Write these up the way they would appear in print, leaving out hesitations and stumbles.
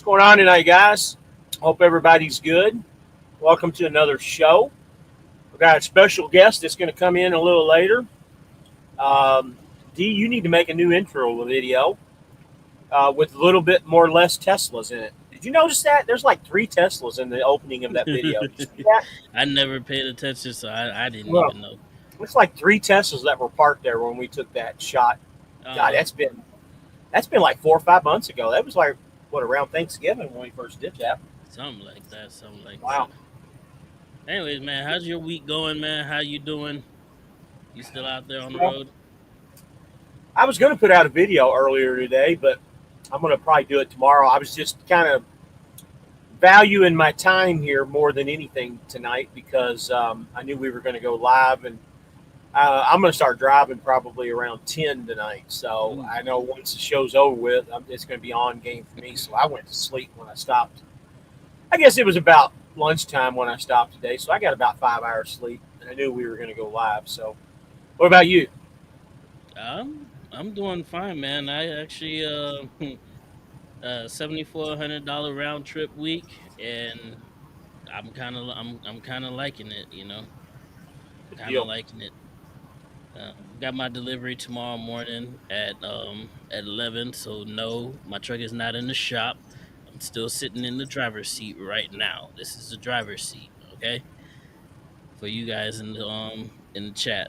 going on tonight, guys? Hope everybody's good. Welcome to another show. We've got a special guest that's going to come in a little later. Um, D, you need to make a new intro video with a little bit more less Teslas in it. Did you notice that? There's like three Teslas in the opening of that video. Did you see that? I never paid attention, so I didn't Well, even know. it's like three Teslas that were parked there when we took that shot. God, Uh, that's been like 4 or 5 months ago. That was like what around Thanksgiving when we first did that. something like that, something like Wow. that. Anyways, man, how's your week going, man? How you doing? You still out there on the Well, road? I was going to put out a video earlier today, but I'm going to probably do it tomorrow. I was just kind of valuing my time here more than anything tonight because I knew we were going to go live, and I'm going to start driving probably around 10 tonight. So Ooh. I know once the show's over with, it's going to be on game for me. So I went to sleep when I stopped. I guess it was about lunchtime when I stopped today. So I got about 5 hours sleep, and I knew we were going to go live. So what about you? I'm doing fine, man. I actually $7,400 round trip week, and I'm kind of liking it. Good Kind of deal. liking it. Got my delivery tomorrow morning at 11. So no, my truck is not in the shop. I'm still sitting in the driver's seat right now. This is the driver's seat, okay, for you guys in the chat.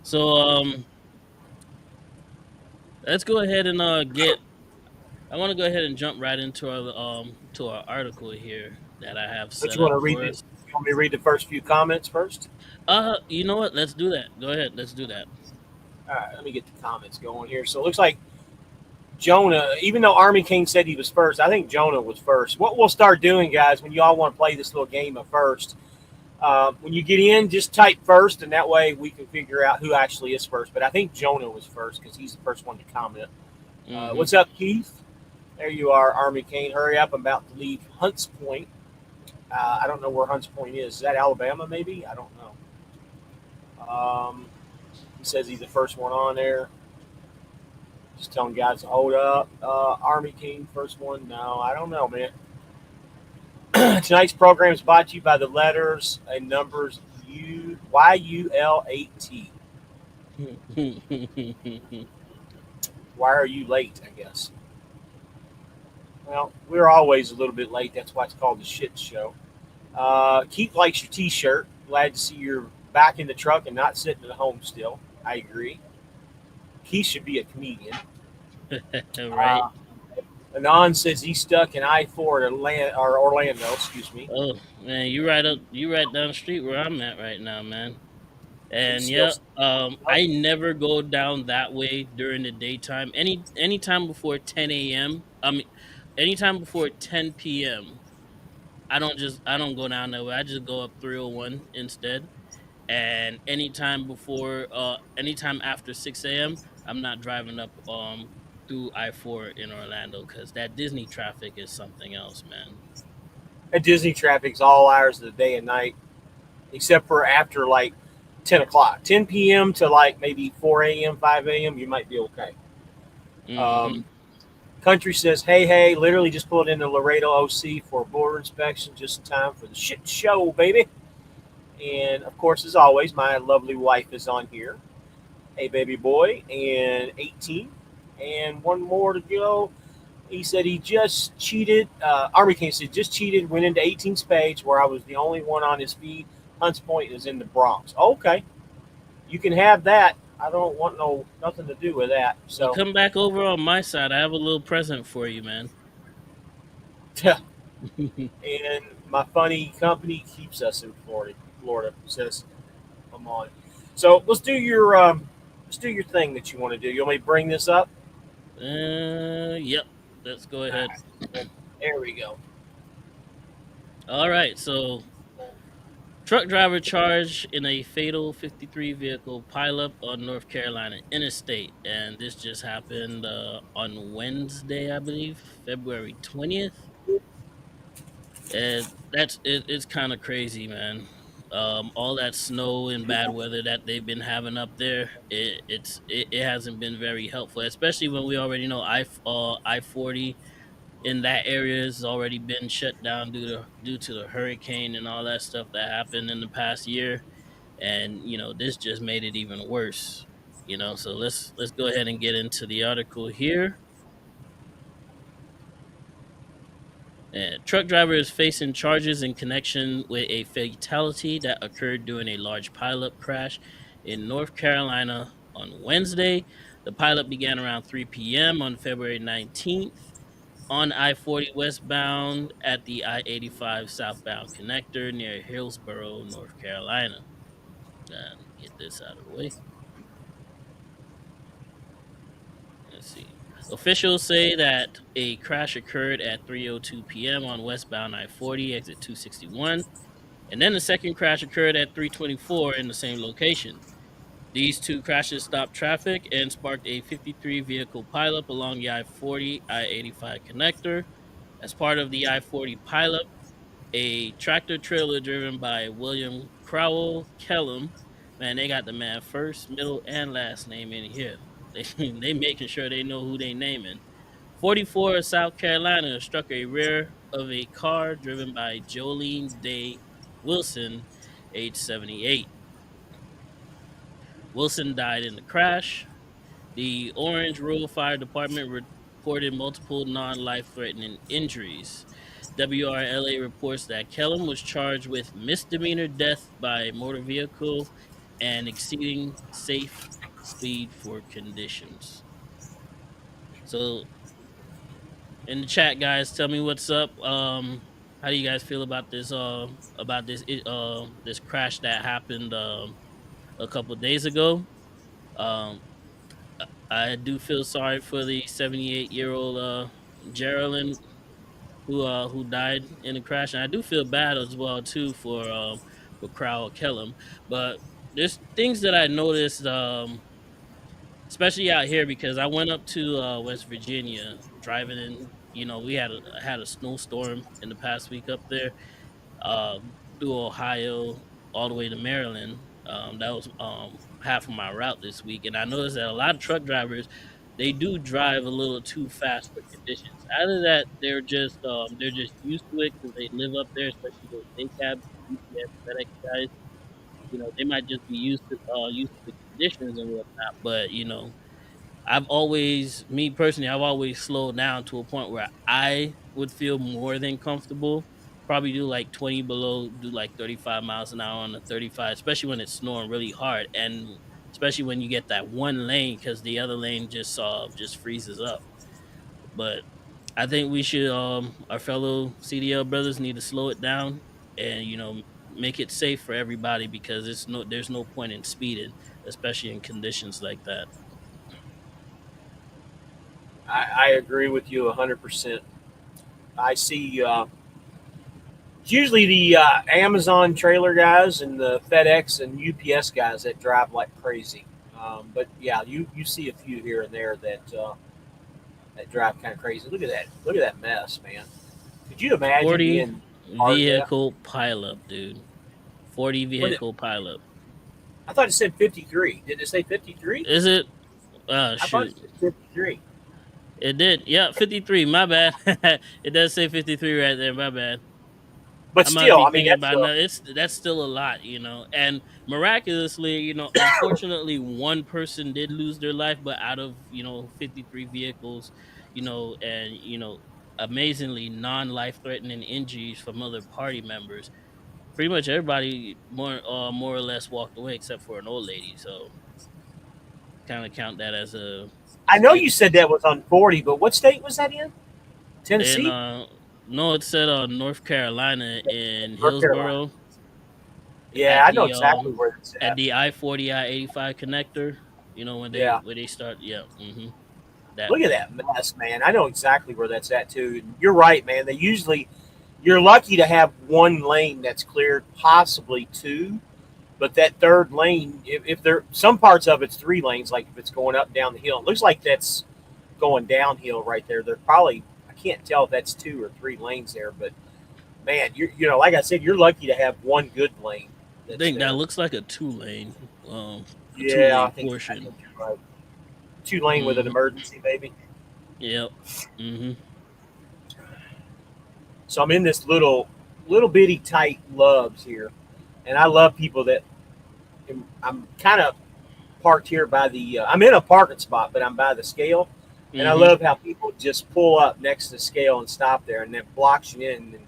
So let's go ahead and get. I want to go ahead and jump right into our article here that I have But set you want up to read for the, us. you want me to read the first few comments first? You know what? Let's do that. Go ahead. Let's do that. All right, let me get the comments going here. So it looks like Jonah, even though Army King said he was first, I think Jonah was first. What we'll start doing, guys, when you all want to play this little game of first, when you get in, just type first, and that way we can figure out who actually is first. But I think Jonah was first because he's the first one to comment. Mm-hmm. What's up, Keith? There you are, Army King. Hurry up. I'm about to leave Hunts Point. I don't know where Hunts Point is. Is that Alabama, maybe? I don't know. He says he's the first one on there. Just telling guys to hold up. Army King, first one. No, I don't know, man. Tonight's program is brought to you by the letters and numbers YUL8T. Why are you late? I guess. Well, we're always a little bit late. That's why it's called the shit show. Keith likes your T-shirt. Glad to see you're back in the truck and not sitting at home still. I agree. Keith should be a comedian. Right. Uh, Anon says he's stuck in I-4 at Orlando. Excuse me. Oh man, you right down the street where I'm at right now, man. He's And still yeah, stuck. I never go down that way during the daytime. Anytime before 10 a.m. Anytime before 10 p.m. I don't go down that way. I just go up 301 instead. And anytime after 6 a.m., I'm not driving up through I-4 in Orlando because that Disney traffic is something else, man. At Disney traffic's all hours of the day and night, except for after like 10 o'clock, 10 p.m. to like maybe 4 a.m., 5 a.m. You might be okay. Hmm. Um, Country says, hey, hey, literally just pulled into Laredo OC for a border inspection just in time for the shit show, baby. And of course, as always, my lovely wife is on here. Hey, baby boy, and 18. And one more to go. He said he just cheated. Army King said just cheated, went into 18's page where I was the only one on his feed. Hunts Point is in the Bronx. Okay, you can have that. I don't want nothing to do with that. Well, So, come back over on my side. I have a little present for you, man. and my funny company keeps us in Florida. Florida says I'm on. So let's do your thing that you want to do. You want me to bring this up? Yep. Let's go All ahead. right, there we go. All right. So, truck driver charged in a fatal 53 vehicle pileup on North Carolina interstate, and this just happened on Wednesday, I believe, February 20th. And it's kind of crazy, man. All that snow and bad weather that they've been having up there, it hasn't been very helpful, especially when we already know I 40 in that area has already been shut down due to the hurricane and all that stuff that happened in the past year. And this just made it even worse. So let's go ahead and get into the article here. Truck driver is facing charges in connection with a fatality that occurred during a large pileup crash in North Carolina on Wednesday. The pileup began around 3 p.m. on February 19th on I 40 westbound at the I 85 southbound connector near Hillsborough, North Carolina. Get this out of the way. Let's see. Officials say that a crash occurred at 3:02 p.m. on westbound I 40 exit 261, and then the second crash occurred at 3:24 in the same location. These two crashes stopped traffic and sparked a 53 vehicle pileup along the I 40 I 85 connector. As part of the I 40 pileup, a tractor trailer driven by William Crowell Kellum. Man, they got the man first, middle, and last name in here. They making sure they know who they naming. 44 South Carolina struck a rear of a car driven by Jolene Day Wilson, age 78. Wilson died in the crash. The Orange Rural Fire Department reported multiple non life threatening injuries. WRLA reports that Kellum was charged with misdemeanor death by motor vehicle and exceeding safe speed for conditions. So, in the chat, guys, tell me what's up. How do you guys feel about this? This crash that happened a couple days ago. Um, I do feel sorry for the 78-year-old Geraldine who died in the crash, and I do feel bad as well too for Crowell Kellum. But there's things that I noticed, especially out here because I went up to West Virginia driving in. We had a snowstorm in the past week up there, through Ohio all the way to Maryland. That was half of my route this week, and I noticed that a lot of truck drivers they do drive a little too fast for conditions. Either that they're just used to it because they live up there, especially those day cabs, UPS, FedEx guys. They might just be used to the conditions and whatnot. But me personally, I've always slowed down to a point where I would feel more than comfortable. Probably do like 20 below, do like 35 miles an hour on the 35, especially when it's snowing really hard. And especially when you get that one lane because the other lane just freezes up. But I think we should, our fellow CDL brothers need to slow it down and, make it safe for everybody because there's no point in speeding, especially in conditions like that. I agree with you 100%. I see. It's usually the Amazon trailer guys and the FedEx and UPS guys that drive like crazy. But yeah, you see a few here and there that drive kind of crazy. Look at that! Look at that mess, man. Could you imagine 40 being part of that? vehicle pileup, dude. 40 What it, vehicle pileup. I thought it said 53. Did it say 53? Is it? I thought it Shoot. said 53. It did. Yeah, 53. My bad. It does say 53 right there. My bad. But I might still, be I mean, thinking about no. That's still a lot. And miraculously, unfortunately, one person did lose their life, but out of 53 vehicles, and amazingly non-life threatening injuries from other party members. Pretty much everybody more or less walked away except for an old lady. So kind of count that I as a know good you said that was on 40, but what state was that in? and Tennessee, no, it said North Carolina in North Carolina. Hillsborough Yeah, at I know the exactly where it's at at. the I 40 I 85 connector. When they Yeah. where they start, yeah, that Look at one. that mess, man. I know exactly where that's at too. And you're right, man. You're lucky to have one lane that's cleared, possibly two, but that third lane, if there some parts of it's three lanes, like if it's going up down the hill, it looks like that's going downhill right there. They're probably I can't tell if that's two or three lanes there, but man, like I said, you're lucky to have one good lane I that's think that there. looks like a a two Yeah, lane I portion. think you're right. Two lane with an Hmm. emergency, maybe. Yep. Hmm. So I'm in this little bitty tight Loves here, and I love people that I'm kind of parked here by the. I'm in a parking spot, but I'm by the scale, and I Mm-hmm. love how people just pull up next to the scale and stop there, and that blocks you in. And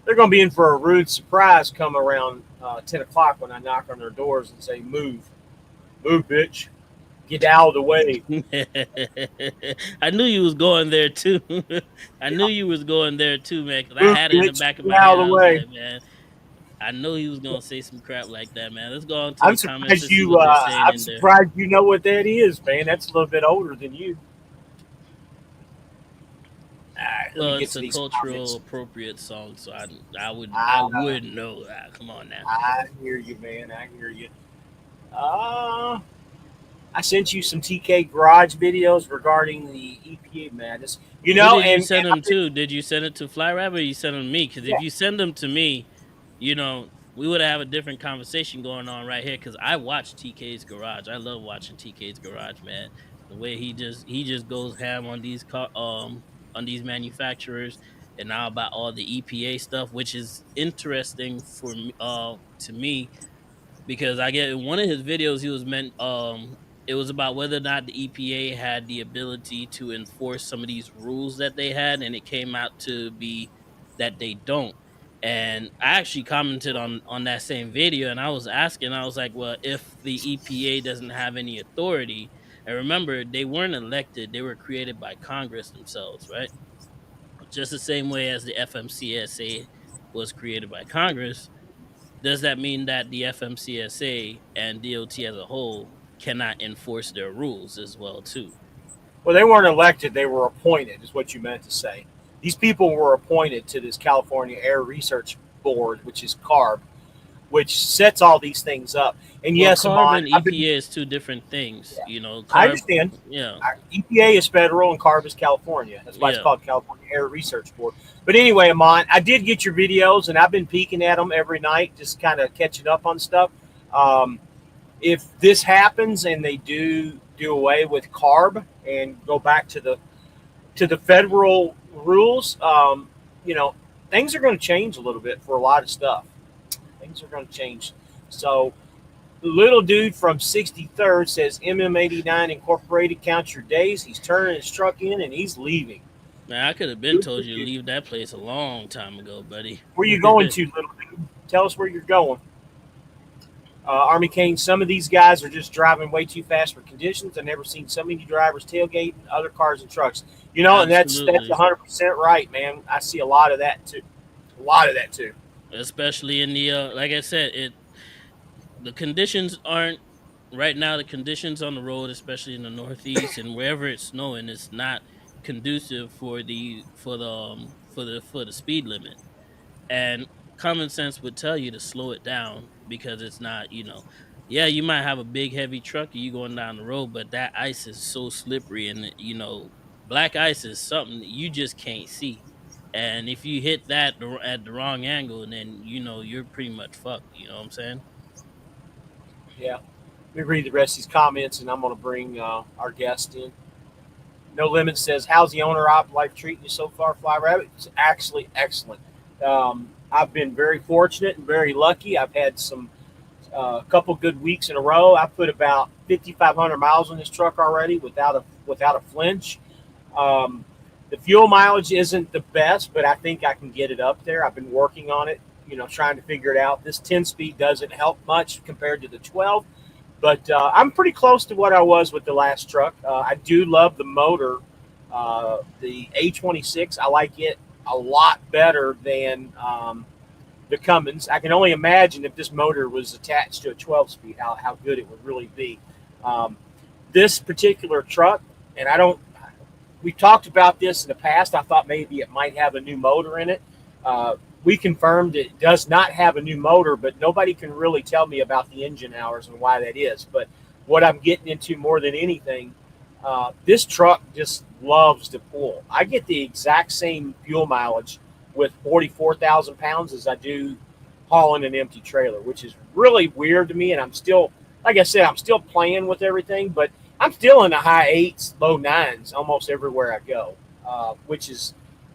they're going to be in for a rude surprise come around 10 o'clock when I knock on their doors and say, move, bitch, get out of the way." I knew you was going there too. I knew Yeah, you was going there too, man. Because I move, had it in the bitch, back of get my head. out of the I was way. like, man, I know he was gonna say some crap like that, man. Let's go on to I'm the comments surprised and see you. what they're saying I'm in there. surprised you know what that is, man. That's a little bit older than you. All right, let me Well, get it's to a these cultural comments. appropriate song, so I I, would know that. Come on now. I hear you, man. I hear you. Uh, I sent you some TK Garage videos regarding the EPA madness. You Who know, did you and send them I've been, to? Did you send it to Fly Rabbit or you send them to me? Because if yeah, you send them to me, we would have a different conversation going on right here. Because I watch TK's Garage. I love watching TK's Garage, man. The way he just goes ham on on these manufacturers and now about all the EPA stuff, which is interesting for me, to me because I get in one of his videos he was meant it was about whether or not the EPA had the ability to enforce some of these rules that they had, and it came out to be that they don't. And I actually commented on that same video, and I was asking, I was like, well, if the EPA doesn't have any authority, and remember they weren't elected, they were created by Congress themselves, right? Just the same way as the FMCSA was created by Congress, does that mean that the FMCSA and DOT as a whole cannot enforce their rules as well too? well, they weren't elected; they were appointed. Is what you meant to say. These people were appointed to this California Air Research Board, which is CARB, which sets all these things up. And Well, yes, CARB Amon, and I've been. EPA is two different things. Yeah, I CARB, understand. yeah, EPA is federal and CARB is California. That's why it's yeah. called California Air Research Board. But anyway, Amon, I did get your videos and I've been peeking at them every night, just kind of catching up on stuff. Um, if this happens and they do away with CARB and go back to the federal rules, you know, things are going to change a little bit for a lot of stuff. Things are going to change. So the little dude from 63rd says MM89 Incorporated, count your days. He's turning his truck in and he's leaving. Man, I could have been Good told for you to you. leave that place a long time ago, buddy. Where you going to, little dude? Tell us where you're going. Army Kane, some of these guys are just driving way too fast for conditions. I've never seen so many drivers tailgate other cars and trucks. You know, and that's Absolutely. 100% right, man. I see a lot of that too. A lot of that too. Especially in the like I said, it the conditions aren't right now. The conditions on the road, especially in the Northeast and wherever it's snowing, it's not conducive for the speed limit. And common sense would tell you to slow it down because it's not, yeah, you might have a big heavy truck and you going down the road, but that ice is so slippery, and black ice is something that you just can't see. And if you hit that at the wrong angle, then you're pretty much fucked. You know what I'm saying? Yeah. Let me read the rest of these comments and I'm going to bring our guest in. No Limit says, "How's the owner op life treating you so far, Fly Rabbit?" It's actually excellent. I've been very fortunate and very lucky. I've had some a couple good weeks in a row. I put about 5,500 miles on this truck already without a flinch. Um, the fuel mileage isn't the best, but I think I can get it up there. I've been working on it, trying to figure it out. This 10 speed doesn't help much compared to the 12, but I'm pretty close to what I was with the last truck. I do love the motor, the A26. I like it a lot better than the Cummins. I can only imagine if this motor was attached to a 12 speed, how good it would really be. Um, this particular truck, and I don't, we talked about this in the past. I thought maybe it might have a new motor in it. We confirmed it does not have a new motor, but nobody can really tell me about the engine hours and why that is. But what I'm getting into more than anything, this truck just loves to pull. I get the exact same fuel mileage with 44,000 pounds as I do hauling an empty trailer, which is really weird to me. And I'm still, like I said, I'm still playing with everything, but I'm still in the high eights, low nines almost everywhere I go, which is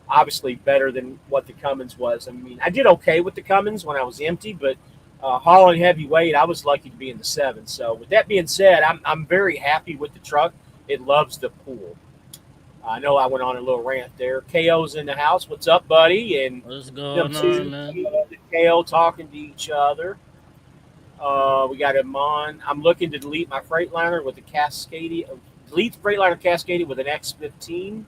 obviously better than what the Cummins was. I mean, I did okay with the Cummins when I was empty, but hauling heavyweight, I was lucky to be in the seven. So with that being said, I'm very happy with the truck. It loves the pool. I know I went on a little rant there. KO's in the house. What's up, buddy? And What's them going on, two, man? KO talking to each other. We got him on. I'm looking to delete my Freightliner with a Cascadia. Delete Freightliner Cascadia with an X15.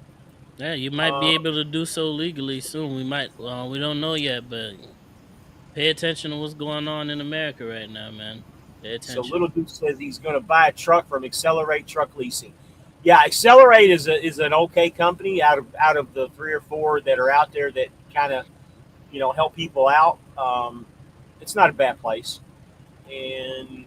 Yeah, you might be Uh, able to do so legally soon. We might. We don't know yet, but pay attention to what's going on in America right now, man. Pay so attention. Little Duke says he's going to buy a truck from Accelerate Truck Leasing. Yeah, Accelerate is an okay company out of the three or four that are out there that kind of help people out. It's not a bad place. And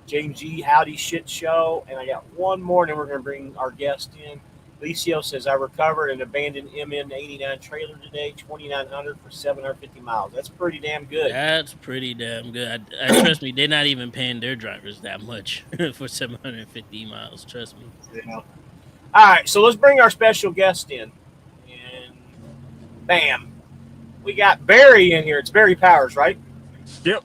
James G. Howdy Shit Show. And I got one more, and then we're going to bring our guest in. Licio says, I recovered an abandoned MN89 trailer today, 2,900 for 750 miles. That's pretty damn good. That's pretty damn good. I trust me, they're not even paying their drivers that much for 750 miles. Trust me. Yeah. All right, so let's bring our special guest in. And bam, we got Barry in here. It's Barry Powers, right? Yep.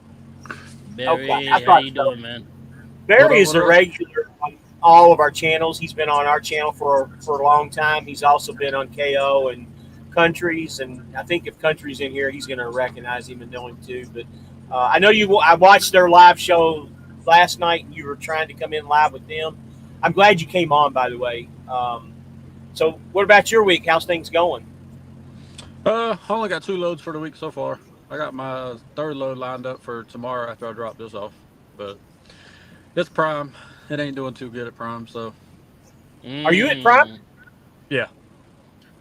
Okay, Barry, I how thought you so. doing, man? What Barry up? is What a up? regular on all of our channels. He's been on our channel for a long time. He's also been on KO and Countries, and I think if Countries in here, he's going to recognize him and know him too. But I know you. I watched their live show last night, and you were trying to come in live with them. I'm glad you came on, by the way. So, what about your week? How's things going? I only got 2 loads for the week so far. I got my third load lined up for tomorrow after I drop this off. But it's Prime. It ain't doing too good at Prime, so Are you at Prime? Mm. yeah.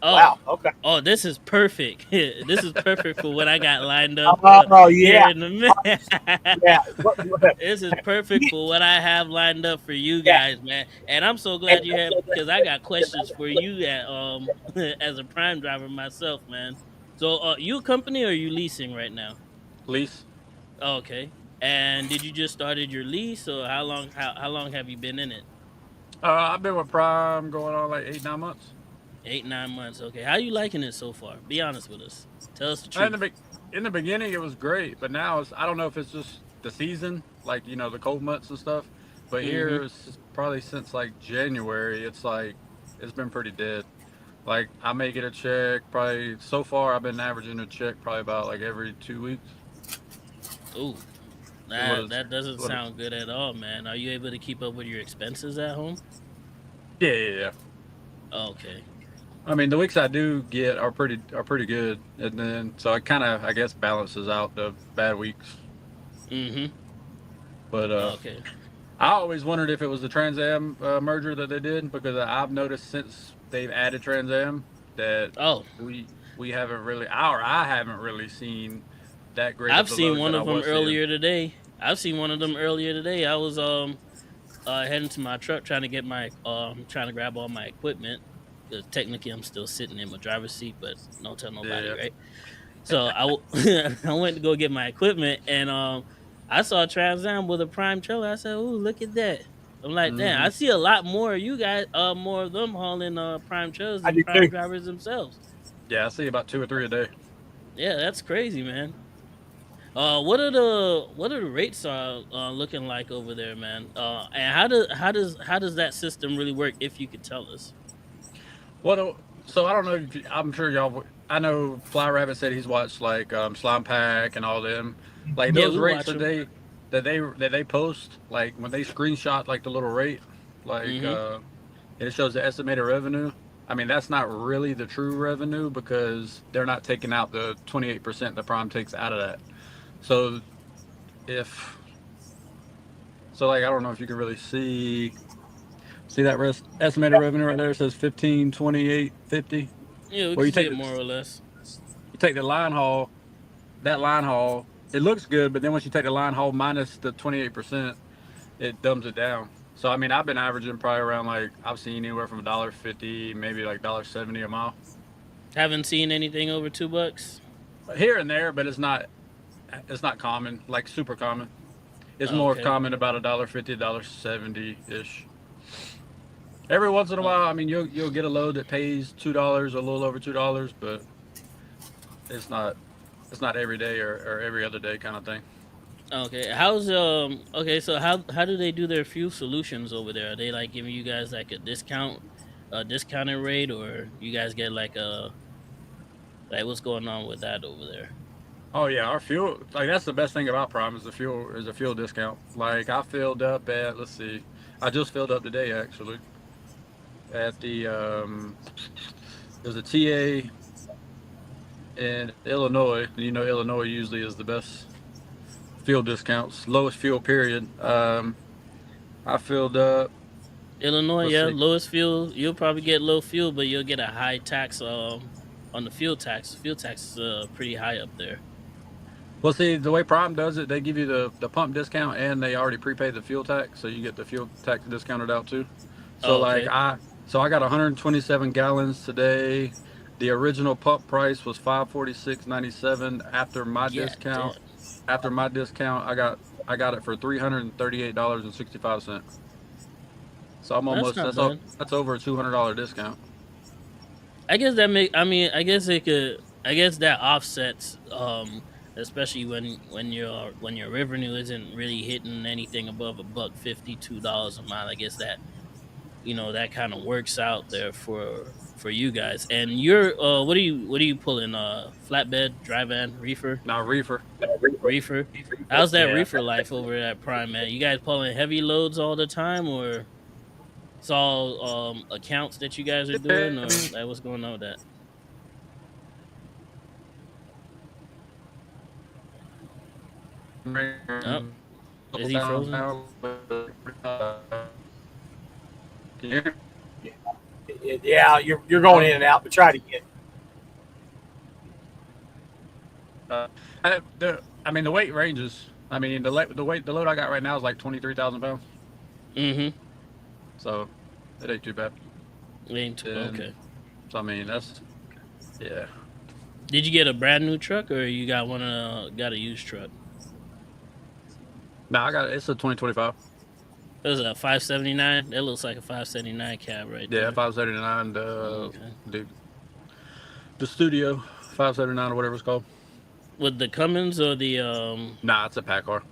Oh, Wow. Okay. oh, this is perfect. This is perfect for what I got lined up Oh here yeah. in the minute. Yeah. This is perfect for what I have lined up for you Yeah. guys, man. And I'm so And glad you have because I got questions for you at as a prime driver myself, man. So you a company or you leasing right now? Lease. Oh, okay. And did you just started your lease or how long have you been in it? I've been with Prime going on like 8, 9 months. 8, 9 months. Okay. How you liking it so far? Be honest with us. Tell us the In the truth. be- in the beginning, it was great, but now I don't know if it's just the season, like the cold months and stuff. But Mm-hmm. here, it's probably since like January, it's been pretty dead. Like I may get a check probably so far. I've been averaging a check probably about like every 2 weeks. Ooh. Is what That doesn't what it, sound good at all, man. Are you able to keep up with your expenses at home? yeah. Okay. I mean, the weeks I do get are pretty good, and then so it kind of I guess balances out the bad weeks. Mm-hmm. But Okay. I always wondered if it was the Trans Am merger that they did because I've noticed since they've added Trans Am that Oh, we haven't really I haven't really seen that great of I've the seen loads one that I of them was seeing. earlier today. I've seen one of them earlier today. I was heading to my truck trying to get my trying to grab all my equipment because technically I'm still sitting in my driver's seat, but don't tell nobody, Yeah. right? So I went to go get my equipment and I saw Trans Am with a prime trailer. I said, "Ooh, look at that!" I'm like, "Damn, Hmm. I see a lot more of you guys, more of them hauling prime trailers I than do prime too. drivers themselves." Yeah, I see about 2 or 3 a day. Yeah, that's crazy, man. What are the rates looking like over there, man? And how does that system really work? If you could tell us. So I don't know. I'm sure y'all. I know Fly Rabbit said he's watched like Slime Pack and all them. Like Yeah, those we rates watch that them. they post, like when they screenshot like the little rate, like Mm-hmm. and it shows the estimated revenue. I mean, that's not really the true revenue because they're not taking out the 28% the Prime takes out of that. So if like I don't know if you can really see that estimated revenue right there. It says 15, 28, 50. Yeah, we Well, can see it more or less. you take the line haul, that line haul, it looks good, but then once you take the line haul minus the 28%, it dumbs it down. So I mean, I've been averaging probably around like I've seen anywhere from $1.50, maybe like $1.70 a mile Haven't seen anything over $2. here and there, but it's not common, like super common. It's Oh, more okay. common about $1.50, $1.70 ish. Every once in a Oh, while, I mean, you'll get a load that pays $2, a little over $2, but it's not every day or every other day kind of thing. Okay, okay, so how do they do their fuel solutions over there? Are they like giving you guys like a discounted rate, or you guys get like what's going on with that over there? Oh yeah, our fuel, like that's the best thing about Prime is the fuel discount. Like I filled up at, let's see, I just filled up today actually at the there's a TA in Illinois. You know Illinois usually is the best fuel discounts, lowest fuel period. I filled up, Illinois, let's yeah, see. lowest fuel. You'll probably get low fuel, but you'll get a high tax on the fuel tax. Fuel tax is pretty high up there. Well, see, the way Prime does it, they give you the pump discount and they already prepay the fuel tax, so you get the fuel tax discounted out too. So Oh, like okay. I got 127 gallons today. The original pump price was 546.97. After my Yeah, damn. discount, I got it for $338.65. So I'm That's almost not bad. that's over a $200 discount. I guess that make. I mean, I guess it could. I guess that offsets. Especially when your revenue isn't really hitting anything above a buck 50, $2 a mile. I guess that that kind of works out there for you guys. And you're what are you pulling? Flatbed, dry van, reefer, Now reefer, reefer. How's that yeah. reefer life over at Prime, man? You guys pulling heavy loads all the time, or it's all accounts that you guys are doing, or like what's going on with that? Oh, is Couple he pounds frozen? now. Can you hear me? Yeah, you're going in and out, but try it again. Uh, I mean, the weight ranges. I mean, the load I got right now is like 23,000 pounds. Mm-hmm. So it ain't too bad. And Okay. so I mean, that's yeah. Did you get a brand new truck, or you got a used truck? Now I got it's a 2025. It was a 579. That looks like a 579 cab right Yeah, there. 579. Okay. The studio 579 or whatever it's called. With the Cummins or Nah, it's a pack car.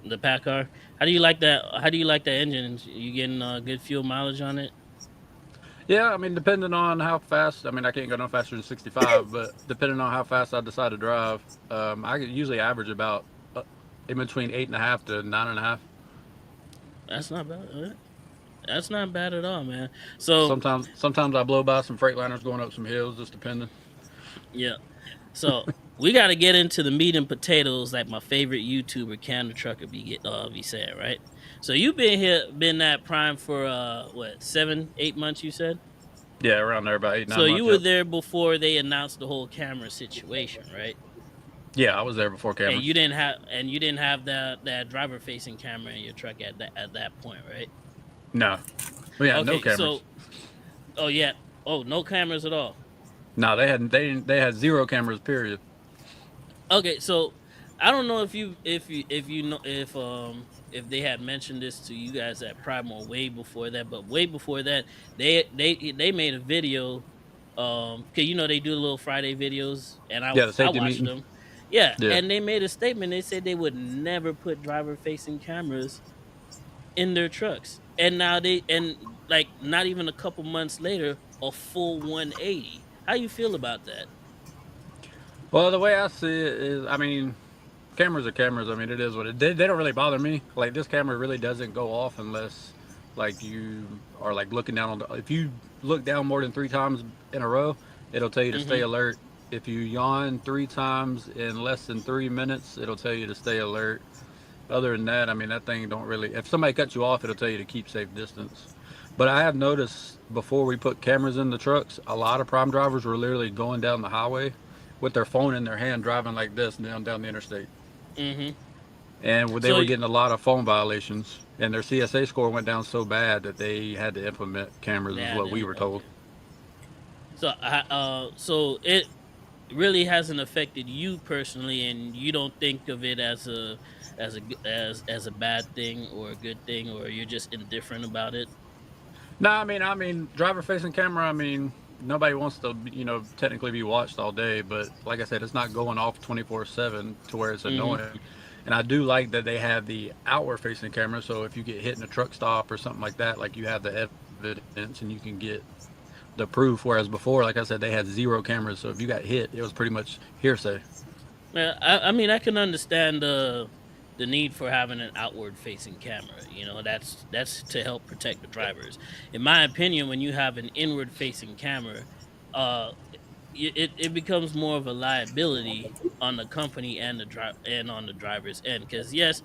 the Packard. How do you like that? How do you like the engine? You getting good fuel mileage on it? Yeah, I mean, depending on how fast. I mean, I can't go no faster than 65, but depending on how fast I decide to drive, I usually average about in between 8.5 to 9.5. That's not bad. That's not bad at all, man. So Sometimes I blow by some Freightliners going up some hills, just depending. yeah. So we got to get into the meat and potatoes, like my favorite YouTuber, Camera Trucker, be saying, right? So you've been at Prime for what 7, 8 months? You said. Yeah, around there, about eight, So nine you months. were Yep. there before they announced the whole camera situation, right? Yeah, I was there before And cameras. you didn't have that driver facing camera in your truck at that point, right? No, we had no Okay, cameras. so oh yeah, oh no cameras at all. No, they had zero cameras. Period. Okay, so I don't know if you know if they had mentioned this to you guys at Prime or way before that, but way before that they made a video. Cause they do little Friday videos, and Yeah, the I safety watched meeting. them. Yeah, Yeah. and they made a statement. They said they would never put driver facing cameras in their trucks, and now like not even a couple months later, a full 180. How you feel about that? Well, the way I see it is, I mean, cameras are cameras. I mean, it is what they don't really bother me. Like this camera really doesn't go off unless like you are like looking down on the. If you look down more than 3 times in a row, it'll tell you to stay Mm-hmm. alert. If you yawn 3 times in less than 3 minutes, it'll tell you to stay alert. Other than that, I mean, that thing don't really. If somebody cuts you off, it'll tell you to keep safe distance. But I have noticed before we put cameras in the trucks, a lot of prime drivers were literally going down the highway with their phone in their hand, driving like this down the interstate, Mm-hmm. and they So were getting a lot of phone violations. And their CSA score went down so bad that they had to implement cameras, is yeah, what we were told. okay. So it really hasn't affected you personally, and you don't think of it as a bad thing or a good thing, or you're just indifferent about it. No, I mean, driver facing camera. I mean, nobody wants to, technically be watched all day. But like I said, it's not going off 24/7 to where it's Mm-hmm. annoying. And I do like that they have the outward facing camera. So if you get hit in a truck stop or something like that, like you have the evidence and you can get the proof. Whereas before, like I said, they had zero cameras. So if you got hit, it was pretty much hearsay. Yeah, I mean, I can understand the need for having an outward facing camera. You know, that's to help protect the drivers. In my opinion, when you have an inward facing camera, uh, it becomes more of a liability on the company and the drive and on the driver's end. Because yes,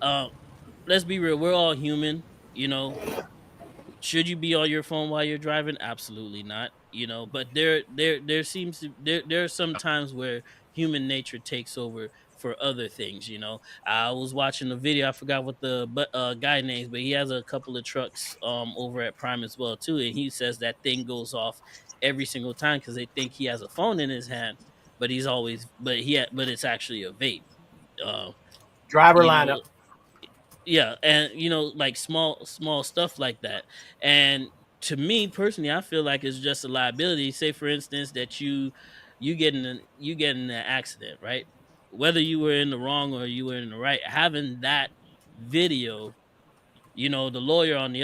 uh, let's be real, we're all human. You know, should you be on your phone while you're driving? Absolutely not. You know, but there seems to there are some times where human nature takes over for other things. You know, I was watching a video. I forgot what the guy names, but he has a couple of trucks over at Prime as well too, and he says that thing goes off every single time because they think he has a phone in his hand, but he's always but it's actually a vape. Uh, Driver you lineup. know, yeah, and like small stuff like that. And to me personally, I feel like it's just a liability. Say for instance that you get in an accident, right? Whether you were in the wrong or you were in the right, having that video, the lawyer on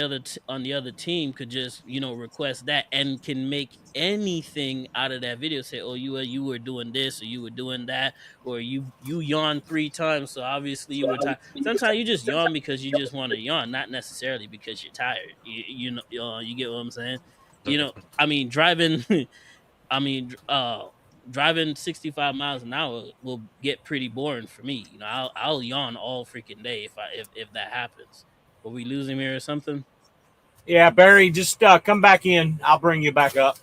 on the other team could just request that and can make anything out of that video. Say, oh, you were doing this or you were doing that, or you yawned 3 times, so obviously you were tired. Sometimes you just yawn because you just want to yawn, not necessarily because you're tired. You get what I'm saying. I mean, driving I mean dr- driving 65 miles an hour will get pretty boring for me. I'll yawn all freaking day if that happens. Were we losing here or something? Yeah, Barry, just come back in. I'll bring you back up.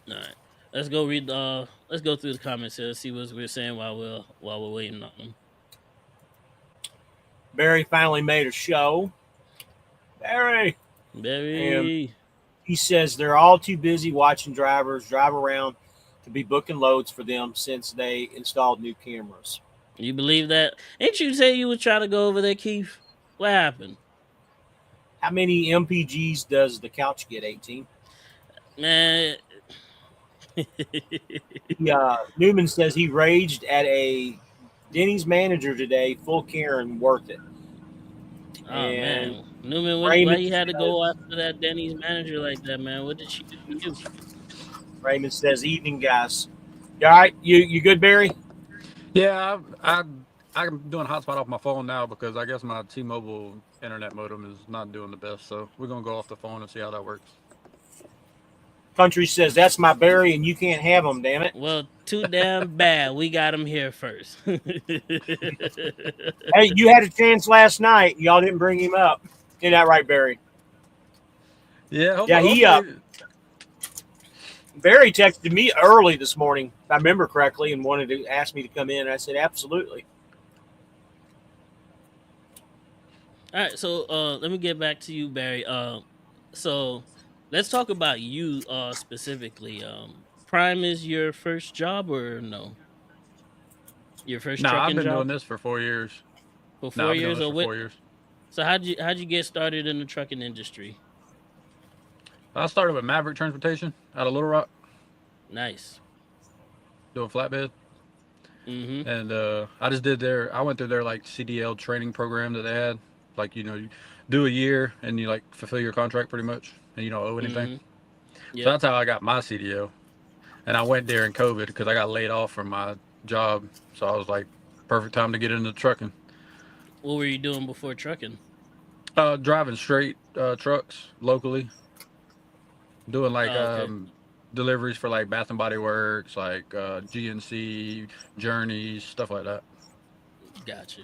All right. Let's go read let's go through the comments here, see what we're saying while we're waiting on them. Barry finally made a show. Barry. And Barry. he says they're all too busy watching drivers drive around to be booking loads for them since they installed new cameras. You believe that? Ain't you say you was trying to go over there, Keith? What happened? How many MPGs does the couch get? 18. Man. Newman says he raged at a Denny's manager today, full Karen, worth it. Oh And man. Newman, why Raymond he had to go says, after that Denny's manager like that, man? What did she do to you? Raymond says, evening, guys. You all right? You good, Barry? Yeah, I'm doing hotspot off my phone now because I guess my T-Mobile internet modem is not doing the best. So we're gonna go off the phone and see how that works. Country says, that's my Barry, and you can't have him, damn it. Well, too damn bad. We got him here first. Hey, you had a chance last night. Y'all didn't bring him up. Isn't that right, Barry? Yeah, Yeah, hopefully. Barry texted me early this morning, if I remember correctly, and wanted to ask me to come in. And I said, absolutely. All right, so let me get back to you, Barry. So let's talk about you specifically. Prime is your first job or no? Your first Nah, I've trucking been doing job this for 4 years. for No, four I've been doing years this or for what? 4 years. So how'd you get started in the trucking industry? I started with Maverick Transportation out of Little Rock, Nice. doing flatbed, Mm-hmm. and I just did their. I went through their like CDL training program that they had. Like you do a year and you like fulfill your contract pretty much, and you don't owe anything. Mm-hmm. So Yep. that's how I got my CDL. And I went during COVID because I got laid off from my job. So I was like, perfect time to get into trucking. What were you doing before trucking? Driving straight trucks locally, doing like Oh, okay. deliveries for like Bath and Body Works, like GNC, Journeys, stuff like that. Gotcha.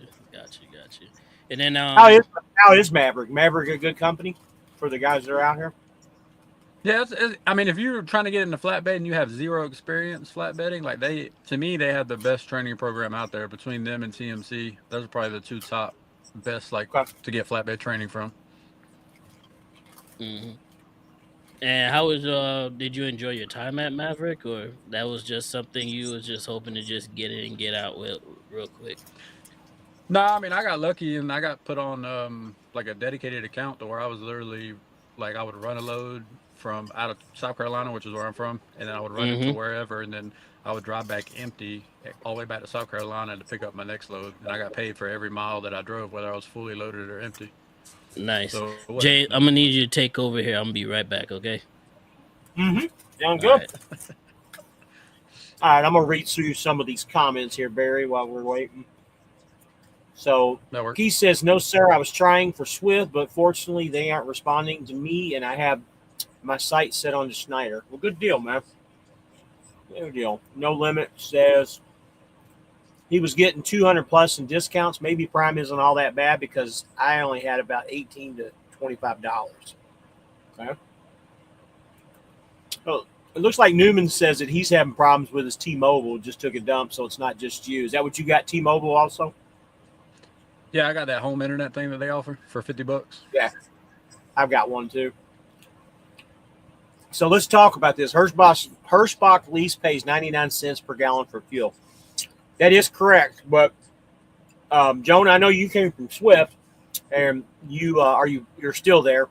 And then How is how is Maverick? Maverick a good company for the guys that are out here? Yeah, I mean, if you're trying to get into flatbed and you have zero experience flatbedding, like to me, they have the best training program out there. Between them and TMC, those are probably the two top best, like Okay. to get flatbed training from. hmm and how was did you enjoy your time at Maverick, or that was just something you was just hoping to just get in and get out with real quick? No, I mean, I got lucky and I got put on like a dedicated account to where I was literally like I would run a load from out of South Carolina, which is where I'm from, and then I would run it to Mm-hmm. wherever, and then I would drive back empty all the way back to South Carolina to pick up my next load, and I got paid for every mile that I drove, whether I was fully loaded or empty. Nice. So it wasn't. Jay, I'm gonna need you to take over here. I'm gonna be right back, okay? Mm-hmm. Sound All good. right. All right, I'm gonna read through some of these comments here, Barry, while we're waiting. So That works. he says, "No, sir. I was trying for Swift, but fortunately they aren't responding to me, and I have my sights set on the Schneider." Well, good deal, man. Good deal. No Limit says he was getting 200 plus in discounts. Maybe Prime isn't all that bad because I only had about 18 to $25. Okay. Oh, it looks like Newman says that he's having problems with his T-Mobile. Just took a dump, so it's not just you. Is that what you got, T-Mobile also? Yeah, I got that home internet thing that they offer for $50. Yeah, I've got one too. So let's talk about this. Hirschbach lease pays 99 cents per gallon for fuel. That is correct, but Joan, I know you came from Swift, and you're still there.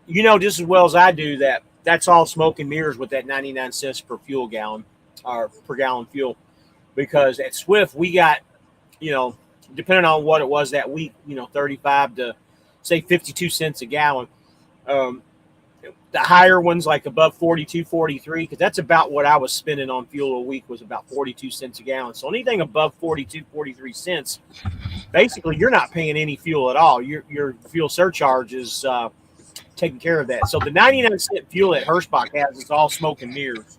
You know just as well as I do that that's all smoke and mirrors with that 99 cents per fuel gallon or per gallon fuel, because at Swift we got, you know, depending on what it was that week, 35 to say 52 cents a gallon. Um, the higher ones like above 42, 43, because that's about what I was spending on fuel a week, was about 42 cents a gallon. So anything above 42, 43 cents, basically you're not paying any fuel at all. Your fuel surcharge is taking care of that. So the 99-cent fuel that Hirschbach has is all smoke and mirrors,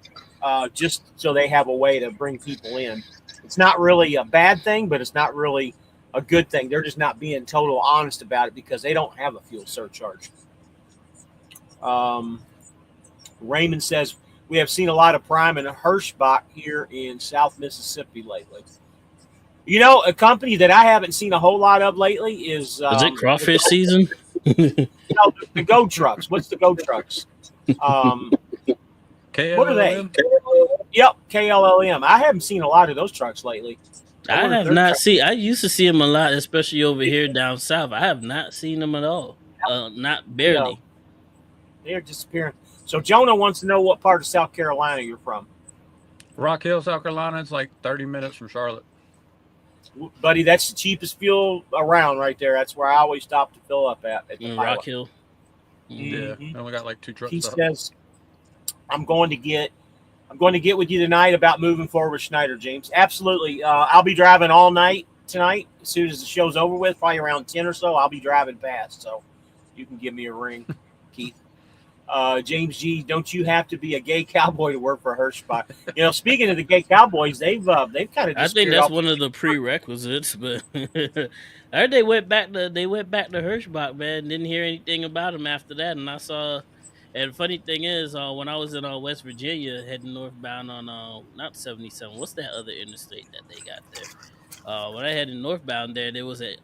just so they have a way to bring people in. It's not really a bad thing, but it's not really a good thing. They're just not being total honest about it because they don't have a fuel surcharge. Um, Raymond says we have seen a lot of Prime and Hirschbach here in South Mississippi lately. You know, a company that I haven't seen a whole lot of lately is Is it crawfish season? the Go Trucks. What's the Go Trucks? Um, what are they? KLLM? Yep, KLLM. I haven't seen a lot of those trucks lately. I I wonder if have they're not seen. I used to see them a lot, especially over here down south. I have not seen them at all. Not no, barely. they're disappearing. So Jonah wants to know what part of South Carolina you're from, Rock Hill, South Carolina. It's like 30 minutes from Charlotte. buddy. That's the cheapest fuel around right there. That's where I always stop to fill up at the In Rock pilot. Hill. Yeah, Mm-hmm. and we got like 2 truck He stops. says, "I'm going to get with you tonight about moving forward with Schneider, James. Absolutely. I'll be driving all night tonight. As soon as the show's over with, probably around 10 or so, I'll be driving past. So you can give me a ring, Keith. James G, don't you have to be a gay cowboy to work for Hirschbach? Speaking of the gay cowboys, they've kind of I think disappeared that's off. one of the prerequisites, but I heard they went back to Hirschbach, man. Didn't hear anything about him after that, and I saw. And funny thing is, when I was in West Virginia, heading northbound on not 77, what's that other interstate that they got there? When I headed northbound there was a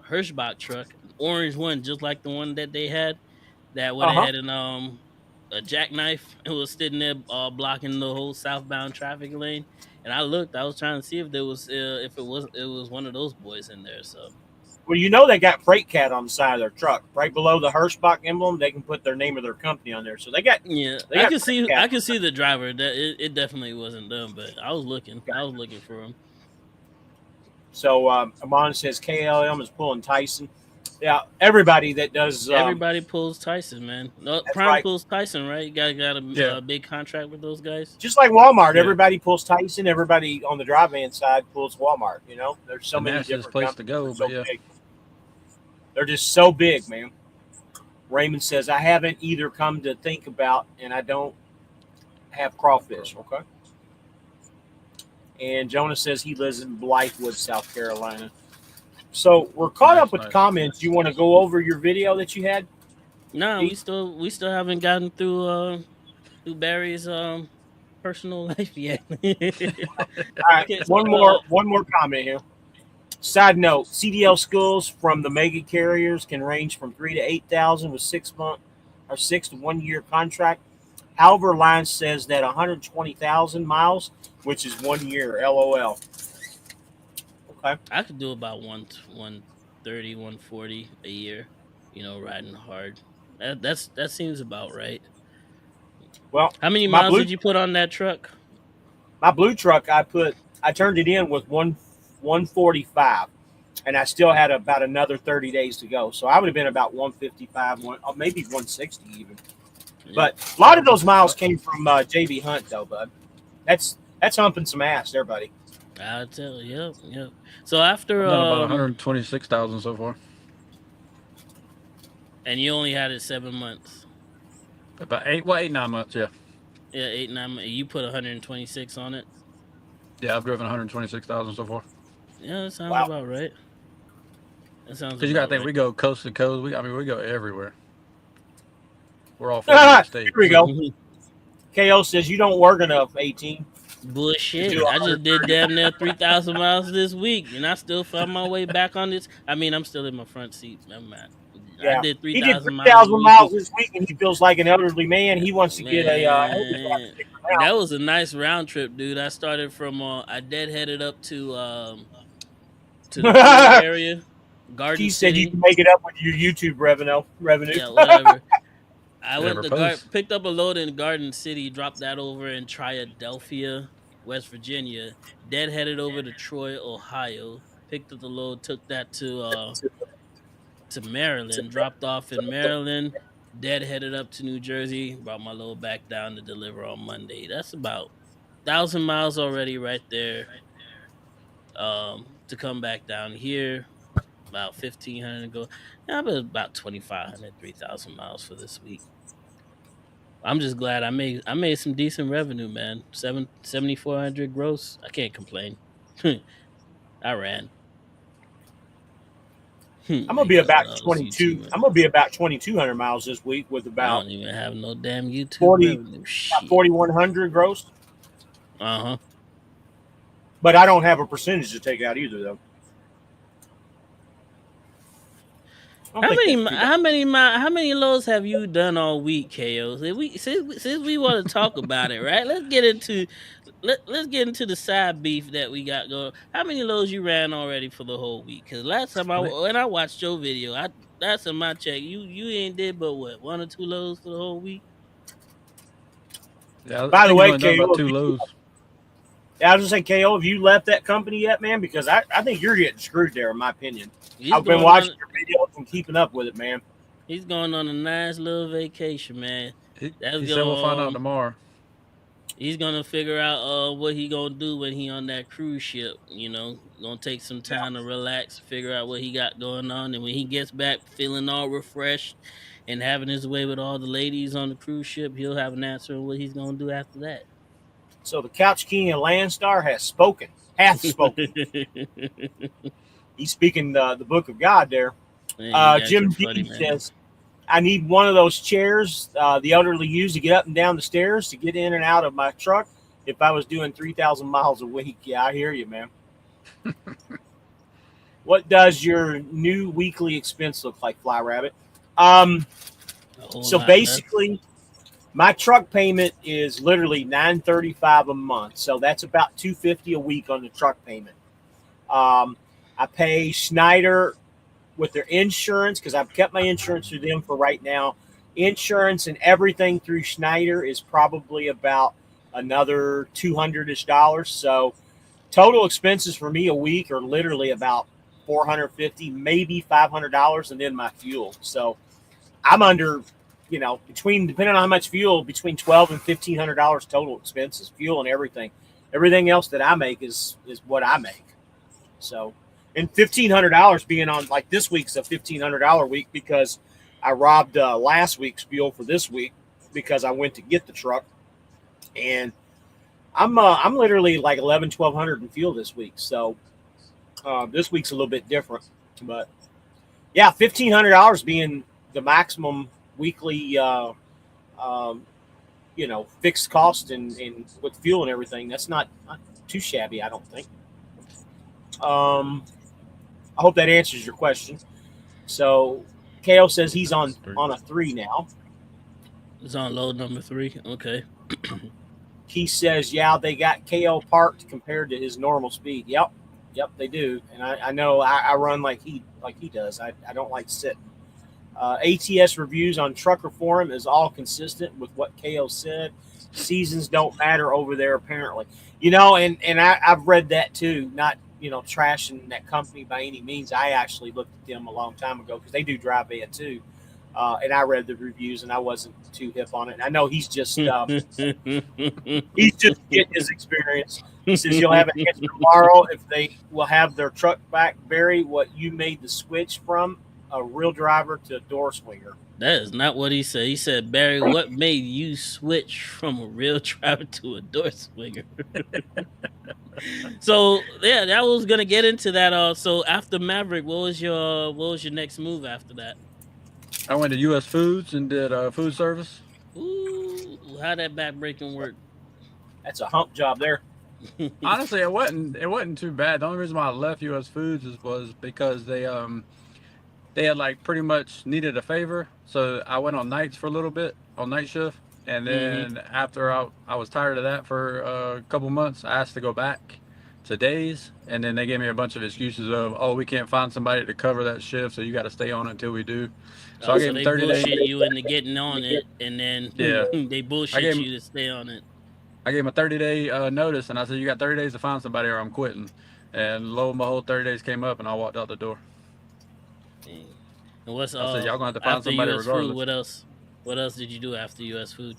Hirschbach truck, an orange one, just like the one that they had, that went Uh-huh. ahead and a jackknife and was sitting there blocking the whole southbound traffic lane. And I was trying to see if there was if it was one of those boys in there. So Well, they got Freight Cat on the side of their truck. Right below the Hirschbach emblem, they can put their name of their company on there. So they got yeah, they got Freight Cat. I can see the driver. That it definitely wasn't them, but I was looking for him. So Amon says KLM is pulling Tyson. Yeah, everybody that does. Everybody pulls Tyson, man. No, That's Prime right. pulls Tyson, right? You got a Yeah. big contract with those guys. Just like Walmart, Yeah. everybody pulls Tyson. Everybody on the drive van side pulls Walmart. There's so The many nastiest different place to companies. go, They're so but yeah. big. They're just so big, man. Raymond says I haven't either come to think about, and I don't have crawfish. Okay. And Jonah says he lives in Blythewood, South Carolina. So we're caught up with the Nice. comments. You want to go over your video that you had? No, Pete? we still haven't gotten through Barry's personal life yet. All right. Okay, so, One more comment here. Side note: CDL schools from the mega carriers can range from 3 to 8,000 with 6 month or 6 to 1 year contract. However, Line says that 120,000 miles, which is 1 year. LOL. Okay. I could do about 130, 140 a year. Riding hard. That seems about right. Well, How many my miles blue did you put on that truck? my blue truck, I turned it in with 145, and I still had about another 30 days to go. So I would have been about 155, maybe 160 even. Yep. But a lot of those miles came from JB Hunt, though, bud. That's humping some ass there, buddy. I'll tell. Yep. Yep. So after I've done about 126,000 so far. and you only had it 7 months. About 8, 9 months. Yeah, Yeah, 8, 9 months. You put 126 on it. yeah. I've driven 126,000 so far. Yeah, that sounds Wow. about right. That sounds Because you got to about think right. we go coast to coast. We go everywhere. We're all 48 Here we states. go. KO says you don't work enough, 18, to do Bullshit. I just did 130. damn near 3,000 miles this week, and I still found my way back on this. I mean, I'm still in my front seat. I'm at. I Yeah. did three He did thousand miles a 3,000 week. miles this week, and he feels like an elderly man. He wants to get a helicopter Man, sticker that now. was a nice round trip, dude. I started from I deadheaded up to the Troy area, Garden He said you City. can make it up with your YouTube revenue. Yeah, whatever. I You went never to post. picked up a load in Garden City, dropped that over in Triadelphia, West Virginia, deadheaded over to Troy, Ohio, picked up the load, took that to Maryland, dropped off in Maryland, deadheaded up to New Jersey, brought my load back down to deliver on Monday. That's about 1,000 miles already right there. To come back down here, about 1,500 to go. Yeah, about 2,500, 3,000 miles for this week. I'm just glad I made some decent revenue, man. 7,400 gross. I can't complain. I ran. I'm gonna Make be those about 22. YouTube. I'm gonna be about 2,200 miles this week with I about don't even have no damn YouTube 40, revenue. about Shit. 4,100 gross. Uh huh. But I don't have a percentage to take out either, though. I don't How think many that's too bad. how many loads have you done all week, KO? Since we want to talk about it, right? Let's get into the side beef that we got going. How many loads you ran already for the whole week? Because last time I think, when I watched your video, last time I checked, you ain't did but what, 1 or 2 loads for the whole week. yeah, I By the think he's way, only done about KO, 2 loads. I was just saying, KO, have you left that company yet, man? Because I think you're getting screwed there, in my opinion. He's I've been going on watching your videos and keeping up with it, man. he's going on a nice little vacation, man. That's He said we'll find out going tomorrow. He's gonna figure out what he gonna do when he on that cruise ship. Gonna take some Yeah. time to relax, figure out what he got going on, and when he gets back feeling all refreshed and having his way with all the ladies on the cruise ship, he'll have an answer on what he's gonna do after that. So the Couch King and Landstar has spoken, hath spoken. He's speaking the book of God there. Man, you guys are Jim funny, D man. says, I need one of those chairs the elderly use to get up and down the stairs to get in and out of my truck if I was doing 3,000 miles a week. Yeah, I hear you, man. What does your new weekly expense look like, Fly Rabbit? A whole So lot less. basically, my truck payment is literally $935 a month. So that's about $250 a week on the truck payment. I pay Schneider with their insurance because I've kept my insurance through them for right now. Insurance and everything through Schneider is probably about another $200-ish. So total expenses for me a week are literally about $450, maybe $500, and then my fuel. So I'm under, depending on how much fuel, between $1,200 and $1,500 total expenses, fuel and everything. Everything else that I make is what I make. So, and $1,500 being on, like, this week's a $1,500 week because I robbed last week's fuel for this week because I went to get the truck, and I'm literally like 1,100 in fuel this week. So this week's a little bit different, but yeah, $1,500 being the maximum weekly fixed cost and with fuel and everything. That's not too shabby, I don't think. I hope that answers your question. So KO says he's on a 3 now. It's on load number 3. Okay. He says, yeah, they got KO parked compared to his normal speed. Yep, they do. And I know I run like he does. I don't like sitting. ATS reviews on Trucker Forum is all consistent with what KO said. Seasons don't matter over there, apparently. I've read that too. Not trashing that company by any means. I actually looked at them a long time ago because they do drive in too. And I read the reviews, and I wasn't too hip on it. And I know he's just getting his experience. He says you'll have an answer tomorrow if they will have their truck back, Barry. What you made the switch from a real driver to a door swinger. That is not what he said. He said, Barry, what made you switch from a real driver to a door swinger? So yeah, that was gonna get into that. So after Maverick, what was your next move after that? I went to U.S. Foods and did food service. Ooh, how that backbreaking work? That's a hump job there. Honestly, it wasn't too bad. The only reason why I left U.S. Foods was because they had like pretty much needed a favor, so I went on nights for a little bit on night shift, and then after I was tired of that for a couple months, I asked to go back to days, and then they gave me a bunch of excuses of, oh, we can't find somebody to cover that shift, so you got to stay on until we do. So I gave them 30 days. Bullshit you into getting on it, and then they bullshit you to stay on it. I gave him a 30-day notice, and I said, you got 30 days to find somebody or I'm quitting. And lo and behold, 30 days came up, and I walked out the door. Dang. And what's I said, y'all going to have to find after somebody US regardless. Food? What else did you do after US Food?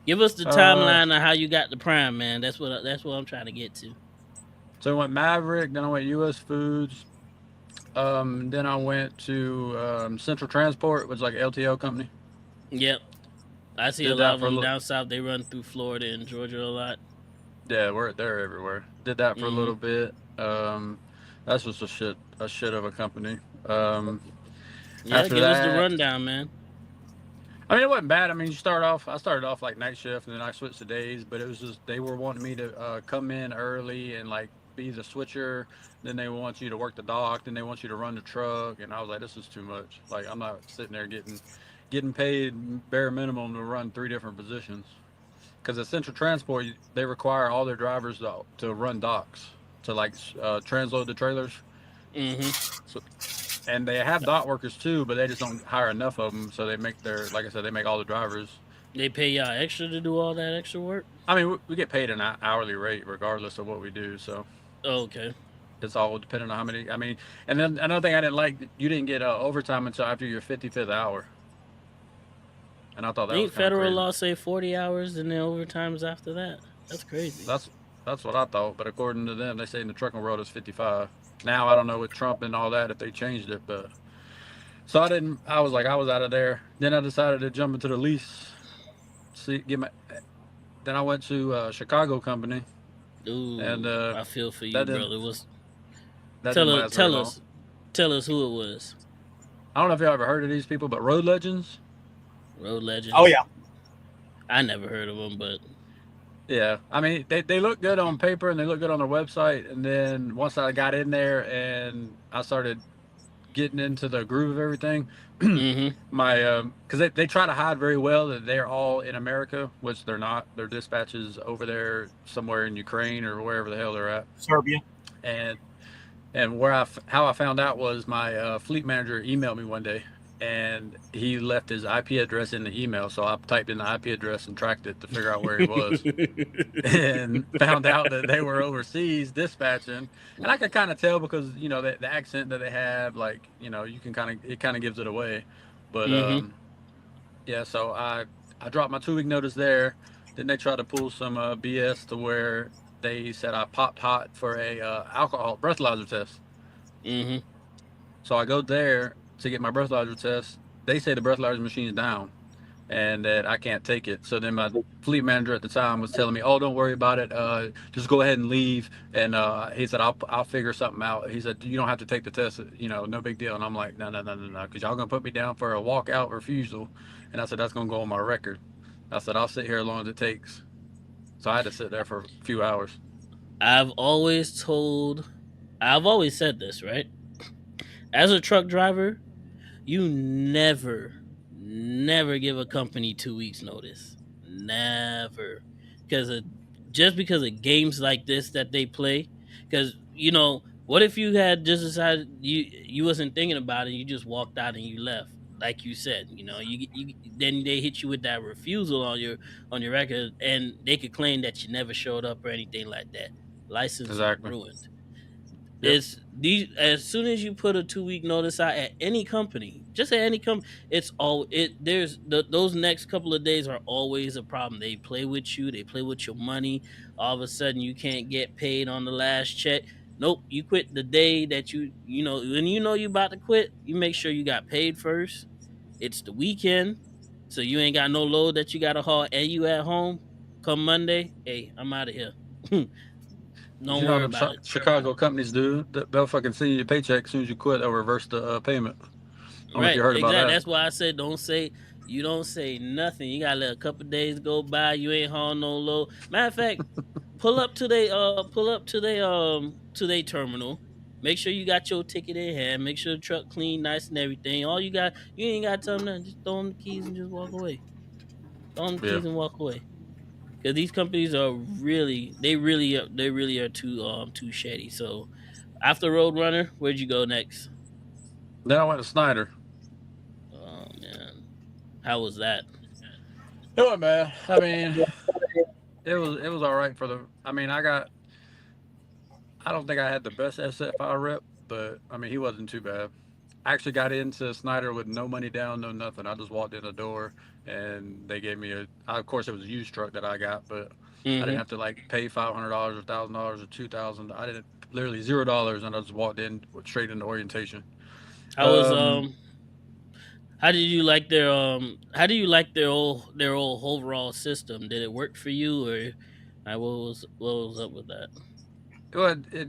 Give us the timeline of how you got the Prime, man. That's what I'm trying to get to. So I went Maverick, then I went U.S. Foods, then I went to Central Transport, which is like an LTL company. Yep. I see a lot of them down south. They run through Florida and Georgia a lot. Yeah, they're everywhere. Did that for a little bit. That's just a shit of a company. Yeah, after give that, us the rundown, man. I mean, it wasn't bad. I mean, I started off like night shift, and then I switched to days. But it was just they were wanting me to come in early and like be the switcher. Then they want you to work the dock. Then they want you to run the truck. And I was like, this is too much. Like, I'm not sitting there getting paid bare minimum to run 3 different positions. Because at Central Transport, they require all their drivers to run docks, to like transload the trailers. So, and they have dock workers too, but they just don't hire enough of them. So they make like I said, they make all the drivers. They pay y'all extra to do all that extra work? I mean, we get paid an hourly rate regardless of what we do. So okay, it's all depending on how many. I mean, and then another thing I didn't like, you didn't get overtime until after your 55th hour. And I thought that was federal crazy. law say 40 hours and then overtime's after that. That's crazy. That's what I thought, but according to them, they say in the trucking world it's 55. Now I don't know with Trump and all that if they changed it, but so I was out of there. Then I decided to jump into the lease. Then I went to a Chicago company. Ooh, and I feel for you, brother. Tell us who it was. I don't know if y'all ever heard of these people, but Road Legends. Road Legends. Oh yeah. I never heard of them, but yeah, I mean they look good on paper and they look good on their website. And then once I got in there and I started getting into the groove of everything, because they try to hide very well that they're all in America, which they're not. Their dispatches over there somewhere in Ukraine or wherever the hell they're at. Serbia. And how I found out was my fleet manager emailed me one day. And he left his IP address in the email, so I typed in the IP address and tracked it to figure out where he was, and found out that they were overseas dispatching. And I could kind of tell because the accent that they have, like you can it kind of gives it away. But yeah, so I dropped my 2-week notice there. Then they tried to pull some BS to where they said I popped hot for a alcohol breathalyzer test. So I go there to get my breathalyzer test. They say the breathalyzer machine is down and that I can't take it. So then my fleet manager at the time was telling me, oh, don't worry about it. Just go ahead and leave. And he said, I'll figure something out. He said, you don't have to take the test, no big deal. And I'm like, no, because y'all going to put me down for a walkout refusal. And I said, that's going to go on my record. I said, I'll sit here as long as it takes. So I had to sit there for a few hours. I've always said this, right? As a truck driver, you never give a company 2 weeks notice. Never. Because of games like this that they play. Because, what if you had just decided you wasn't thinking about it, you just walked out and you left? like you said, you then they hit you with that refusal on your record, and they could claim that you never showed up or anything like that. License is Exactly. ruined. Yep. It's these as soon as you put a 2 week notice out at any company, just at any company, it's all it. There's those next couple of days are always a problem. They play with you. They play with your money. All of a sudden, you can't get paid on the last check. Nope, you quit the day that when you about to quit. You make sure you got paid first. It's the weekend, so you ain't got no load that you got to haul, and you at home. Come Monday, hey, I'm out of here. You Don't know worry them about it. Chicago companies do? They'll fucking send you your paycheck as soon as you quit. They'll reverse the payment. I don't know if Right, you heard about exactly. that. That's why I said you don't say nothing. You gotta let a couple days go by. You ain't hauling no low. Matter of fact, pull up to they terminal. Make sure you got your ticket in hand. Make sure the truck clean, nice and everything. You ain't got to tell them nothing. Just throw them the keys and just walk away. Throw them the Yeah. keys and walk away. Because these companies are they really are too shady. So after Roadrunner, where'd you go next? Then I went to Snyder. Oh man, how was that? It wasn't bad. I mean, it was all right for the. I mean, I don't think I had the best SFI rep, but I mean, he wasn't too bad. I actually got into Snyder with no money down, no nothing. I just walked in the door, and they gave me of course, it was a used truck that I got, but I didn't Mm-hmm. have to like pay $500 or $1,000 or 2,000. I didn't literally $0, and I just walked in straight into orientation. How was Um, how do you like their old overall system? Did it work for you, or what was up with that?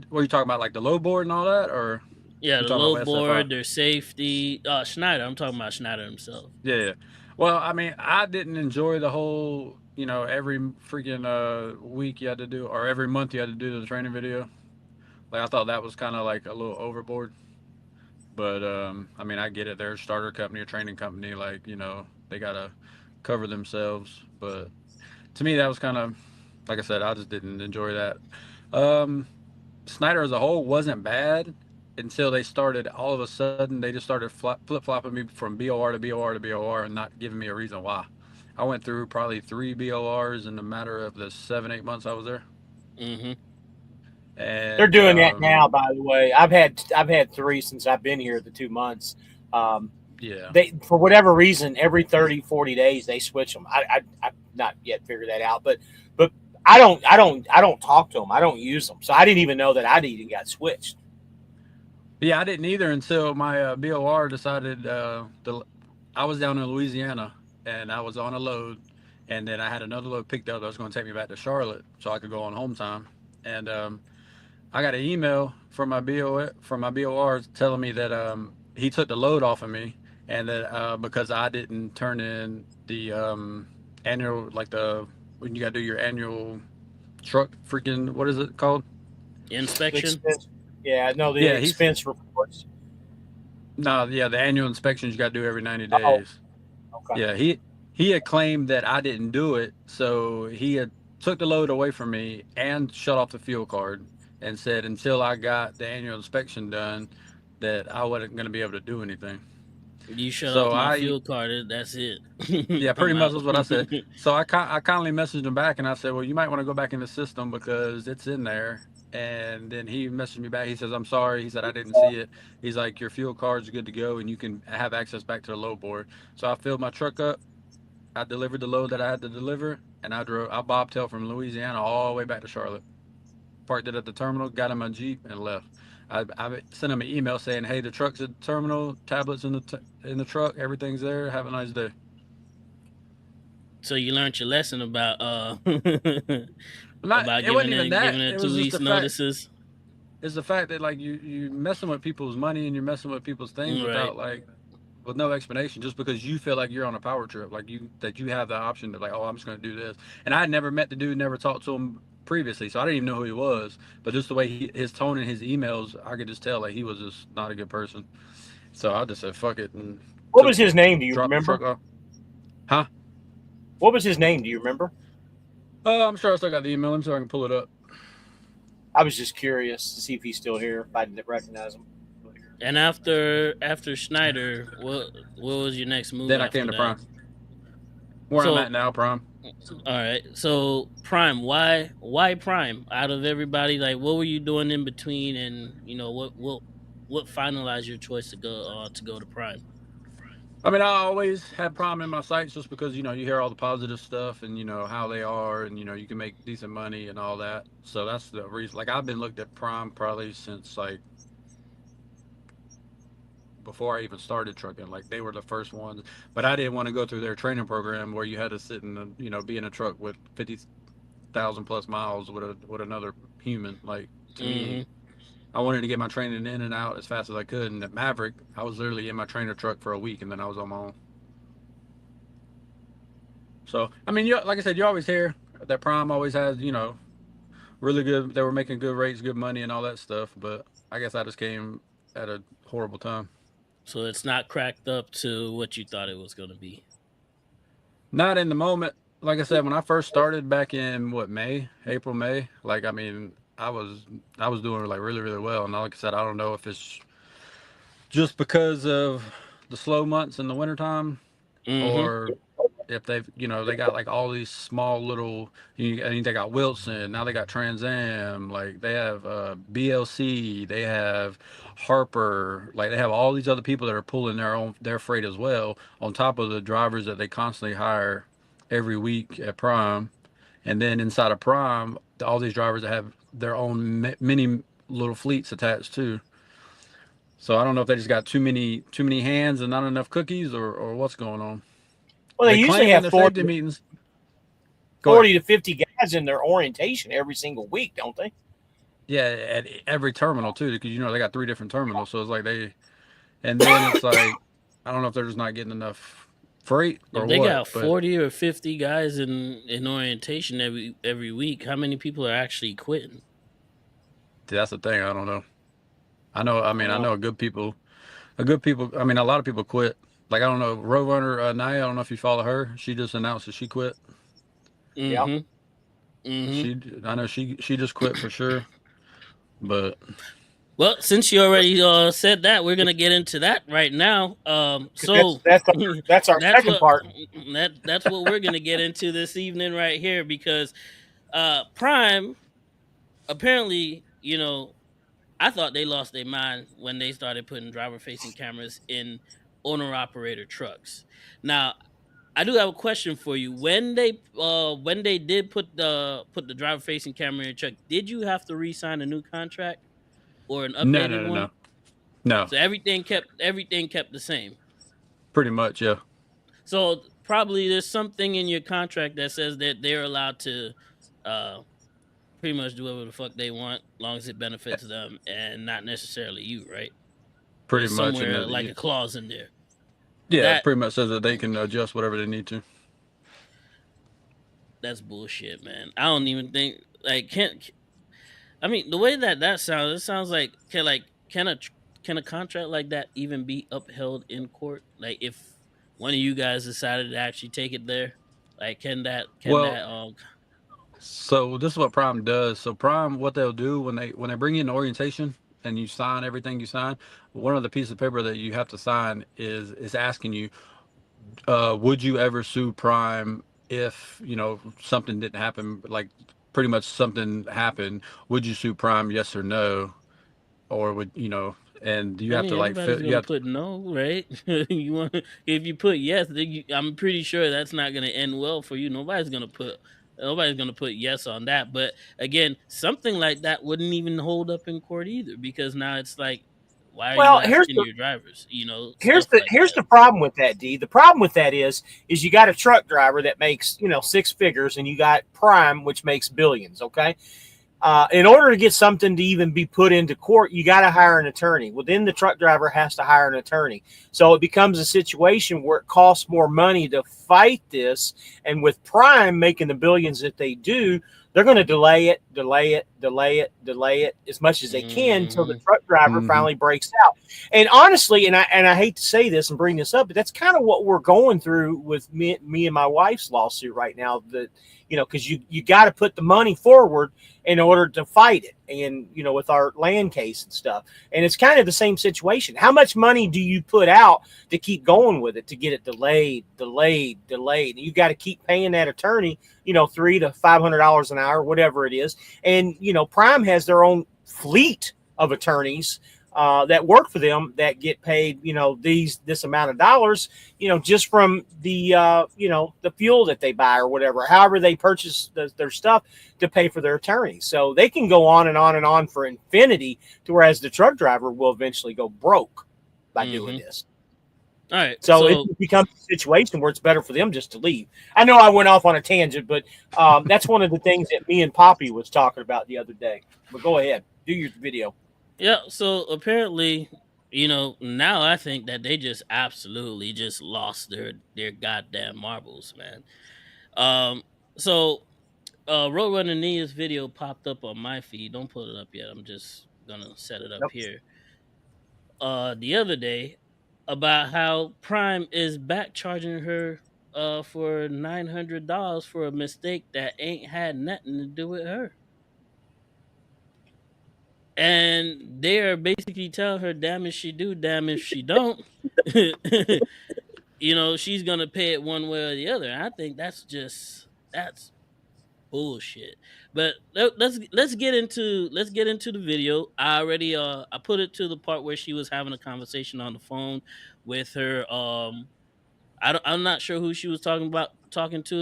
what are you talking about, like the low board and all that, or Yeah, you the talking low about SFI? board, their safety. Schneider. I'm talking about Schneider himself. Yeah, yeah. Well, I mean, I didn't enjoy the whole, every freaking week you had to do, or every month you had to do the training video. Like, I thought that was kind of like a little overboard. But I mean, I get it. They're a starter company, a training company. Like, they gotta cover themselves. But to me, that was kind of, like I said, I just didn't enjoy that. Um, Snyder as a whole wasn't bad until they started. All of a sudden, they just started flip flopping me from BOR to BOR to BOR and not giving me a reason why. I went through probably 3 BORs in a matter of the 7, 8 months I was there, Mm-hmm. They're and doing that now, by the way. I've had three since I've been here. The 2 months. Um, yeah, they for whatever reason every 30, 40 days they switch them. I've not yet figured that out, but I don't talk to them. I don't use them, so I didn't even know that I'd even got switched. yeah, I didn't either until my BOR decided I was down in Louisiana and I was on a load, and then I had another load picked up that was going to take me back to Charlotte so I could go on home time, and I got an email from my BOR telling me that he took the load off of me, and that because I didn't turn in the annual, like the when you got to do your annual truck freaking, what is it called? The Inspection. expense, yeah, no, the Yeah, he's expense reports. no, yeah, the annual inspections you got to do every 90 Oh, days. okay. Yeah, he had claimed that I didn't do it, so he had took the load away from me and shut off the fuel card and said until I got the annual inspection done that I wasn't going to be able to do anything. You shut off So my I fuel card. That's it. yeah, pretty I'm much out. was what I said. So I kindly messaged him back and I said, well, you might want to go back in the system because it's in there. And then he messaged me back. He says, I'm sorry. He said, I didn't see it. He's like, your fuel card's good to go and you can have access back to the load board. So I filled my truck up. I delivered the load that I had to deliver, and I bobtailed from Louisiana all the way back to Charlotte. Parked it at the terminal, got in my Jeep, and left. I sent him an email saying, "Hey, the truck's at the terminal, tablets in the truck, everything's there. Have a nice day." So you learned your lesson about Not, about it wasn't even that. giving it It two was just weeks the fact. notices. It's the fact that like you messing with people's money and you're messing with people's things Right. without like with no explanation, just because you feel like you're on a power trip, like you have the option to like, oh, I'm just going to do this. And I had never met the dude, never talked to him previously, so I didn't even know who he was. But just the way his tone in his emails, I could just tell like he was just not a good person. So I just said fuck it and What was his name? Do you dropped the remember? truck off. Huh? What was his name? Do you remember? I'm sure I still got the email. Let me see if I can pull it up. I was just curious to see if he's still here. If I didn't recognize him. And after Schneider, what was your next move Then I came after to that? Prime, where I'm So at now. Prime. all right, so Prime, why Prime? Out of everybody, like what were you doing in between, and what finalized your choice to go to Prime? I mean, I always had Prime in my sights just because you hear all the positive stuff and how they are, and you can make decent money and all that. So that's the reason. Like I've been looked at Prime probably since like before I even started trucking. Like they were the first ones, but I didn't want to go through their training program where you had to sit and be in a truck with 50,000 plus miles with another human. Like to me, Mm-hmm. I wanted to get my training in and out as fast as I could. And at Maverick, I was literally in my trainer truck for a week, and then I was on my own. So I mean, like I said, you always hear that Prime always has really good. They were making good rates, good money, and all that stuff. But I guess I just came at a horrible time. So it's not cracked up to what you thought it was going to be. Not in the moment. Like I said, when I first started back in April, May. Like I mean, I was doing like really, really well. And like I said, I don't know if it's just because of the slow months in the wintertime, Mm-hmm. or if they got like all these small little, and they got Wilson, now they got Trans Am, like they have BLC, they have Harper, like they have all these other people that are pulling their freight as well, on top of the drivers that they constantly hire every week at Prime. And then inside of Prime, all these drivers that have their own mini little fleets attached too. So I don't know if they just got too many hands and not enough cookies, or what's going on. Well, they They usually claim in have their safety meetings. Go ahead. 40 to 50 guys in their orientation every single week, don't they? Yeah, at every terminal too, because they got three different terminals. So it's like and then it's like, I don't know if they're just not getting enough freight If or they what, got but 40 or 50 guys in orientation every week, how many people are actually quitting? that's the thing. I don't know. I know. I I don't mean, I know. know a good people. I mean, a lot of people quit. Like I don't know, Roadrunner Naya. I don't know if you follow her. She just announced that she quit. Yeah. Mm-hmm. Mm-hmm. I know she just quit for sure. But Well, since you already said that, we're gonna get into that right now. Because that's So that's our that's second what part. that's what we're gonna get into this evening right here, because Prime apparently, I thought they lost their mind when they started putting driver facing cameras in owner operator trucks. Now, I do have a question for you. When they did put the driver facing camera in your truck, did you have to re-sign a new contract or an no, no, updated no, one? no, no. So everything kept the same. Pretty much, yeah. So probably there's something in your contract that says that they're allowed to uh pretty much do whatever the fuck they want, long as it benefits them and not necessarily you, right? Pretty There's much, and somewhere like a clause in there. yeah, That pretty much says that they can adjust whatever they need to. that's bullshit, man. I don't even think like can I mean the way that sounds. It sounds like can a contract like that even be upheld in court? Like if one of you guys decided to actually take it there, like Well, so this is what Prime does. So Prime, what they'll do when they bring you in orientation and you sign everything you sign, one of the pieces of paper that you have to sign is asking you, would you ever sue Prime if something didn't happen, like pretty much something happened? Would you sue Prime? Yes or no? Or and you I have to mean, like everybody's you gonna have to, put no, right? You want if you put yes, then I'm pretty sure that's not gonna end well for you. Nobody's gonna put yes on that. But again, something like that wouldn't even hold up in court either, because now it's like, why are you Well, here's asking the your drivers? here's Stuff the like here's that. the problem with that, D. The problem with that is you got a truck driver that makes six figures, and you got Prime, which makes billions. Okay, in order to get something to even be put into court, you got to hire an attorney. Well, then the truck driver has to hire an attorney. So it becomes a situation where it costs more money to fight this. And with Prime making the billions that they do, they're going to delay it, delay it, delay it, delay it as much as they can until the Mhm. truck driver hmm finally breaks out. And honestly, and I hate to say this and bring this up, but that's kind of what we're going through with me and my wife's lawsuit right now. That because you got to put the money forward in order to fight it. And with our land case and stuff, and it's kind of the same situation. How much money do you put out to keep going with it, to get it delayed? And you got to keep paying that attorney, $300 to $500 an hour, whatever it is. And Prime has their own fleet of attorneys that work for them that get paid, this amount of dollars, just from the fuel that they buy or whatever, however they purchase their stuff to pay for their attorneys. So they can go on and on and on for infinity, to whereas the truck driver will eventually go broke by doing this. All right. So it becomes a situation where it's better for them just to leave. I know I went off on a tangent, but that's one of the things that me and Poppy was talking about the other day. But go ahead, do your video. Yeah, so apparently, now I think that they just absolutely just lost their goddamn marbles, man. So Roadrunner Nia's video popped up on my feed. Don't pull it up yet. I'm just gonna set it up Yep. here. The other day, about how Prime is back charging her for $900 for a mistake that ain't had nothing to do with her. And they are basically telling her, damn if she do, damn if she don't. She's gonna pay it one way or the other. And I think that's bullshit. But let's get into the video. I already I put it to the part where she was having a conversation on the phone with her I'm not sure who she was talking to.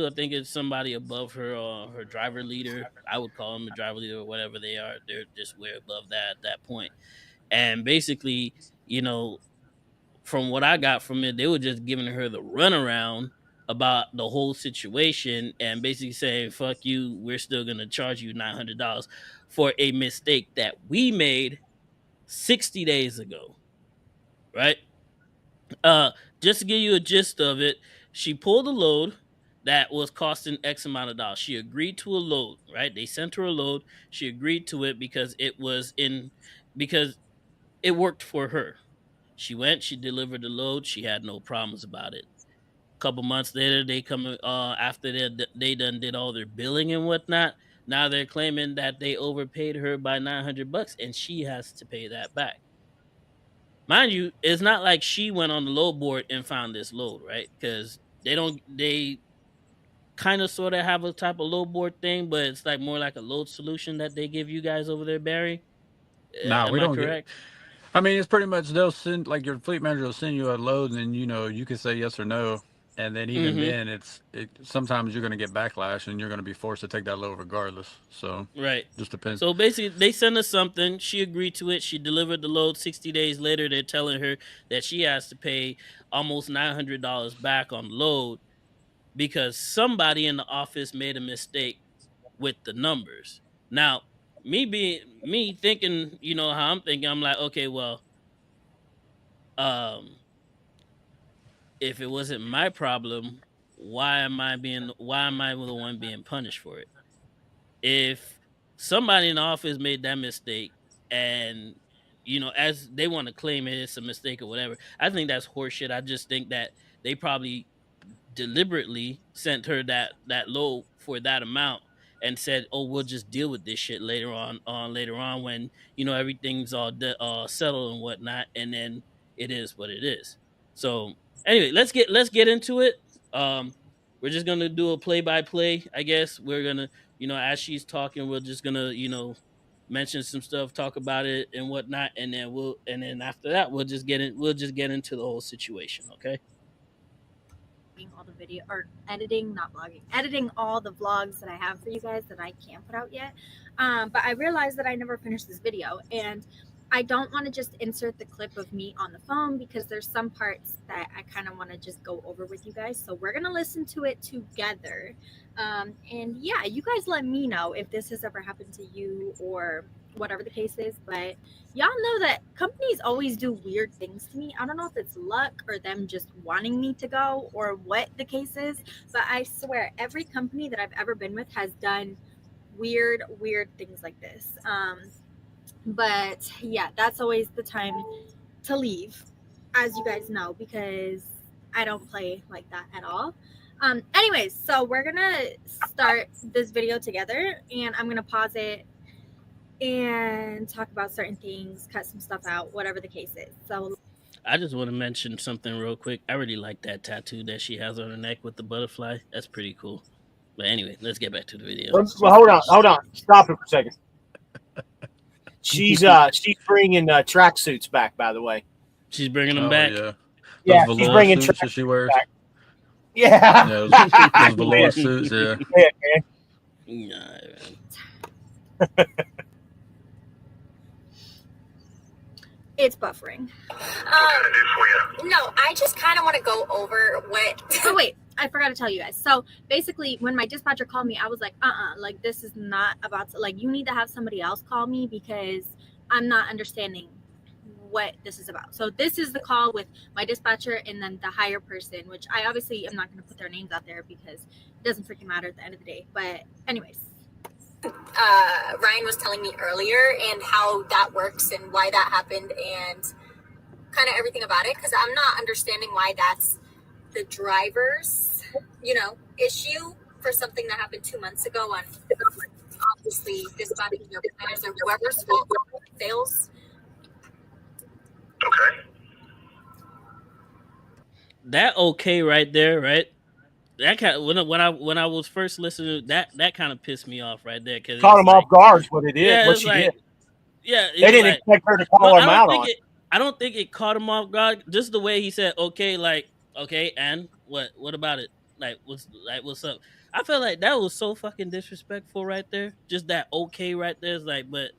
I think it's somebody above her driver leader. I would call them a driver leader or whatever they are. They're just way above that at that point. And basically, from what I got from it, they were just giving her the runaround about the whole situation and basically saying, fuck you, we're still gonna charge you $900 for a mistake that we made 60 days ago. Right? Just to give you a gist of it, she pulled a load that was costing X amount of dollars. She agreed to a load, right? They sent her a load. She agreed to it because because it worked for her. She went, she delivered the load, she had no problems about it. A couple months later, they come after they done did all their billing and whatnot. Now they're claiming that they overpaid her by $900 and she has to pay that back. Mind you, it's not like she went on the load board and found this load, right? Because they kind of sort of have a type of load board thing, but it's like more like a load solution that they give you guys over there, Barry. Nah, Am we I don't get. correct? I mean, it's pretty much they'll send like your fleet manager will send you a load, and then you can say yes or no, and then even Mm-hmm. then, sometimes you're going to get backlash, and you're going to be forced to take that load regardless. So Right. just depends. So basically, they sent us something. She agreed to it. She delivered the load. 60 days later, they're telling her that she has to pay almost $900 back on the load because somebody in the office made a mistake with the numbers. Now, me thinking, how I'm thinking, I'm like, okay, well, um, if it wasn't my problem, why am I the one being punished for it? If somebody in the office made that mistake and as they want to claim it's a mistake or whatever, I think that's horseshit. I just think that they probably deliberately sent her that low for that amount and said, "Oh, we'll just deal with this shit later on when everything's all settled and whatnot." And then it is what it is. So anyway, let's get into it. Um, we're just gonna do a play by play. I guess we're gonna as she's talking, we're just gonna mention some stuff, talk about it and whatnot, and then after that we'll just get into the whole situation. Okay. All the video or editing, not blogging, editing all the vlogs that I have for you guys that I can't put out yet. But I realized that I never finished this video, and I don't want to just insert the clip of me on the phone because there's some parts that I kind of want to just go over with you guys. So we're gonna listen to it together. And yeah, you guys let me know if this has ever happened to you or whatever the case is. But y'all know that companies always do weird things to me. I don't know if it's luck or them just wanting me to go or what the case is, but I swear every company that I've ever been with has done weird things like this. But yeah, that's always the time to leave, as you guys know, because I don't play like that at all. Anyways, so we're gonna start this video together, and I'm gonna pause it and talk about certain things, cut some stuff out, whatever the case is. So I just want to mention something real quick. I really like that tattoo that she has on her neck with the butterfly. That's pretty cool. But anyway, let's get back to the video. Well, hold on. Stop it for a second. She's bringing tracksuits back, by the way. She's bringing them back. Yeah. Yeah, Those she's velour bringing suits that she wears. back. Yeah. Yeah, those velour suits. Yeah. Nah, man. it's buffering. No, I just kind of want to go over what. Oh wait, I forgot to tell you guys. So basically, when my dispatcher called me, I was like, like this is not about to. Like, you need to have somebody else call me because I'm not understanding what this is about. So this is the call with my dispatcher and then the higher person, which I obviously am not going to put their names out there because it doesn't freaking matter at the end of the day. But anyways. Ryan was telling me earlier and how that works and why that happened and kind of everything about it, because I'm not understanding why that's the driver's, issue for something that happened 2 months ago on obviously dispatching their planners or whoever's fault fails. Okay. That okay right there, right? That kind of, when I was first listening, that kind of pissed me off right there because Caught him off guard. What it is? Yeah, what she did. Yeah, they didn't expect her to call him out on. I don't think it caught him off guard. Just the way he said, "Okay," like, "Okay," and what? What about it? What's up? I felt like that was so fucking disrespectful right there. Just that "okay" right there is like, but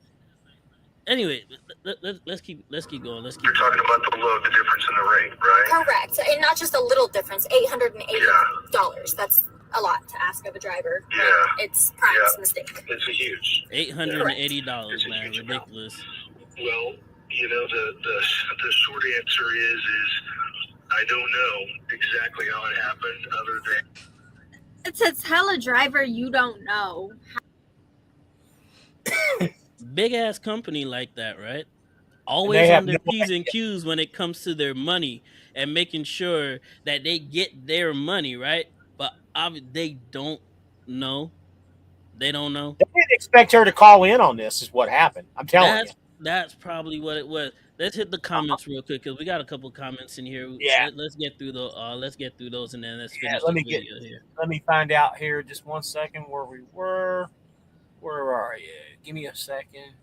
anyway, let's keep going. Let's keep. You're talking about the load, the difference in the rate, right? Correct, and not just a little difference. $880. That's a lot to ask of a driver. Yeah, it's Prime's mistake. It's a huge. $880, man, ridiculous. Well, the short answer is I don't know exactly how it happened, other than to tell a driver you don't know. Big ass company like that, right? Always on their P's and Q's when it comes to their money and making sure that they get their money, right? But they don't know. They don't know. They didn't expect her to call in on this, is what happened. I'm telling you. That's probably what it was. Let's hit the comments real quick because we got a couple comments in here. Yeah. Let's get through those and then let's finish the video here. Let me find out here just 1 second where we were. Where are you? Give me a second.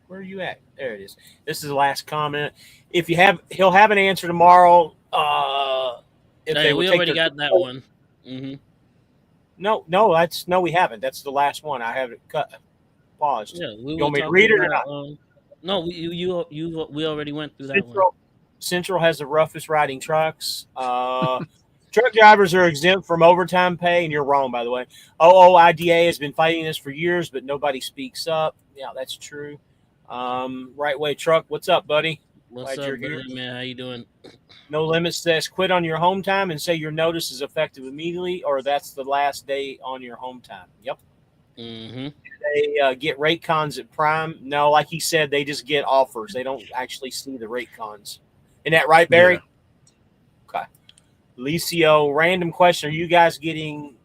Where are you at? There it is. This is the last comment. He'll have an answer tomorrow. We already got that one. Mm-hmm. No, we haven't. That's the last one. I have it paused. Yeah, you want me to read it or not? No, we already went through that one. Central has the roughest riding trucks. Truck drivers are exempt from overtime pay, and you're wrong, by the way. OOIDA has been fighting this for years, but nobody speaks up. Yeah, that's true. Right Way Truck, what's up, buddy? What's up, buddy, man? How you doing? No Limits says quit on your home time and say your notice is effective immediately, or that's the last day on your home time. Yep. Mm-hmm. They get rate cons at Prime. No, like he said, they just get offers. They don't actually see the rate cons. Isn't that right, Barry? Yeah. Okay. Licio, random question. Are you guys getting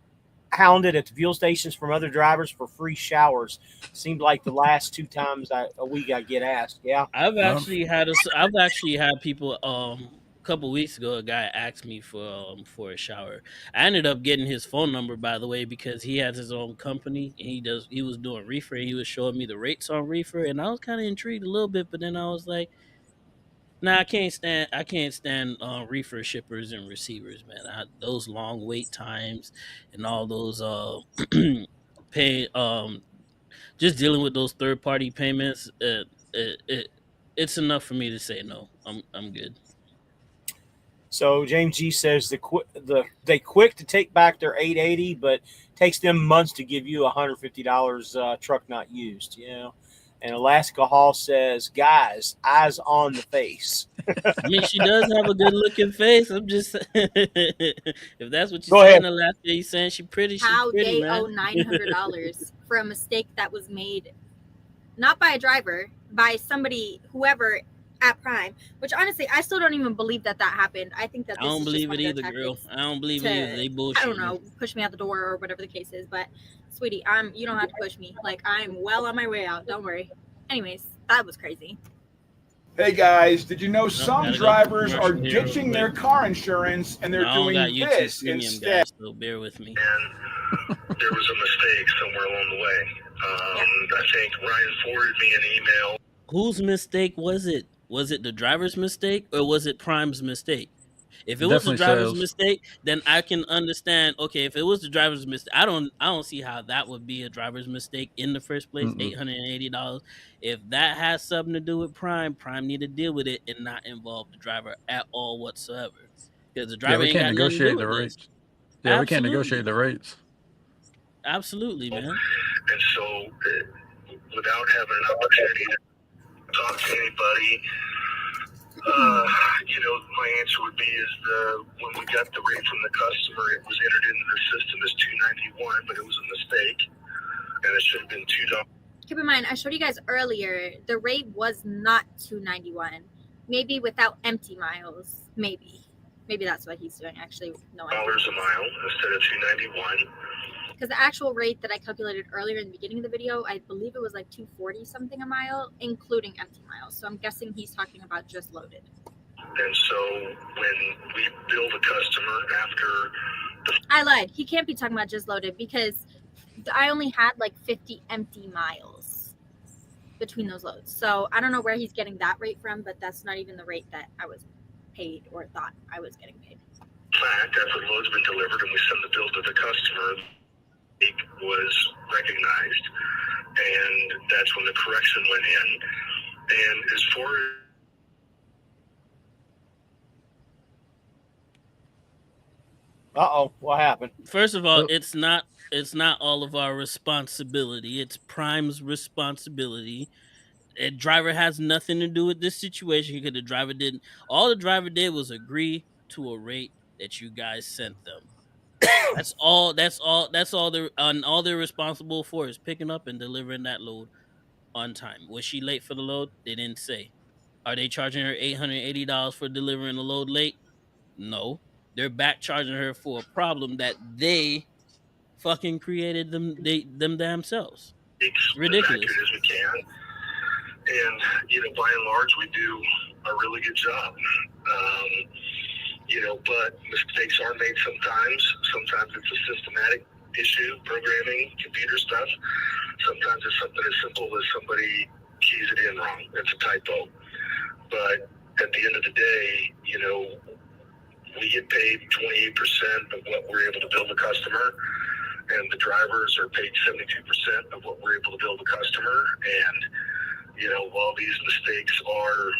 hounded at the fuel stations from other drivers for free showers? Seemed like the last 2 times a week I get asked. Yeah. I've actually had people a couple weeks ago, a guy asked me for a shower. I ended up getting his phone number, by the way, because he has his own company and he was doing reefer. He was showing me the rates on reefer and I was kind of intrigued a little bit, but then I was like, nah, I can't stand reefer shippers and receivers, man. Those long wait times and all those pay just dealing with those third party payments. It's enough for me to say no. I'm good. So James G says they quick to take back their $880, but takes them months to give you $150 truck not used. And Alaska Hall says, guys, eyes on the face. I mean, she does have a good looking face. I'm just if that's what you're saying, Alaska, you're saying she's pretty. How they man. owe $900 for a mistake that was made not by a driver, by somebody, whoever at Prime, which honestly, I still don't even believe that happened. I think that I this don't is just believe one it of their either, girl. tactics I don't believe it either. They to, bullshit. I don't know, push me out the door or whatever the case is. But sweetie, you don't have to push me. Like, I'm well on my way out. Don't worry. Anyways, that was crazy. Hey guys, did you know some gotta go to drivers are commercial here real ditching quick. their car insurance and they're I don't got doing YouTube this Premium, instead? guys, so bear with me. And there was a mistake somewhere along the way. I think Ryan forwarded me an email. Whose mistake was it? Was it the driver's mistake or was it Prime's mistake? If it was the Definitely driver's sales. mistake, then I can understand. Okay, if it was the driver's mistake, I don't see how that would be a driver's mistake in the first place. Mm-mm. $880. If that has something to do with Prime need to deal with it and not involve the driver at all whatsoever. Because the Yeah, driver we ain't can't got nothing to do negotiate with the this. rates. Yeah, we can't Absolutely. negotiate the rates. Absolutely, man. And so, without having an opportunity to talk to anybody, my answer would be when we got the rate from the customer, it was entered into the system as $291, but it was a mistake, and it should have been $2. Keep in mind, I showed you guys earlier, the rate was not $291. Maybe without empty miles. Maybe that's what he's doing. Actually, no, $2 a mile instead of $291. Because the actual rate that I calculated earlier in the beginning of the video, I believe it was like $240 something a mile, including empty miles. So I'm guessing he's talking about just loaded. And so when we bill the customer after I lied. He can't be talking about just loaded because I only had like 50 empty miles between those loads. So I don't know where he's getting that rate from, but that's not even the rate that I was paid or thought I was getting paid. fact, after the load's been delivered and we send the bill to the customer, it was recognized, and that's when the correction went in. And as far as what happened? First of all, it's not all of our responsibility. It's Prime's responsibility. A driver has nothing to do with this situation because the driver didn't. All the driver did was agree to a rate that you guys sent them. That's all. That's all they're responsible for is picking up and delivering that load on time. Was she late for the load? They didn't say. Are they charging her $880 for delivering the load late? No. They're back charging her for a problem that they fucking created them themselves. Ridiculous. as accurate as we can. And, by and large, we do a really good job. But mistakes are made sometimes. Sometimes it's a systematic issue, programming, computer stuff. Sometimes it's something as simple as somebody keys it in wrong. It's a typo. But at the end of the day, we get paid 28% of what we're able to bill the customer, and the drivers are paid 72% of what we're able to bill the customer. And, while these mistakes are,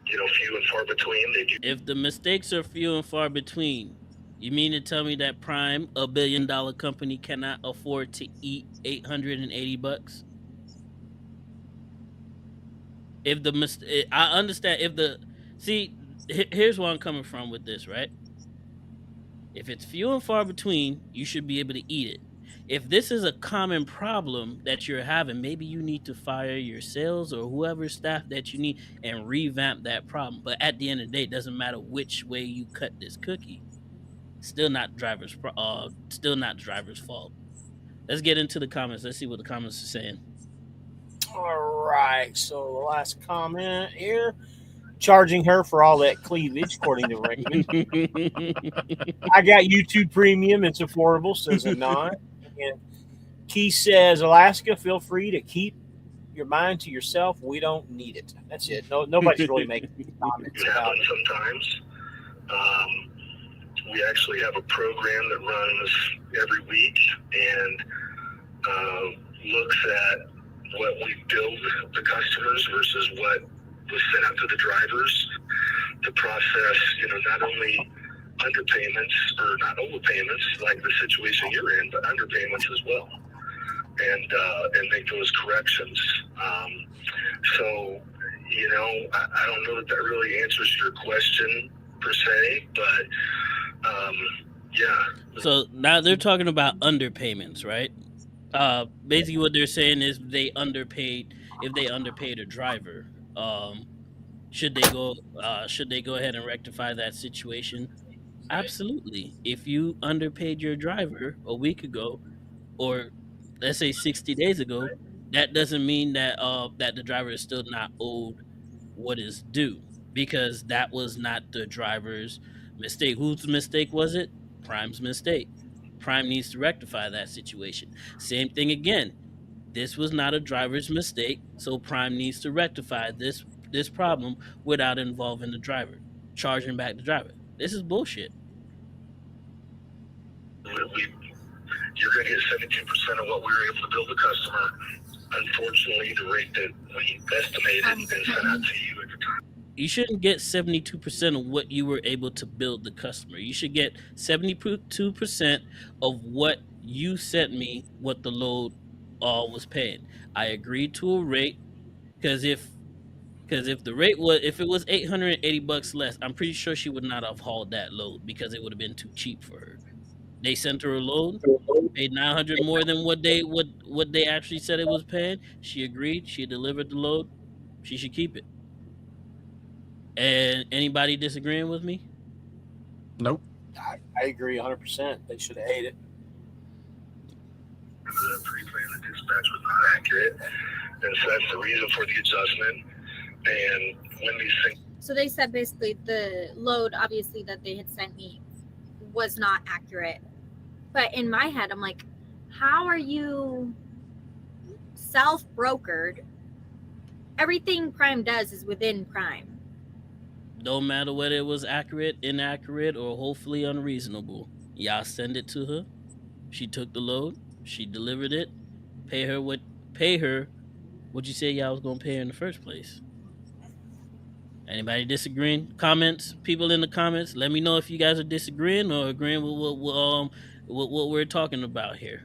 few and far between, they do. If the mistakes are few and far between, you mean to tell me that Prime, a $1 billion company, cannot afford to eat $880? If the I understand here's where I'm coming from with this, right? If it's few and far between, you should be able to eat it. If this is a common problem that you're having, maybe you need to fire your sales or whoever staff that you need and revamp that problem. But at the end of the day, it doesn't matter which way you cut this cookie. Still not driver's fault. Let's get into the comments. Let's see what the comments are saying. All right. So the last comment here. Charging her for all that cleavage, according to Raymond. I got YouTube Premium. It's affordable, says Anon. And Keith says, Alaska, feel free to keep your mind to yourself. We don't need it. That's it. Nobody's really making comments about it. Sometimes we actually have a program that runs every week and looks at what we billed the customers versus what was sent out to the drivers to process, not only underpayments or not overpayments like the situation you're in, but underpayments as well, and make those corrections. So, I don't know that really answers your question per se, but yeah. So now they're talking about underpayments, right? Basically what they're saying is if they underpaid a driver. Should they go? Should they go ahead and rectify that situation? Absolutely. If you underpaid your driver a week ago, or let's say 60 days ago, that doesn't mean that that the driver is still not owed what is due, because that was not the driver's mistake. Whose mistake was it? Prime's mistake. Prime needs to rectify that situation. Same thing again. This was not a driver's mistake, so Prime needs to rectify this problem without involving the driver, charging back the driver. This is bullshit. You're going to get 72% of what we were able to bill the customer. Unfortunately, the rate that we estimated and sent out to you at the time. You shouldn't get 72% of what you were able to bill the customer. You should get 72% of what you sent me, what the load was paying. I agreed to a rate, because if the rate was, if it was $880 less, I'm pretty sure she would not have hauled that load, because it would have been too cheap for her. They sent her a load, paid $900 more than what they actually said it was paying. She agreed. She delivered the load. She should keep it. And anybody disagreeing with me? Nope. I agree 100%. They should have ate it. The pre-plan and dispatch was not accurate, and so that's the reason for the adjustment. And when these things. So they said basically the load, obviously, that they had sent me was not accurate. But in my head, I'm like, how are you self-brokered? Everything Prime does is within Prime. Don't matter whether it was accurate, inaccurate, or hopefully unreasonable. Y'all send it to her. She took the load. She delivered it. Pay her what you said y'all was gonna pay her in the first place. Anybody disagreeing? Comments? People in the comments, let me know if you guys are disagreeing or agreeing with what we're talking about here.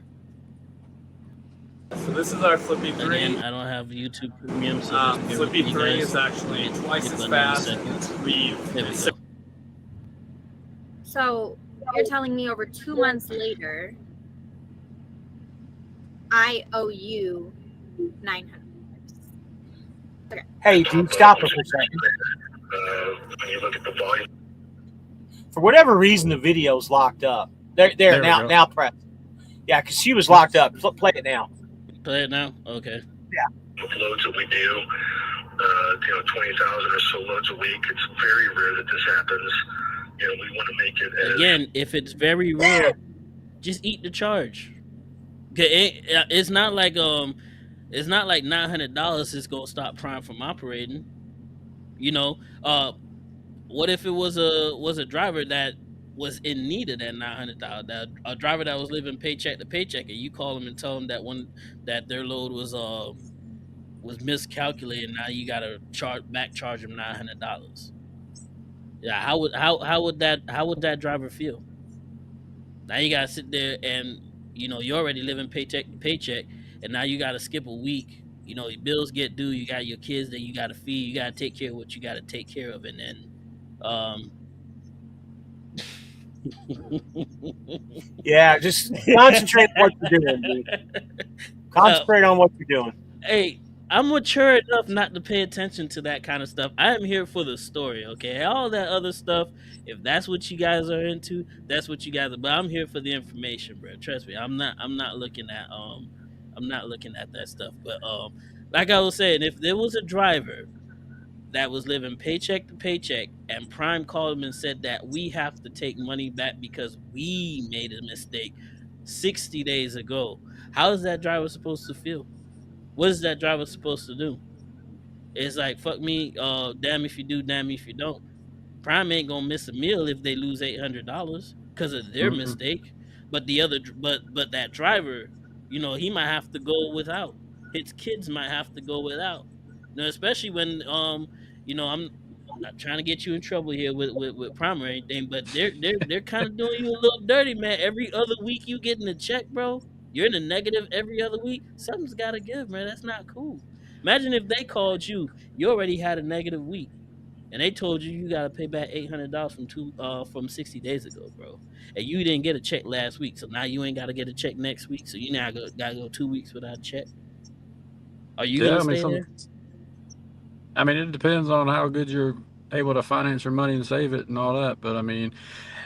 So this is our Flippy 3. Again, I don't have YouTube Premium, so just bear with Flippy me, 3 guys. is actually Hit twice the as button in a fast. second. We've There we go. So you're telling me over 2 months later, I owe you $900. Hey, dude, stop her for a second. When you look at the volume. For whatever reason, the video's locked up. There There we now, go. now press. Yeah, because she was locked up. Play it now. Play it now? Okay. Loads that we do, 20,000 or so loads a week. It's very rare that this happens. We want to make it as. Again, if it's very rare, just eat the charge. Okay, it's not like $900 is gonna stop Prime from operating. What if it was a driver that was in need of that $900? A driver that was living paycheck to paycheck, and you call them and tell them that their load was miscalculated. Now you gotta charge them $900. Yeah, how would that driver feel? Now you gotta sit there and you're already living paycheck to paycheck, and now you gotta skip a week. Your bills get due. You got your kids that you gotta feed. You gotta take care of what you gotta take care of, and then Yeah, just concentrate on what you're doing, dude. Concentrate on what you're doing. Hey, I'm mature enough not to pay attention to that kind of stuff. I am here for the story, okay? All that other stuff, if that's what you guys are into, that's what you guys are. But I'm here for the information, bro. Trust me. I'm not looking at that stuff. But like I was saying, if there was a driver that was living paycheck to paycheck and Prime called him and said that we have to take money back because we made a mistake 60 days ago, how is that driver supposed to feel? What is that driver supposed to do? It's like, fuck me, damn if you do, damn if you don't. Prime ain't gonna miss a meal if they lose $800 because of their mistake. But but that driver, he might have to go without. His kids might have to go without. Especially when I'm not trying to get you in trouble here with Prime or anything, but they're kind of doing you a little dirty, man. Every other week you getting a check, bro. You're in the negative every other week. Something's gotta give, man. That's not cool. Imagine if they called you already had a negative week, and they told you gotta pay back $800 from 60 days ago, bro. And you didn't get a check last week, so now you ain't gotta get a check next week. So you now gotta go 2 weeks without a check. Are you gonna stay there? I mean, it depends on how good you're able to finance your money and save it and all that. But I mean,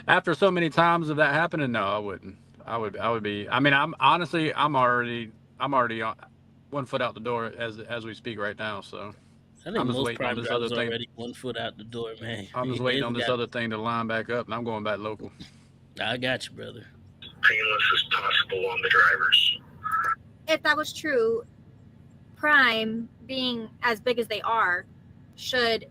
after so many times of that happening, no, I wouldn't. I would be. I mean, I'm already on 1 foot out the door as we speak right now. So I think I'm just most waiting on prime this other drivers are thing. already 1 foot out the door, man. I'm just They waiting on ain't this got- other thing to line back up, and I'm going back local. I got you, brother. Painless as possible on the drivers. If that was true, Prime being as big as they are should,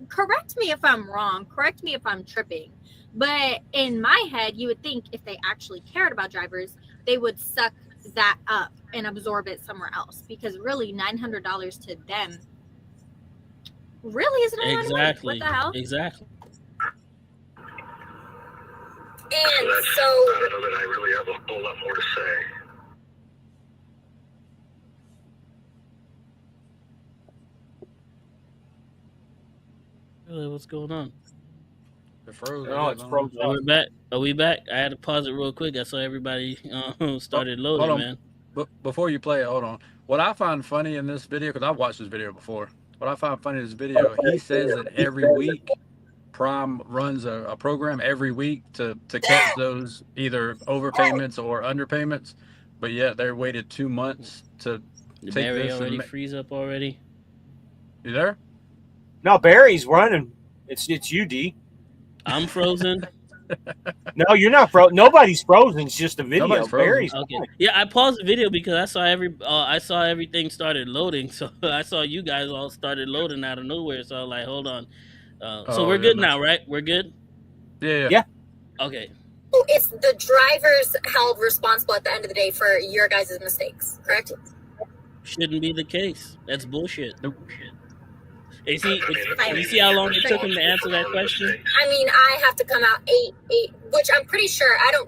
correct me if I'm wrong, correct me if I'm tripping, but in my head, you would think if they actually cared about drivers, they would suck that up and absorb it somewhere else, because really $900 to them really isn't a lot of money. Exactly. What the hell? Exactly. So And that's, so I don't know that I really have a whole lot more to say. Really, what's going on? It froze. Oh, it's frozen. We're back. Are we back? I had to pause it real quick. I saw everybody started loading, hold on. man. But before you play it, hold on. What I find funny in this video, because I've watched this video before. What I find funny in this video, he says that every week Prime runs a program every week to catch those either overpayments or underpayments, but yet they waited 2 months to The take battery this and already freeze up already. You there? No, Barry's running. It's you, D. I'm frozen. No, you're not frozen. Nobody's frozen. It's just a video. Nobody's frozen. Barry's Okay. Yeah, I paused the video because I saw everything started loading. So I saw you guys all started loading out of nowhere. So I was like, hold on. So we're good now, right? We're good. Yeah. Okay. It's the drivers held responsible at the end of the day for your guys' mistakes, correct? Shouldn't be the case. That's bullshit. Nope. You see how long it took him to answer that question? I mean, I have to come out eight, which I'm pretty sure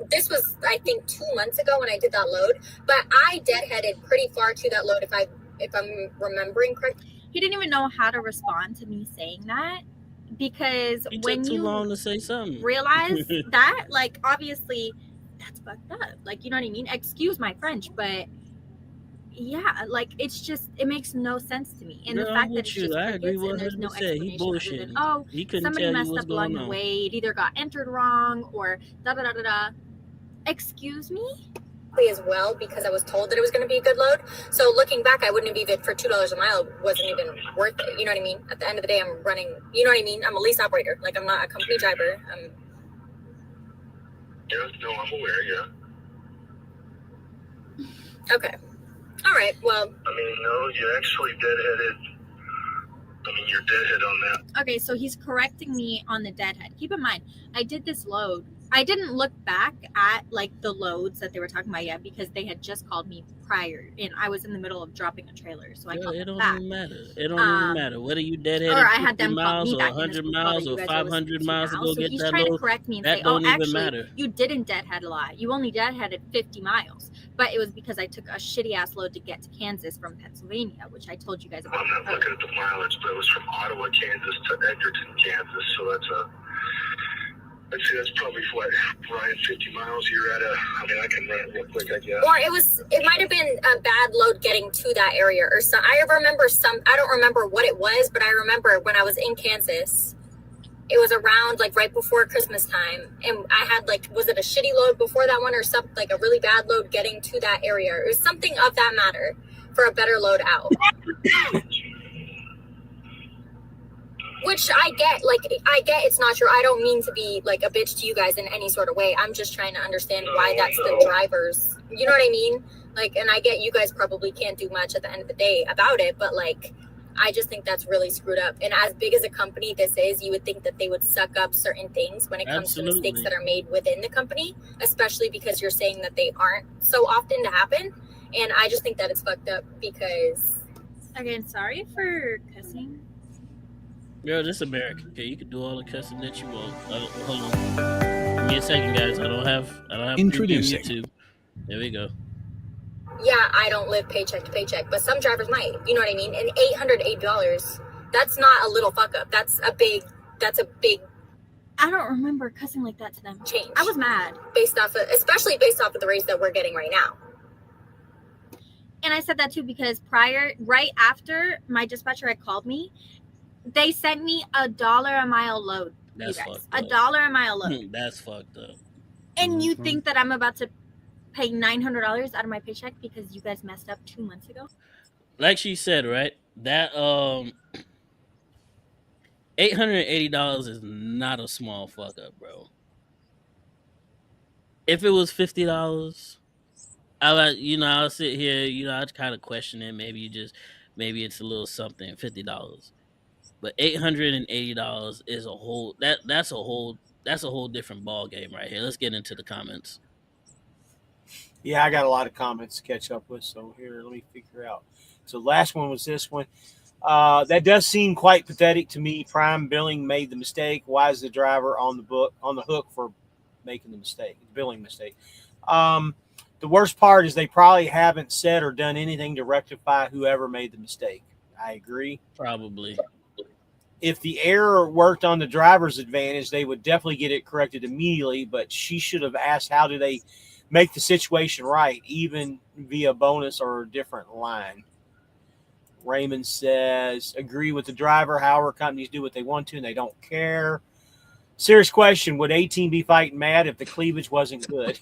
this was, I think, 2 months ago when I did that load, but I deadheaded pretty far to that load if I'm remembering correctly. He didn't even know how to respond to me saying that, because It when took too you long to say something. realize that, like, obviously that's fucked up. Like, you know what I mean? Excuse my French, but yeah, like, it's just, it makes no sense to me. And Girl, the I'm fact that with it's you. just I agree crickets and there's no 100%. He explanation other bullshitting. than, oh, He couldn't somebody tell you messed what's up along going the on. way, it either got entered wrong or da da da da da. Excuse me? As well, because I was told that it was going to be a good load. So looking back, I wouldn't have even, for $2 a mile, wasn't even worth it. You know what I mean? At the end of the day, I'm running, you know what I mean? I'm a lease operator. Like, I'm not a company driver. Yeah, no, I'm aware, yeah. Okay. All right. Well, I mean, no, you actually deadheaded. I mean, you're deadhead on that. Okay, so he's correcting me on the deadhead. Keep in mind, I did this load. I didn't look back at, like, the loads that they were talking about yet, because they had just called me prior, and I was in the middle of dropping a trailer, so I called It them don't back. even matter. It don't even matter whether you deadheaded Or I had 50 them call miles me or back in this 100 group call miles that you or guys are listening 500 to miles to now. go So get he's that trying to load. correct me and That say, don't oh, even actually, matter. you didn't deadhead a lot. You only deadheaded 50 miles. But it was because I took a shitty ass load to get to Kansas from Pennsylvania, which I told you guys about. I'm not looking at the mileage, but it was from Ottawa, Kansas to Edgerton, Kansas. So I'd say that's probably what, Ryan, 50 miles. You're at I mean, I can run it real quick, I guess. or it might have been a bad load getting to that area or some. I don't remember what it was, but I remember when I was in Kansas, it was around, like, right before Christmas time, and I had, like, was it a shitty load before that one or something, like a really bad load getting to that area? It was something of that matter for a better load out. Which I get it's not true. I don't mean to be, like, a bitch to you guys in any sort of way. I'm just trying to understand why that's the drivers. You know what I mean? Like, and I get you guys probably can't do much at the end of the day about it, but, like, I just think that's really screwed up. And as big as a company this is, you would think that they would suck up certain things when it comes to mistakes that are made within the company, especially because you're saying that they aren't so often to happen. And I just think that it's fucked up because... Again, sorry for cussing. Girl, this is America. Okay, you can do all the cussing that you want. Hold on. Give me a second, guys. I don't have Introducing. YouTube. There we go. Yeah, I don't live paycheck to paycheck, but some drivers might. You know what I mean? And $808, that's not a little fuck up. That's a big I don't remember cussing like that to them. change. I was mad. Especially based off of the rates that we're getting right now. And I said that too because right after my dispatcher had called me They sent me $1 a mile load. That's you guys, fucked up. $1 a mile load. That's fucked up. And you think that I'm about to pay $900 out of my paycheck because you guys messed up 2 months ago? Like she said, right? That $880 is not a small fuck up, bro. If it was $50, I'll sit here, I'd kind of question it. Maybe maybe it's a little something, $50. But $880 is that's a whole different ball game right here. Let's get into the comments. Yeah, I got a lot of comments to catch up with. So here, let me figure out. So last one was this one. That does seem quite pathetic to me. Prime Billing made the mistake. Why is the driver on the hook for making the mistake, the billing mistake? The worst part is they probably haven't said or done anything to rectify whoever made the mistake. I agree. Probably. If the error worked on the driver's advantage, they would definitely get it corrected immediately. But she should have asked, how do they make the situation right, even via bonus or a different line. Raymond says, agree with the driver. However, companies do what they want to and they don't care. Serious question. Would 18 be fighting mad if the cleavage wasn't good?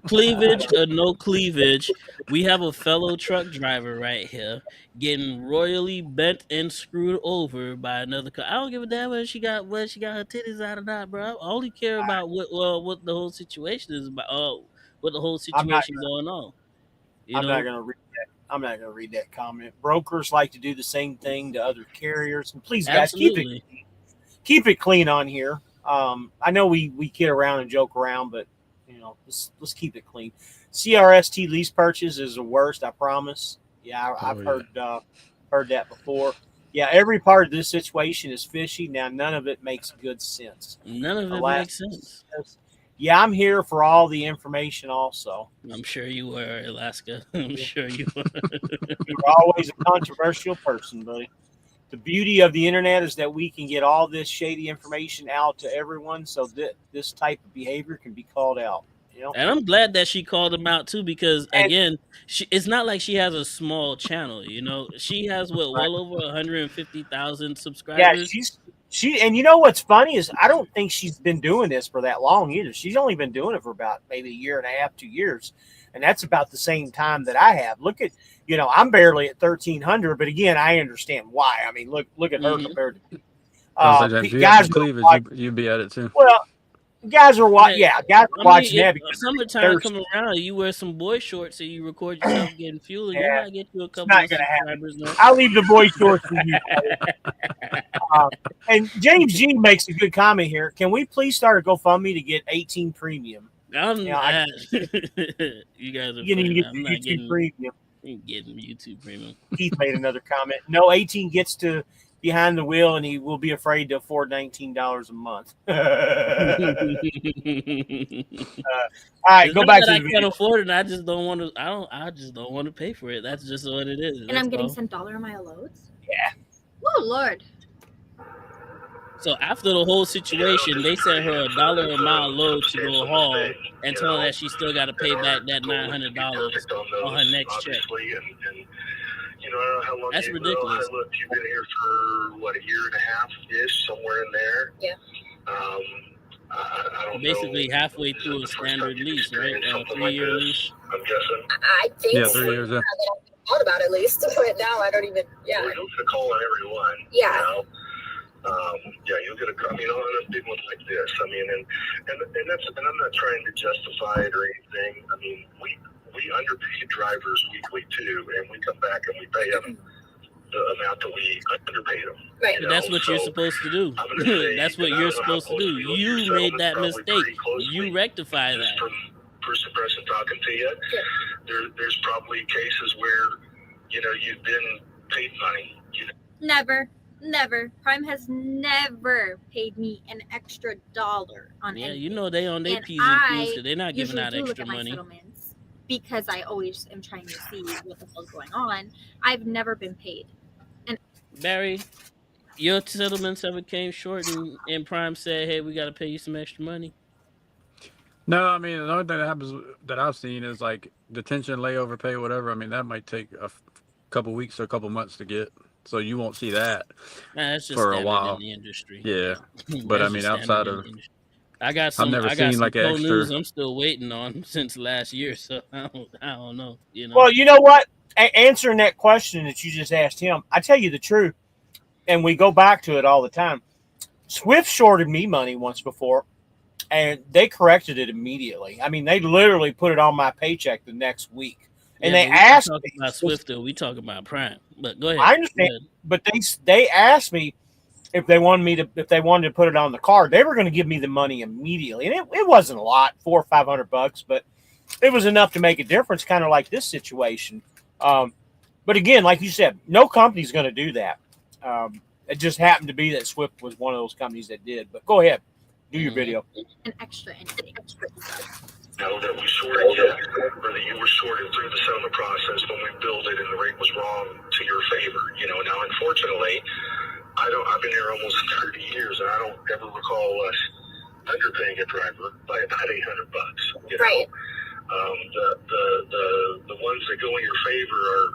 Cleavage or no cleavage, we have a fellow truck driver right here getting royally bent and screwed over by another car. I don't give a damn whether she got her titties out or not, bro. I only care about what the whole situation is about. What the whole situation going on. I'm not going to read that. I'm not going to read that comment. Brokers like to do the same thing to other carriers. And please, guys, keep it clean on here. I know we kid around and joke around, but let's keep it clean. CRST lease purchase is the worst, I promise. Yeah, I've heard that before. Yeah, every part of this situation is fishy. Now, none of it makes good sense. None of it makes sense. Yeah, I'm here for all the information also. I'm sure you were, Alaska. I'm sure you were. You're always a controversial person, buddy. The beauty of the internet is that we can get all this shady information out to everyone so that this type of behavior can be called out. And I'm glad that she called him out too, because again, it's not like she has a small channel. She has well over 150,000 subscribers. Yeah, and you know what's funny is I don't think she's been doing this for that long either. She's only been doing it for about maybe a year and a half, 2 years, and that's about the same time that I have. Look at I'm barely at 1,300, but again, I understand why. I mean, look at her compared to guys. Cleavage, you'd be at it too. Well. Guys are watching. Yeah, guys are watching that because summertime come around. You wear some boy shorts and you record yourself getting fuel, and you might get you a couple of subscribers. I'll leave the boy shorts for you. And James G makes a good comment here. Can we please start a GoFundMe to get 18 premium? You guys are YouTube premium. Getting YouTube premium. Keith made another comment. No, 18 gets to behind the wheel, and he will be afraid to afford $19 a month. All right, go back to the video. I can't afford it. And I just don't want to. I just don't want to pay for it. That's just what it is. And I'm getting sent $1 a mile loads. Yeah. Oh Lord. So after the whole situation, they sent her $1 a mile load to go haul, and told her that she still got to pay back that $900 on her next check. I don't know how long. That's ridiculous. Look, you've been here for a year and a half ish, somewhere in there. Yeah. I don't basically know. halfway through a standard lease, right? A 3-year lease. I'm guessing. I think. Yeah, 3 years. I thought about it at least, but now I don't even. Yeah. Well, you'll get a call on everyone. Yeah. You'll get on a big one like this. I mean, and I'm not trying to justify it or anything. I mean, we underpay drivers weekly too, and we come back and we pay them the amount that we underpaid them. Right. That's what you're supposed to do. That's what you're supposed to do. You made that mistake. You rectify that. Person talking to you. Yeah. There's probably cases where you've been paid money. Never. Prime has never paid me an extra dollar on anything. They on their P's and Q's, so they're not giving out extra money. Because I always am trying to see what the hell's going on. I've never been paid. And Barry, your settlements ever came short and Prime said, hey, we got to pay you some extra money? No, I mean, the only thing that happens that I've seen is like detention, layover pay, whatever. I mean, that might take a couple weeks or a couple months to get. So you won't see that Man, that's just for a standard in while. the industry. Yeah, but I That's mean, just standard outside in of, the industry. I got I've some never seen like pro news extra. I'm still waiting on since last year, so I don't know, Well, you know what? Answering that question that you just asked him, I tell you the truth, and we go back to it all the time. Swift shorted me money once before, and they corrected it immediately. I mean, they literally put it on my paycheck the next week, and Yeah, they but we not asked talking me. about Swift though. We talking about Prime. But go ahead. I Go understand, ahead. but they asked me if they wanted to put it on the card, they were going to give me the money immediately, and it wasn't a lot, $400 or $500, but it was enough to make a difference, kind of like this situation. But again, like you said, no company's going to do that. It just happened to be that Swift was one of those companies that did. But go ahead, do your video. An extra anything. Know that we shorted you, or that you were shorted through the settlement process when we billed it and the rate was wrong to your favor. Now unfortunately, I've been here almost 30 years, and I don't ever recall us underpaying a driver by about $800. Right. The ones that go in your favor are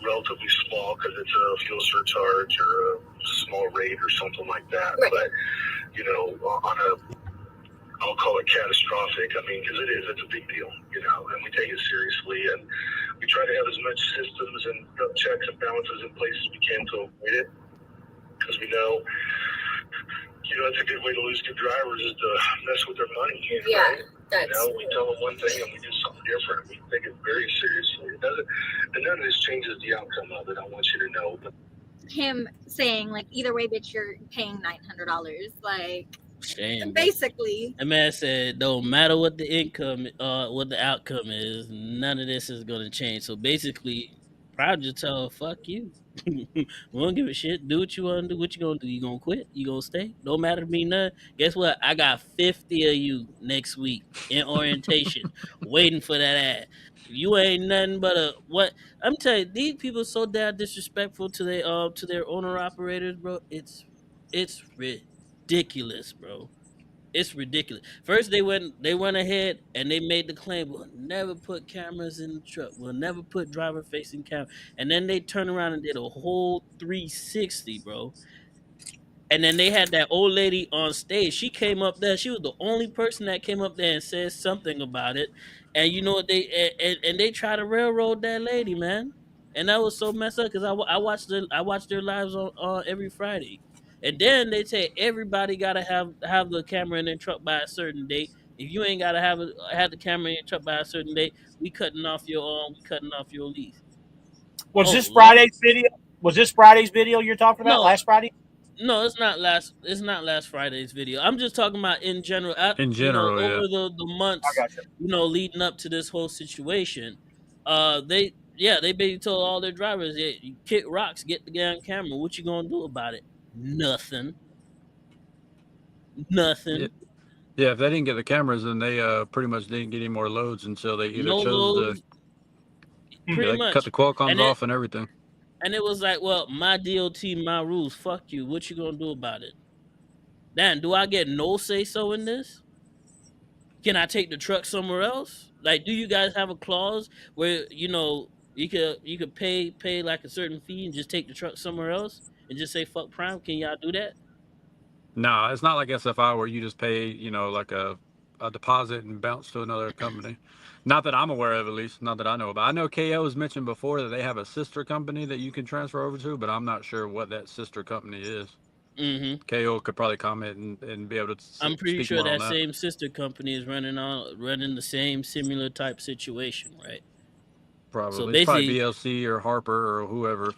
relatively small because it's a fuel surcharge or a small rate or something like that. Right. But on a, I'll call it catastrophic. I mean, because it's a big deal, and we take it seriously, and we try to have as much systems and checks and balances in place as we can to avoid it, because we know, it's a good way to lose good drivers is to mess with their money. Yeah, right? that's. We tell them one thing and we do something different. We take it very seriously. It doesn't, and none of this changes the outcome of it. I want you to know. But Him saying like, either way, bitch, you're paying $900. Like, Shame. basically. The man said, "No matter what the what the outcome is, none of this is gonna change." So basically, proud to tell her, "Fuck you." We don't give a shit. Do what you want to do. What you gonna do? You gonna quit? You gonna stay? Don't matter to me none. Guess what? I got 50 of you next week in orientation, waiting for that ad. You ain't nothing but a what? I'm telling you, these people so damn disrespectful to their owner operators, bro. It's ridiculous, bro. It's ridiculous. First, they went ahead and they made the claim, we'll never put cameras in the truck. We'll never put driver facing camera. And then they turned around and did a whole 360, bro. And then they had that old lady on stage. She came up there. She was the only person that came up there and said something about it. And you know what and they try to railroad that lady, man. And that was so messed up because I watched their lives on every Friday. And then they say everybody gotta have the camera in their truck by a certain date. If you ain't gotta have the camera in your truck by a certain date, we cutting off your lease. Was Oh this Lord. Friday's video? Was this Friday's video you're talking about? No, Last Friday? no, it's not last. It's not last Friday's video. I'm just talking about in general. In general, Over yeah. the I months, got you. leading up to this whole situation. They basically told all their drivers, "Yeah, you kick rocks, get the guy on camera. What you gonna do about it? Nothing. Yeah, Nothing. yeah. If they didn't get the cameras, then they pretty much didn't get any more loads until they either No chose to, loads. Pretty they cut much. the Qualcomms And it off and everything. and it was like, well, my DOT, my rules. Fuck you. What you gonna do about it? Dan, do I get no say so in this? Can I take the truck somewhere else? Like, do you guys have a clause where you could pay like a certain fee and just take the truck somewhere else and just say fuck Prime? Can y'all do that? No, it's not like SFI where you just pay, like a deposit and bounce to another company. Not that I'm aware of, at least. Not that I know about. I know KO has mentioned before that they have a sister company that you can transfer over to, but I'm not sure what that sister company is. Mm-hmm. KO could probably comment and be able to I'm pretty speak sure more on that that. same sister company is running the same similar type situation, right? Probably. So It's probably basically, BLC or Harper or whoever.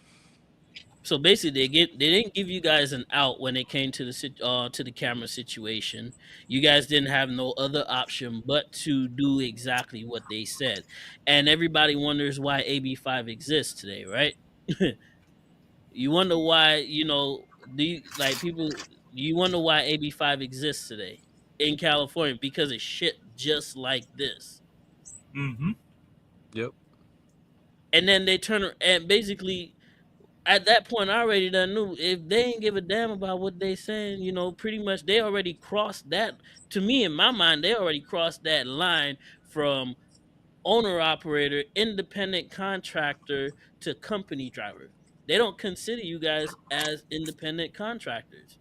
they didn't give you guys an out when it came to the camera situation. You guys didn't have no other option but to do exactly what they said, and everybody wonders why AB5 exists today, right? You wonder why you wonder why AB5 exists today in California because of shit just like this. Mm-hmm. Yep. And then they and basically at that point, I already done knew if they ain't give a damn about what they saying, pretty much they already crossed that. To me, in my mind, they already crossed that line from owner operator, independent contractor to company driver. They don't consider you guys as independent contractors.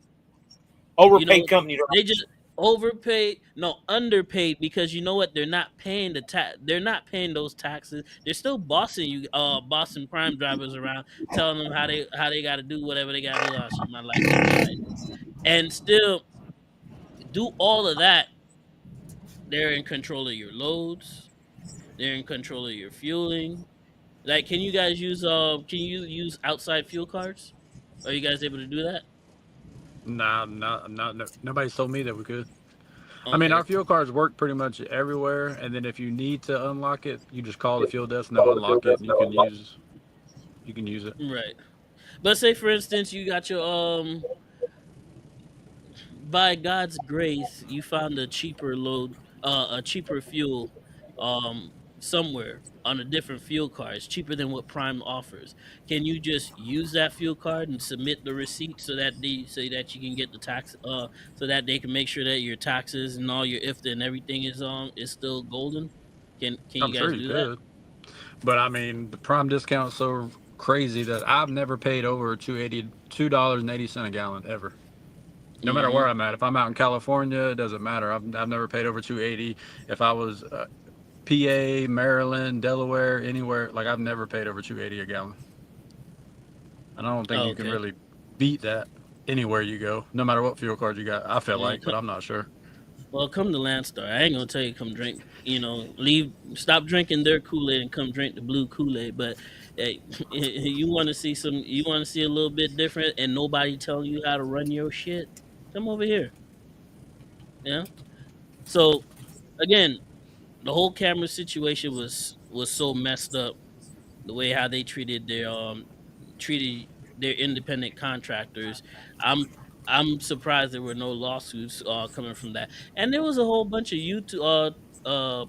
You Overpaid know, company they drivers. just overpaid, no, underpaid, because you know what? They're not paying the tax. They're not paying those taxes. They're still bossing you, bossing prime drivers around, telling them how they got to do whatever they got to do. Oh shit, my light switch died. And still do all of that. They're in control of your loads. They're in control of your fueling. Like, can you guys use Can you use outside fuel cards? Are you guys able to do that? Nah, nobody's told me that we could. I mean, Okay, our fuel cards work pretty much everywhere, and then if you need to unlock it, you just call the fuel desk and they'll unlock it, and you can use it. right. But say for instance, you got your by God's grace, you found a cheaper load, a cheaper fuel, somewhere on a different fuel card. It's cheaper than what Prime offers. Can you just use that fuel card and submit the receipt so that you can get the tax, so that they can make sure that your taxes and all your IFTA and everything is still golden? Can I'm you sure guys you do that? could, but I mean, the prime discount's so crazy that I've never paid over $2.80 a gallon ever. No matter Hmm. where I'm at. If I'm out in California, it doesn't matter. I've never paid over 280. If I was PA, Maryland, Delaware, anywhere, like I've never paid over 280 a gallon. And I don't think Oh, you can okay. really beat that anywhere you go, no matter what fuel card you got. I feel Yeah, like, but I'm not sure. well, come to Landstar. I ain't gonna tell you come drink. Leave, stop drinking their Kool Aid and come drink the blue Kool Aid. But hey, you want to see a little bit different, and nobody telling you how to run your shit. Come over here. Yeah. So again, the whole camera situation was so messed up. The way how they treated their independent contractors. I'm I'm surprised there were no lawsuits coming from that. And there was a whole bunch of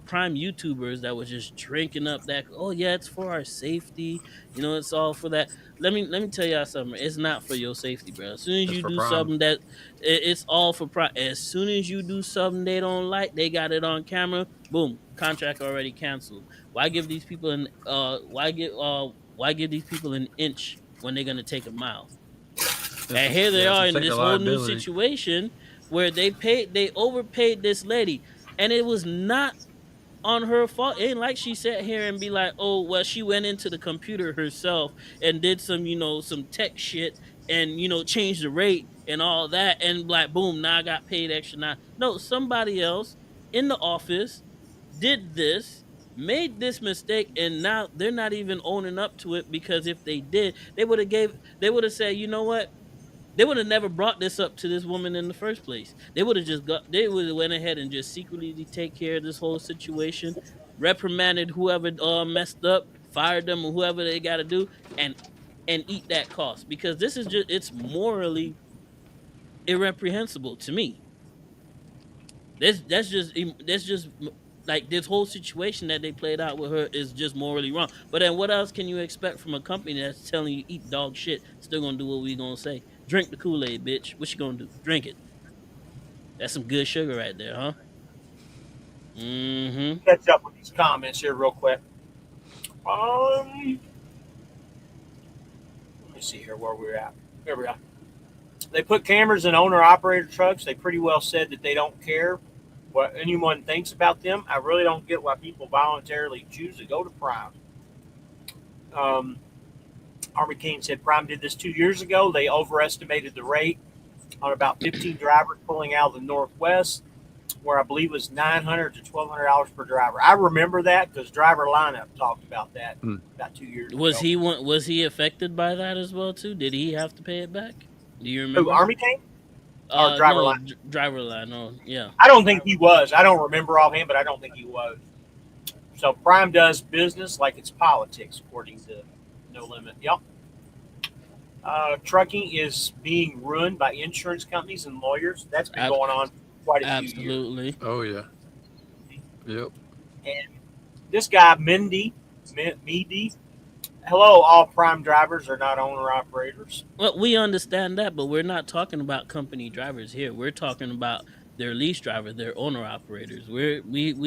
prime YouTubers that was just drinking up that, oh yeah, it's for our safety, it's all for that. Let me tell y'all something. It's not for your safety, bro. As soon as It's you for do prime. something it's all for prime. As soon as you do something they don't like, they got it on camera. Boom, contract already canceled. Why give these people an inch when they're gonna take a mile? And here they It's are to in take the this whole new liability. situation where they overpaid this lady, and it was not on her fault. It ain't like she sat here and be like, oh, well, she went into the computer herself and did some tech shit and changed the rate and all that, and like boom, now I got paid extra. Now, no, somebody else in the office did this, made this mistake, and now they're not even owning up to it, because if they did, they would have said, you know what? They would have never brought this up to this woman in the first place. They would have went ahead and just secretly take care of this whole situation, reprimanded whoever messed up, fired them or whoever they got to do, and eat that cost, because this is just it's morally irreprehensible to me. Like this whole situation that they played out with her is just morally wrong. But then what else can you expect from a company that's telling you eat dog shit, still gonna do what we gonna say? Drink the Kool-Aid, bitch. What you gonna do? Drink it. That's some good sugar right there, huh? Mm-hmm. Catch up with these comments here real quick. Let me see here where we're at. There we are. They put cameras in owner operator trucks. They pretty well said that they don't care what anyone thinks about them. I really don't get why people voluntarily choose to go to Prime. Um, Army Kane said Prime did this 2 years ago. They overestimated the rate on about 15 drivers pulling out of the Northwest, where I believe it was $900 to $1,200 per driver. I remember that because Driver Lineup talked about that Hmm. about 2 years Was ago. he affected by that as well too? Did he have to pay it back? Do you Who, remember? Army Kane or Driver No, Lineup? driver line. No, yeah. I don't think he was. I don't remember offhand, but I don't think he was. So Prime does business like it's politics, according to No Limit. Yep. Trucking is being ruined by insurance companies and lawyers. That's been Ab- going on quite a few years. Absolutely. Oh yeah. Yep. And this guy, Medi, hello, all Prime drivers are not owner operators. Well, we understand that, but we're not talking about company drivers here. We're talking about They're lease drivers, they're owner operators. We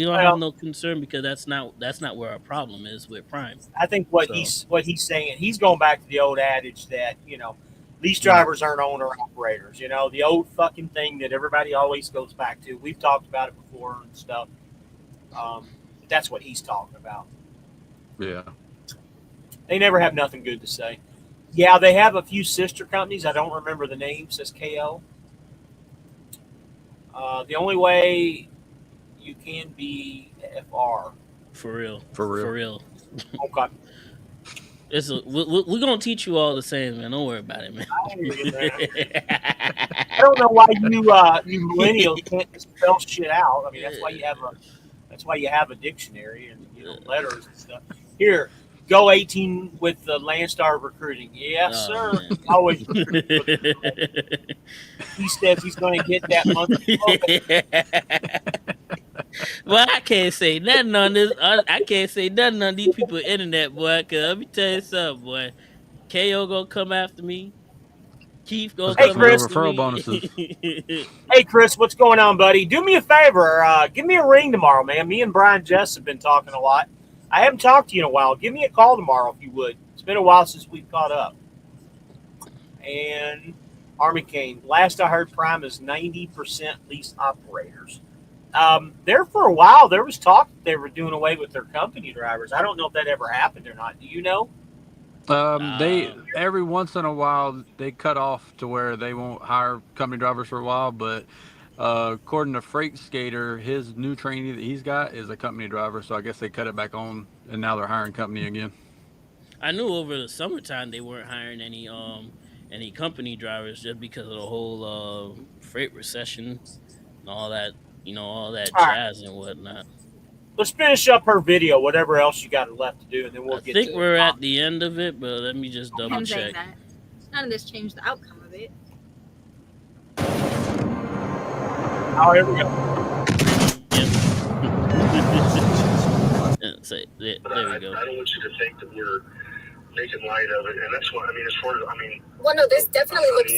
don't have Well, no concern because that's not where our problem is with Prime. I think what So he's saying, he's going back to the old adage that lease Right. drivers aren't owner operators. The old fucking thing that everybody always goes back to. We've talked about it before and stuff. But that's what he's talking about. Yeah. They never have nothing good to say. Yeah, they have a few sister companies. I don't remember the name. Says KO. The only way you can be FR. for real. Okay. We're gonna teach you all the same, man. Don't worry about it, man. I hear you, man. I don't know why you millennials can't just spell shit out. I mean, that's why you have a dictionary and letters and stuff. Here, go 18 with the Landstar recruiting. Yes, sir. Man. Always recruiting. He says he's going to get that monthly quota. Well, I can't say nothing on this. I can't say nothing on these people internet, boy. Cause let me tell you something, boy. KO gonna come after me. Keith gonna Let's get Hey, come some new Chris. after referral me. bonuses. Hey, Chris, what's going on, buddy? Do me a favor. Give me a ring tomorrow, man. Me and Brian Jess have been talking a lot. I haven't talked to you in a while. Give me a call tomorrow if you would. It's been a while since we've caught up. And Army Kane, last I heard, Prime is 90% lease operators. There for a while, there was talk that they were doing away with their company drivers. I don't know if that ever happened or not. Do you know? They every once in a while they cut off to where they won't hire company drivers for a while, but according to Freight Skater, his new trainee that he's got is a company driver, so I guess they cut it back on, and now they're hiring company again. I knew over the summertime they weren't hiring any company drivers just because of the whole freight recession and all that all that All right. jazz and whatnot. Let's finish up her video, whatever else you got left to do, and then we'll I get think to we're at the end of it, but let me just double Him saying check. that none of this changed the outcome of it. Oh, here we go. Yep. There But we go. I don't want you to think that we're making light of it, and that's why, as far as, Well, no, this definitely looks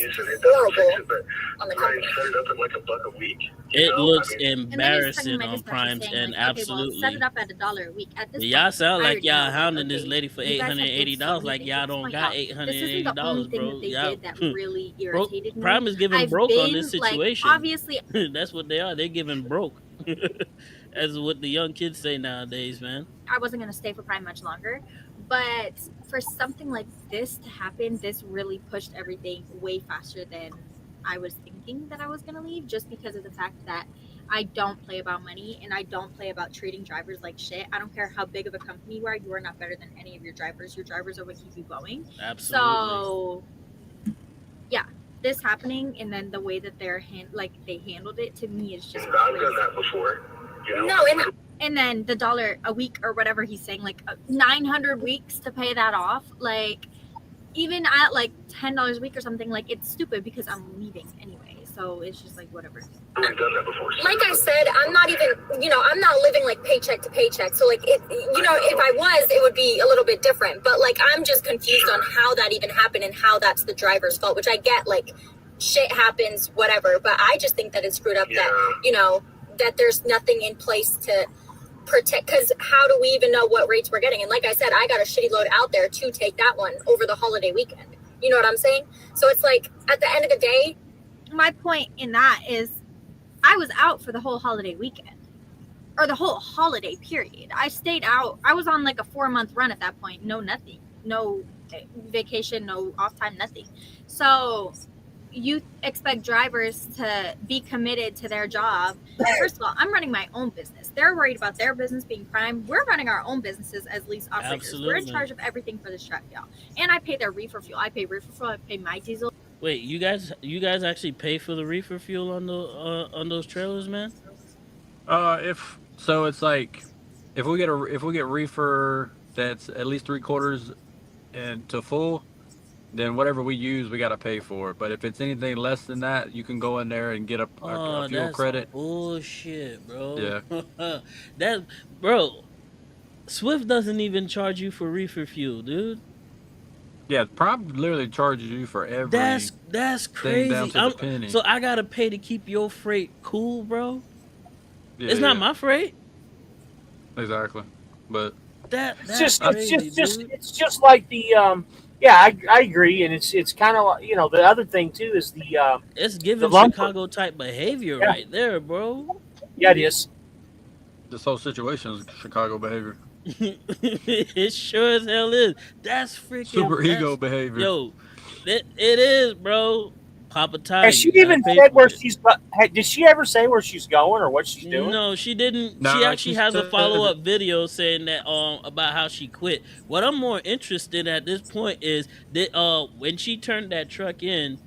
horrible but on the I company. set it up at like $1 a week. It looks And then he's talking embarrassing like on this person Primes, saying, and like, okay, well, absolutely. set it up at $1 a week. At this Y'all point, sound I like already y'all know, hounding okay, this lady for you guys have did so $880 many like things. y'all Let's don't point got out, this isn't the $880, only thing bro. that they Y'all did that really irritated me. Prime is giving I've broke on been, this like, situation. obviously, That's what they are. They're giving broke. As what the young kids say nowadays, man. I wasn't going to stay for Prime much longer, but for something like this to happen, this really pushed everything way faster than I was thinking that I was going to leave, just because of the fact that I don't play about money and I don't play about treating drivers like shit. I don't care how big of a company you are not better than any of your drivers. Your drivers are what keep you going. Absolutely. So, yeah, this happening and then the way that they handled it, to me, is just I've done crazy. that before. No, And then the $1 a week or whatever he's saying, like 900 weeks to pay that off, like even at like $10 a week or something, like it's stupid because I'm leaving anyway. So it's just like whatever. I've done that before. like I said, I'm not even, I'm not living like paycheck to paycheck. So like if I was, it would be a little bit different. But like I'm just confused on how that even happened and how that's the driver's fault, which I get, like shit happens, whatever. But I just think that it's screwed up that, that there's nothing in place to protect, because how do we even know what rates we're getting? And like I said, I got a shitty load out there to take that one over the holiday weekend. You know what I'm saying? So it's like at the end of the day, My point in that is I was out for the whole holiday weekend, or the whole holiday period. I stayed out. I was on like a 4-month run at that point. No nothing. No vacation, no off time, nothing. So you expect drivers to be committed to their job. First of all, I'm running my own business. They're worried about their business being Prime. We're running our own businesses as lease operators. Absolutely. We're in charge of everything for this truck, y'all. And I pay their reefer fuel. I pay reefer fuel. I pay my diesel. Wait, you guys actually pay for the reefer fuel on those trailers, man? If so, it's like if we get reefer that's at least 3/4 and to full, then whatever we use, we got to pay for it. But if it's anything less than that, you can go in there and get a fuel that's credit. bullshit, bro. Yeah. Bro, Swift doesn't even charge you for reefer fuel, dude. Yeah, Prime literally charges you for every That's thing down crazy. to the penny. So I gotta pay to keep your freight cool, bro. Yeah, It's not yeah, my freight. exactly. But It's That's just, I, crazy, dude. it's just like the, yeah, I agree, and it's kind of like, the other thing too is It's the giving lumper. Chicago type behavior Yeah, right there, bro. yeah, it is. this whole situation is Chicago behavior, It sure as hell is. That's freaking. super ego behavior. Yo. It is, bro. Papa Ty, Has she you gotta even pay said for where it. did she ever say where she's going or what she's doing? No, she didn't. She Nah, actually she has a said, follow up video saying that about how she quit. What I'm more interested at this point is that when she turned that truck in,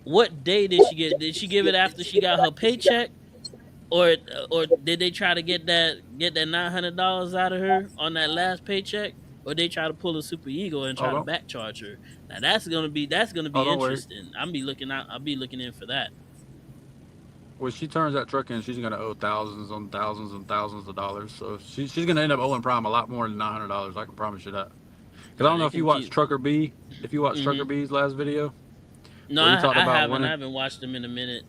what day did she get? Did she give it after she got her paycheck, or did they try to get that $900 out of her on that last paycheck, or they try to pull a super ego and "Oh try to don't, back charge her? Now that's gonna be don't worry. interesting. I'll be looking out. I'll be looking in for that. When she turns that truck in, she's gonna owe thousands on thousands and thousands of dollars. So she's gonna end up owing Prime a lot more than $900. I can promise you that. Because I Nah, don't know they if you can watched keep. Trucker B. If you watched Trucker Hmm. B's last video, No, where he talked I about haven't. one I of haven't watched them in a minute.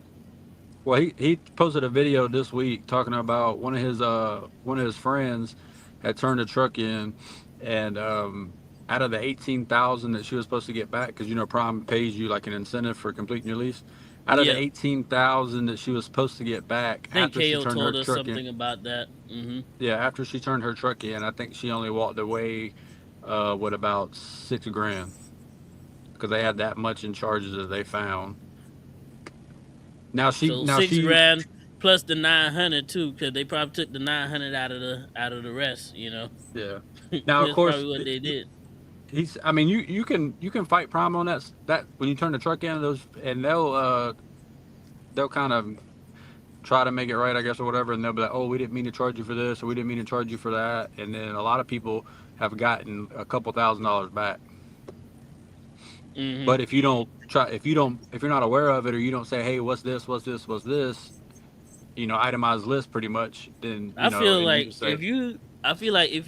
well, he posted a video this week talking about one of his friends had turned a truck in, and out of the 18,000 that she was supposed to get back, because Prime pays you like an incentive for completing your lease. Out of the Yep. 18,000 that she was supposed to get back I think after she KO turned her told us truck in, something about that. Hmm. yeah, after she turned her truck in, I think she only walked away with about 6 grand because they had that much in charges that they found. Now she So now six she grand plus the 900 too, because they probably took the 900 out of the rest. yeah. Now of That's course probably what they did. he's. I mean, you can fight Prime on that when you turn the truck in those, and they'll kind of try to make it right, I guess, or whatever, and they'll be like, oh, we didn't mean to charge you for this, or we didn't mean to charge you for that, and then a lot of people have gotten a couple $1,000s back. Hmm. But if you're not aware of it, or you don't say, hey, what's this, what's this, itemized list pretty much, then I feel and you like just say, if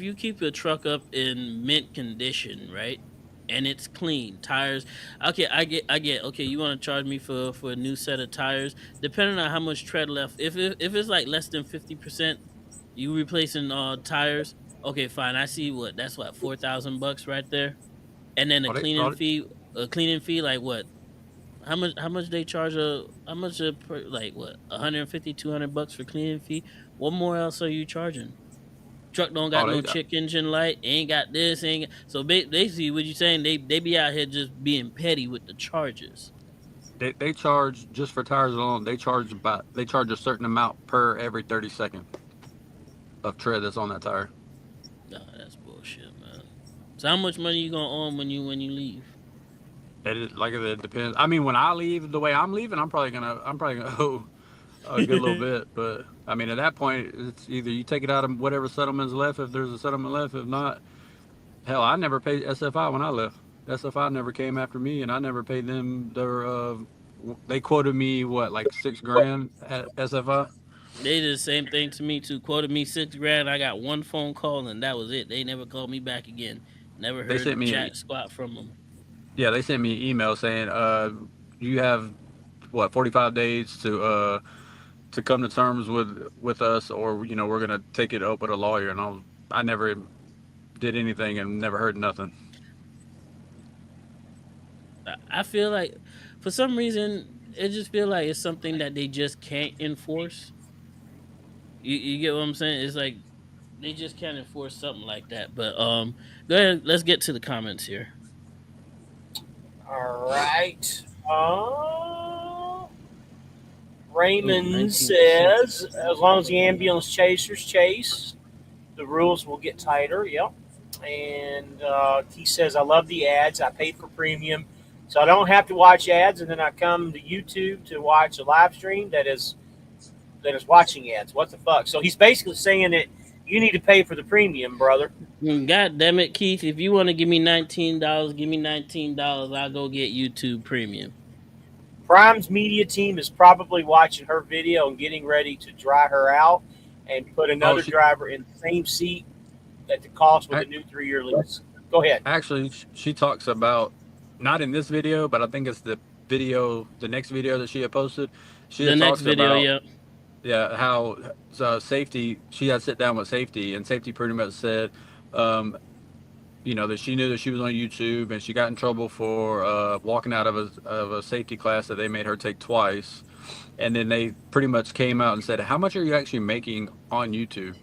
you keep your truck up in mint condition, right, and it's clean, tires. Okay, I get. Okay, you want to charge me for a new set of tires, depending on how much tread left. If it's like less than 50%, you replacing tires. Okay, fine. I see what that's what $4,000 right there, and then oh, a cleaning fee like what? How much they charge how much like what 150 $200 for cleaning fee? What more else are you charging? Truck don't got oh, no check engine light, ain't got this, ain't got, so basically what you saying, they be out here just being petty with the charges. they charge just for tires alone. They charge a certain amount per every 30 seconds of tread that's on that tire. Nah, that's bullshit, man. So how much money you gonna own when you leave? Like I said, it depends. I mean, when I leave the way I'm leaving, I'm probably gonna owe a good little bit. But I mean, at that point, it's either you take it out of whatever settlement's left, if there's a settlement left. If not, hell, I never paid SFI when I left. SFI never came after me, and I never paid them their. They quoted me what, like 6 grand at SFI. They did the same thing to me too. Quoted me 6 grand. I got one phone call and that was it. They never called me back again. Never They sent heard me, jack squat from them. yeah, they sent me an email saying, you have what 45 days to come to terms with us, or we're gonna take it up with a lawyer. And I never did anything and never heard nothing. I feel like for some reason it just feel like it's something that they just can't enforce. You get what I'm saying? It's like they just can't enforce something like that. But go ahead, let's get to the comments here. All right. Ooh, Raymond 19%. says, as long as the ambulance chasers chase, the rules will get tighter. Yep. And he says, I love the ads. I paid for premium, so I don't have to watch ads, and then I come to YouTube to watch a live stream that is watching ads. What the fuck? So he's basically saying that you need to pay for the premium, brother. God damn it, Keith! If you want to give me $19, give me $19. I'll go get YouTube Premium. Prime's media team is probably watching her video and getting ready to dry her out and put Oh, another driver in the same seat at the cost with a new 3-year lease. Go ahead. Actually, she talks about, not in this video, but I think it's the next video that she had posted. She The had next talks video, about, yeah. how safety. She had sit down with safety, and safety pretty much said, that she knew that she was on YouTube, and she got in trouble for walking out of a safety class that they made her take twice, and then they pretty much came out and said, "How much are you actually making on YouTube?"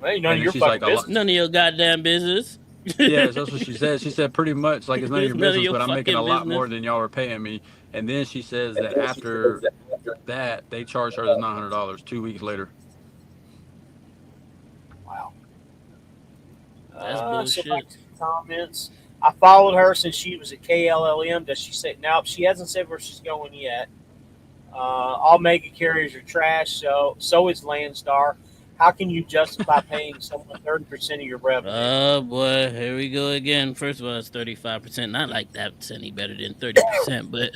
Well, none of And your she's fucking like, business. None of your goddamn business. Yeah, that's what she said. She said pretty much like, it's none of your None of business, your but I'm making a fucking lot more business. than y'all are paying me. And then she says that after that, they charged her the $900 2 weeks later. Wow. That's So bullshit. back to the comments. I followed her since she was at KLLM. Does she say now? She hasn't said where she's going yet. All mega carriers are trash. So is Landstar. How can you justify paying someone 30% of your revenue? Oh boy, here we go again. First of all, it's 35%. Not like that's any better than 30%, but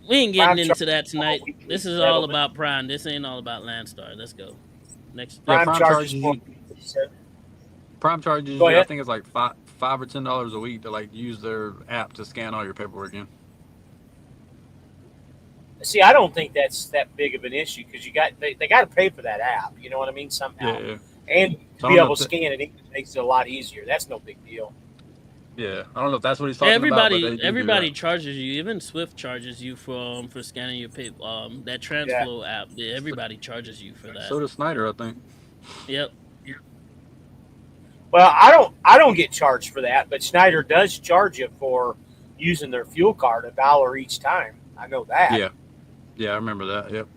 we ain't getting Prime into that charges tonight. 4 weekly This is all settlement. about Prime. This ain't all about Landstar. Let's go. Next. Yeah, Prime charges 4 weekly settlement. Prime charges Go you, I ahead. think it's like $5 or $10 a week to like use their app to scan all your paperwork in. See, I don't think that's that big of an issue because they got to pay for that app. You know what I mean? Somehow, Yeah. and to I be don't know able if to scan it makes it a lot easier. That's no big deal. Yeah, I don't know if that's what he's talking about, but they do Everybody that. charges you. Even Swift charges you for scanning your paper. That TransFlow app. Everybody charges you for that. So does Snyder, I think. Yep. Well, I don't get charged for that, but Schneider does charge you for using their fuel card, $1 each time. I know that. Yeah, I remember that. Yep.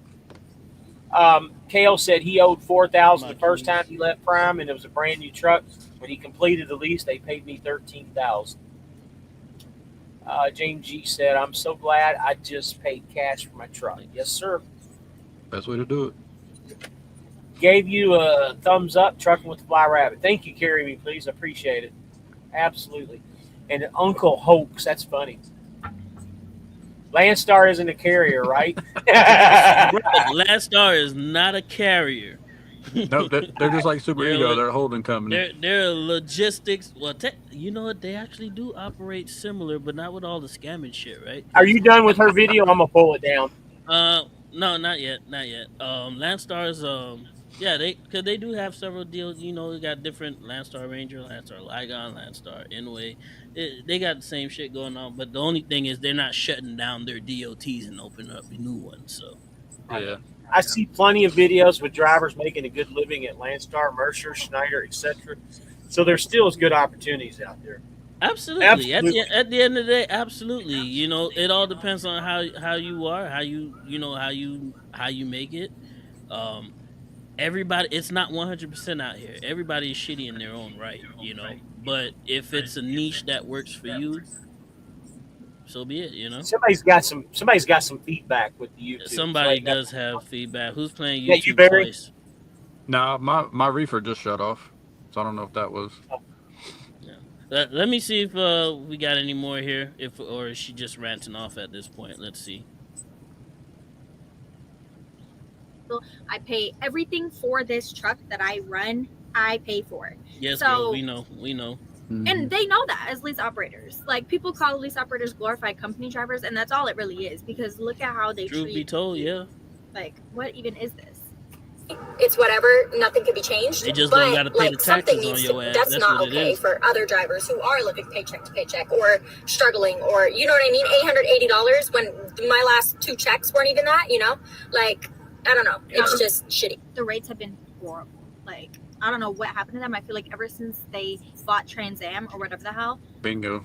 Kale said he owed $4,000 the first time he left Prime, and it was a brand new truck. When he completed the lease, they paid me $13,000. James G said, "I'm so glad I just paid cash for my truck." Yes, sir. Best way to do it. Gave you a thumbs up, trucking with the Fly Rabbit. Thank you, carry me, please. I appreciate it. Absolutely. And Uncle Hoax, that's funny. Landstar isn't a carrier, right? Landstar is not a carrier. No, they're just like Super Ego. They're a holding company. They're logistics. Well, you know what? They actually do operate similar, but not with all the scamming shit, right? Are you done with her video? I'm gonna pull it down. No, not yet. Landstar's because they do have several deals. You know, they got different Landstar Ranger, Landstar Ligon, Landstar Inway. They got the same shit going on, but the only thing is they're not shutting down their DOTs and opening up new ones. So yeah. I see plenty of videos with drivers making a good living at Landstar, Mercer, Schneider, etc. So there's still as good opportunities out there. Absolutely. At the end of the day, absolutely. You know, it all depends on how you are, how you make it. Everybody, it's not 100% out here. Everybody is shitty in their own right, you know. But if it's a niche that works for you, so be it, you know. Somebody's got some feedback with the YouTube. Somebody does have feedback. Who's playing YouTube twice? No, my reefer just shut off, so I don't know if that was. Yeah. Let me see if we got any more here, or is she just ranting off at this point? Let's see. I pay everything for this truck that I run. I pay for it. Yes, so, girl, we know. And they know that as lease operators. Like, people call lease operators glorified company drivers, and that's all it really is. Because look at how they Truth treat. be told, yeah. Like, what even is this? It's whatever. Nothing can be changed. They just but, don't got to pay the taxes on your ass. That's not okay for other drivers who are living paycheck to paycheck or struggling, or you know what I mean. $880 when my last 2 checks weren't even that. You know, like, I don't know. It's just shitty. The rates have been horrible. Like, I don't know what happened to them. I feel like ever since they bought Trans Am or whatever the hell. Bingo.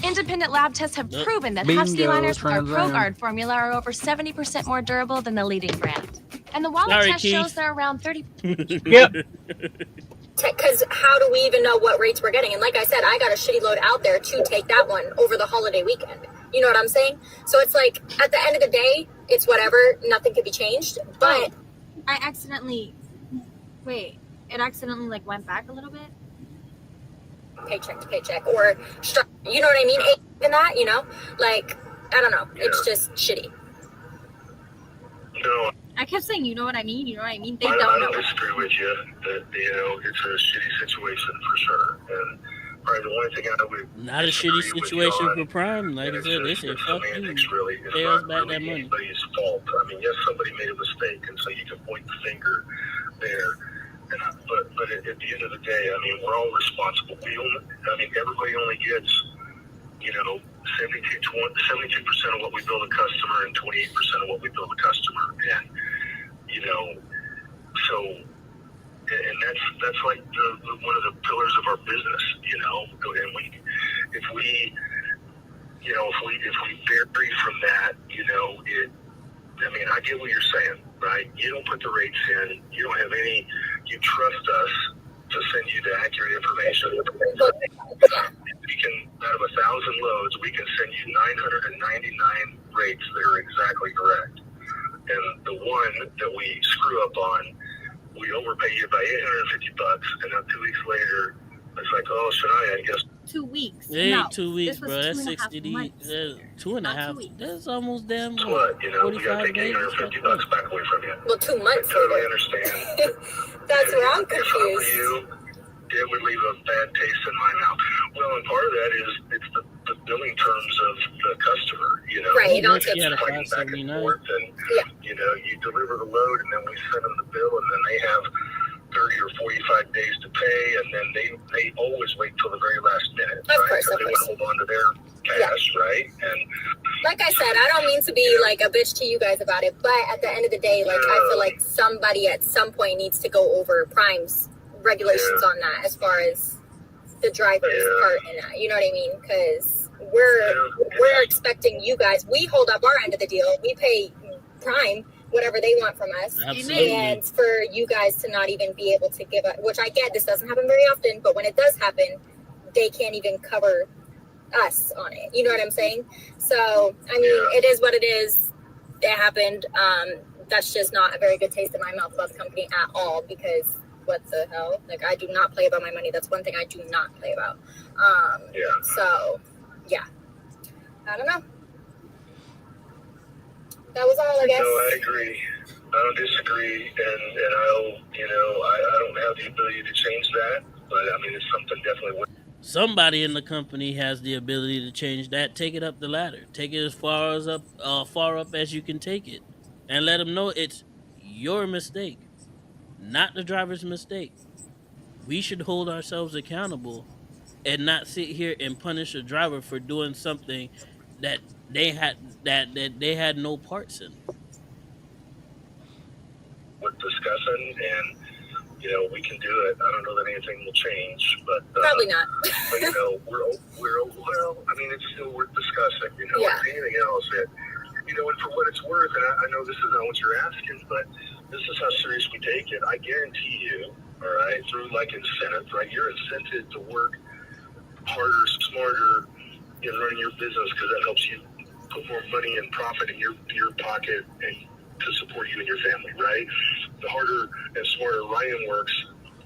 Independent lab tests have proven that Husky liners with our ProGuard formula are over 70% more durable than the leading brand. And the wallet test shows they're around 30. Yep. Because how do we even know what rates we're getting? And like I said, I got a shitty load out there to take that one over the holiday weekend. You know what I'm saying? So it's like, at the end of the day, it's whatever. Nothing can be changed. But I accidentally, it accidentally like went back a little bit. Paycheck to paycheck, or you know what I mean? Even that, you know, like, I don't know. It's just shitty. I I kept saying, you know what I mean? You know what I mean? They I don't don't know. disagree with you that, it's a shitty situation for sure. And probably the only thing I would not a shitty situation for Prime. Like I said, they say fuck you. really. It's Pay not us back really that money. anybody's fault. I mean, yes, somebody made a mistake, and so you can point the finger there. But at the end of the day, I mean, we're all responsible. Everybody only gets 72% of what we bill the customer and 28% of what we bill the customer, and so. And that's like one of the pillars of our business, And if we vary from that, I get what you're saying, right? You don't put the rates in. You don't have any. You trust us to send you the accurate information. We can, out of 1,000 loads, we can send you 999 rates that are exactly correct. And the one that we screw up on, we overpay you by $850, and then 2 weeks later, it's like, oh, Shania, I guess 2 weeks. It ain't No, 2 weeks, this was bro. That's 2.5 60. months. That's 2.5. That's almost damn what, what? we 45 got to take days. $850 back away from you. Well, 2 months. I totally understand. That's where I'm If I were confused. you, it would leave a bad taste in my mouth. Well, and part of that is it's the billing terms of the customer, Right, it all He had a fighting back and 579. forth, and you deliver the load, and then we send them the bill, and then they have 30 or 45 days to pay, and then they always wait till the very last minute, Of right? course, So of they course. want to hold on to their cash, right? And Like I said, I don't mean to be like a bitch to you guys about it, but at the end of the day, like I feel like somebody at some point needs to go over Prime's regulations on that, as far as the driver's part in that. You know what I mean? Because we're expecting you guys. We hold up our end of the deal. We pay Prime whatever they want from us. Absolutely. And for you guys to not even be able to give up, which I get, this doesn't happen very often, but when it does happen, they can't even cover us on it. You know what I'm saying? So, I mean, it is what it is. It happened. That's just not a very good taste in my mouth about the company at all, because what the hell? Like, I do not play about my money. That's one thing I do not play about. So, yeah. I don't know. That was all, I guess. No, I agree. I don't disagree, and I don't have the ability to change that, but I mean, it's something definitely. Somebody in the company has the ability to change that. Take it up the ladder. Take it as far up as you can take it, and let them know it's your mistake, not the driver's mistake. We should hold ourselves accountable and not sit here and punish a driver for doing something that they had no parts in. We're discussing, and we can do it. I don't know that anything will change, but Probably not. But we're well. I mean, it's still worth discussing. Like anything else, and for what it's worth, and I know this is not what you're asking, but this is how serious we take it. I guarantee you, all right, through like incentives, right? You're incented to work harder, smarter in running your business, because that helps you put more money and profit in your pocket and to support you and your family, right? The harder and smarter Ryan works,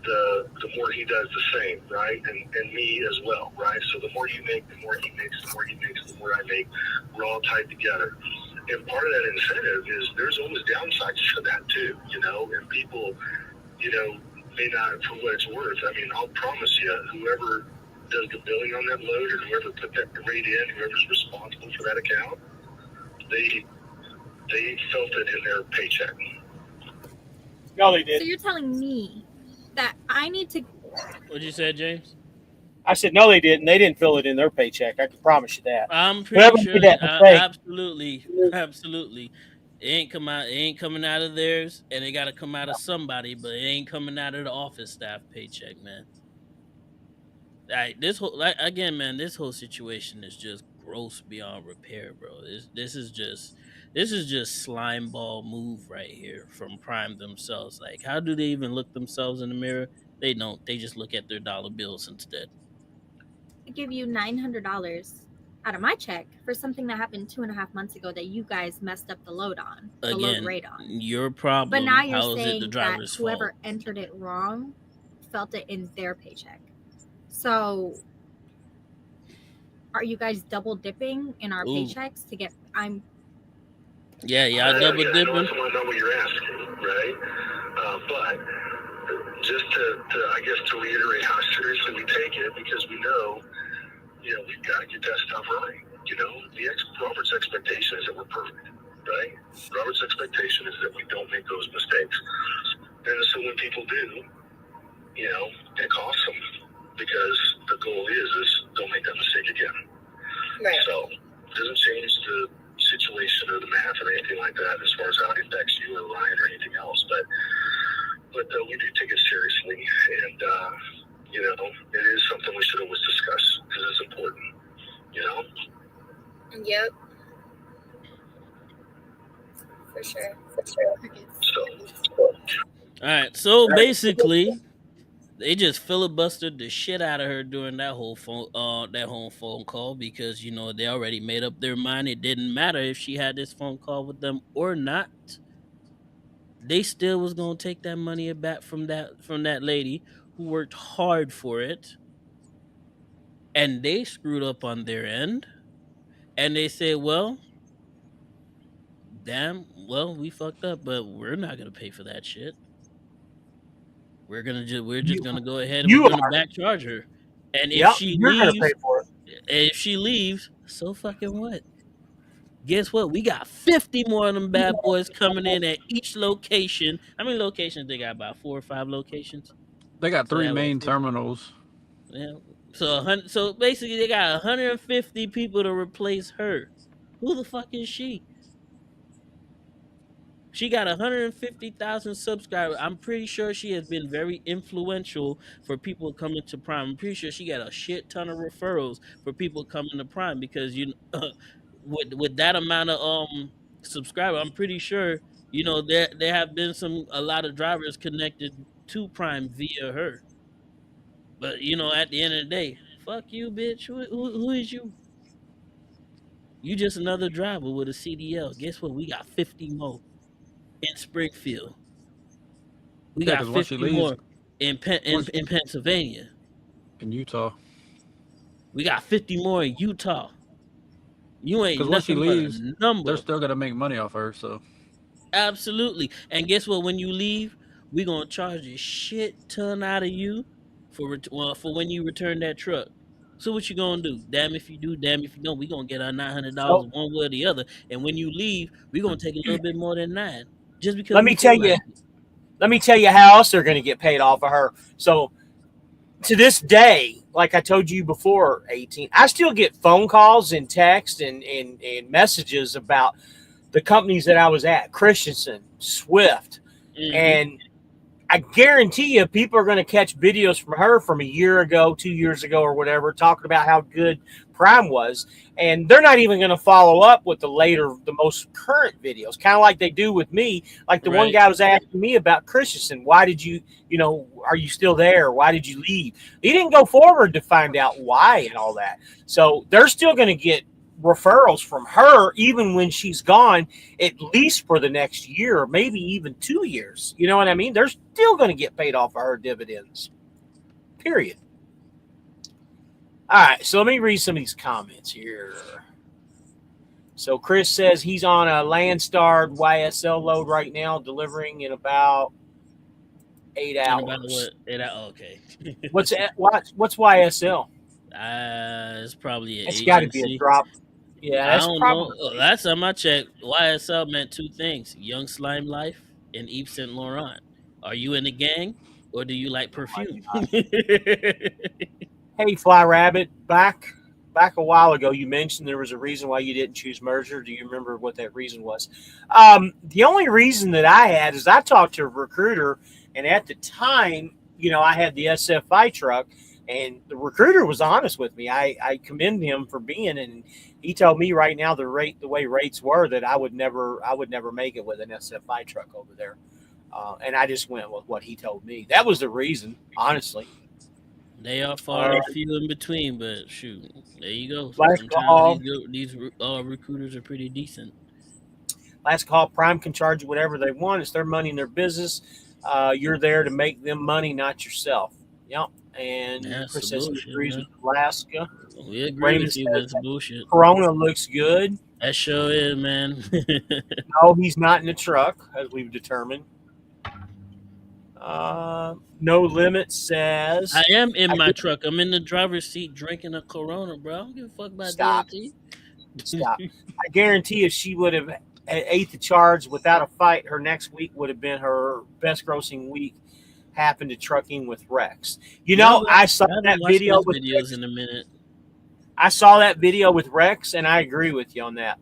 the more he does the same, right? And me as well, right? So the more you make, the more he makes, the more he makes, the more I make. We're all tied together. And part of that incentive is there's always downsides to that too, and people, may not, for what it's worth. I mean, I'll promise you, whoever does the billing on that load, or whoever put that rate in, whoever's responsible for that account, they felt it in their paycheck. No, they did. So you're telling me that I need to... What'd you say, James? I said, no, they didn't. They didn't feel it in their paycheck. I can promise you that. I'm pretty sure that absolutely. It ain't coming out of theirs, and it got to come out of somebody, but it ain't coming out of the office staff paycheck, man. This whole situation is just gross beyond repair, bro. This is just slime ball move right here from Prime themselves. Like, how do they even look themselves in the mirror? They don't. They just look at their dollar bills instead. I give you $900 out of my check for something that happened 2.5 months ago that you guys messed up the load on, the load rate on. Your problem. But now you're saying the driver's that whoever fault? entered it wrong felt it in their paycheck. So are you guys double dipping in our paychecks to get... Yeah, y'all double Again, I dipping. want to know what you're asking, right? But just to, I guess, to reiterate how seriously we take it, because we know, we've got to get that stuff right. Robert's expectation is that we're perfect, right? Robert's expectation is that we don't make those mistakes. And so when people do, it costs them, because the goal is don't make that mistake again. Right. So it doesn't change the situation or the math or anything like that as far as how it impacts you or Ryan or anything else. But we do take it seriously, and it is something we should always discuss because it's important. Yep. For sure. So. All right. So basically, they just filibustered the shit out of her during that whole phone call, because they already made up their mind. It didn't matter if she had this phone call with them or not. They still was gonna take that money back from that lady who worked hard for it, and they screwed up on their end, and they said, "Well, damn, well, we fucked up, but we're not gonna pay for that shit. We're just gonna go ahead and we're You gonna are. back charge her, and if Yep, she you're going to pay for it. so fucking what? Guess what? We got 50 more of them bad boys coming in at each location. How many locations they got? About 4 or 5 locations. They got So they 3 have main terminals. Yeah. So basically, they got 150 people to replace her. Who the fuck is she? She got 150,000 subscribers. I'm pretty sure she has been very influential for people coming to Prime. I'm pretty sure she got a shit ton of referrals for people coming to Prime, because with that amount of subscriber, I'm pretty sure there have been a lot of drivers connected to Prime via her. But at the end of the day, fuck you, bitch. Who is you? You just another driver with a CDL. Guess what? We got 50 more in Springfield. We Yeah, got because once she 50 leaves, more in Pennsylvania. in Utah. We got 50 more in Utah. You ain't Because once she nothing but a leaves, number. they're still gonna make money off her. So Absolutely. And guess what? When you leave, we're gonna charge a shit ton out of you for when you return that truck. So what you gonna do? Damn if you do, damn if you don't. We gonna get our $900 So one way or the other. And when you leave, we gonna take a little bit more than that, just because let we me tell feel you. like it. Let me tell you how else they're going to get paid off of her. So to this day, like I told you before, 18, I still get phone calls and text and messages about the companies that I was at, Christensen, Swift, Mm-hmm. and I guarantee you people are going to catch videos from her from a year ago, 2 years ago, or whatever, talking about how good Prime was. And they're not even going to follow up with the most current videos, kind of like they do with me. Like the one Right. guy was asking me about Christensen. Why did you, are you still there? Why did you leave? He didn't go forward to find out why and all that. So they're still going to get referrals from her even when she's gone, at least for the next year, maybe even 2 years. You know what I mean? They're still going to get paid off of her dividends, period. All right, so let me read some of these comments here. So Chris says he's on a Landstar YSL load right now, delivering in about 8 hours. About what? 8 hours? Okay. What's YSL? It's probably an It's agency. got to be a drop. Yeah, I that's don't probably. know. Last time I checked, YSL meant 2 things: Young Slime Life and Yves Saint Laurent. Are you in the gang, or do you like perfume? Hey, Fly Rabbit, back a while ago, you mentioned there was a reason why you didn't choose Mercer. Do you remember what that reason was? The only reason that I had is I talked to a recruiter, and at the time, I had the SFI truck, and the recruiter was honest with me. I commend him for being, and he told me right now the way rates were, that I would never make it with an SFI truck over there. And I just went with what he told me. That was the reason, honestly. They are far and few in between, but shoot, there you go. Last call. Sometimes these recruiters are pretty decent. Last call. Prime can charge you whatever they want. It's their money and their business. You're there to make them money, not yourself. Yep. And Chris says he agrees with Alaska. We agree with you. That's bullshit. Corona looks good. That sure is, man. No, he's not in the truck, as we've determined. No Limit I says, am in I my get, truck. I'm in the driver's seat drinking a Corona, bro. I don't give a fuck about stop, DOT. stop. I guarantee if she would have ate the charge without a fight, her next week would have been her best grossing week. Happened to trucking with Rex. You know, I saw I haven't that watched video those with videos Rex. in a minute. I saw that video with Rex, and I agree with you on that.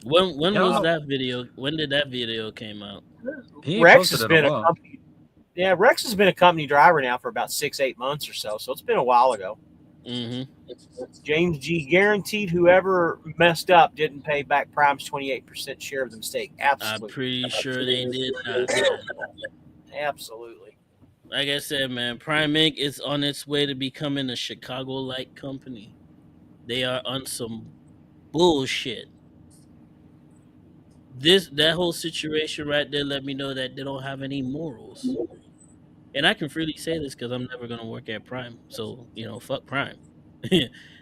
When was Y'all, that video? When did that video came out? he ain't Rex posted has in a been a while. company. Yeah, Rex has been a company driver now for about 6-8 months or so. So it's been a while ago. Mm-hmm. James G. guaranteed whoever messed up didn't pay back Prime's 28% share of the mistake. I'm Absolutely. pretty sure they did not. Absolutely. Like I said, man, Prime Inc. is on its way to becoming a Chicago-like company. They are on some bullshit. That whole situation right there let me know that they don't have any morals. And I can freely say this because I'm never gonna work at Prime. So, fuck Prime.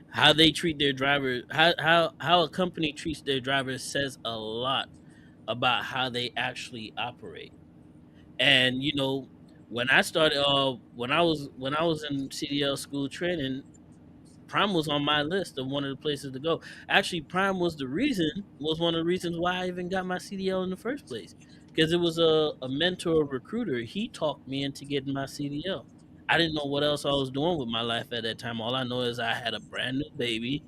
How they treat their drivers, how a company treats their drivers says a lot about how they actually operate. And when I started, when I was in CDL school training, Prime was on my list of one of the places to go. Actually, Prime was one of the reasons why I even got my CDL in the first place. Because it was a mentor recruiter. He talked me into getting my CDL. I didn't know what else I was doing with my life at that time. All I know is I had a brand new baby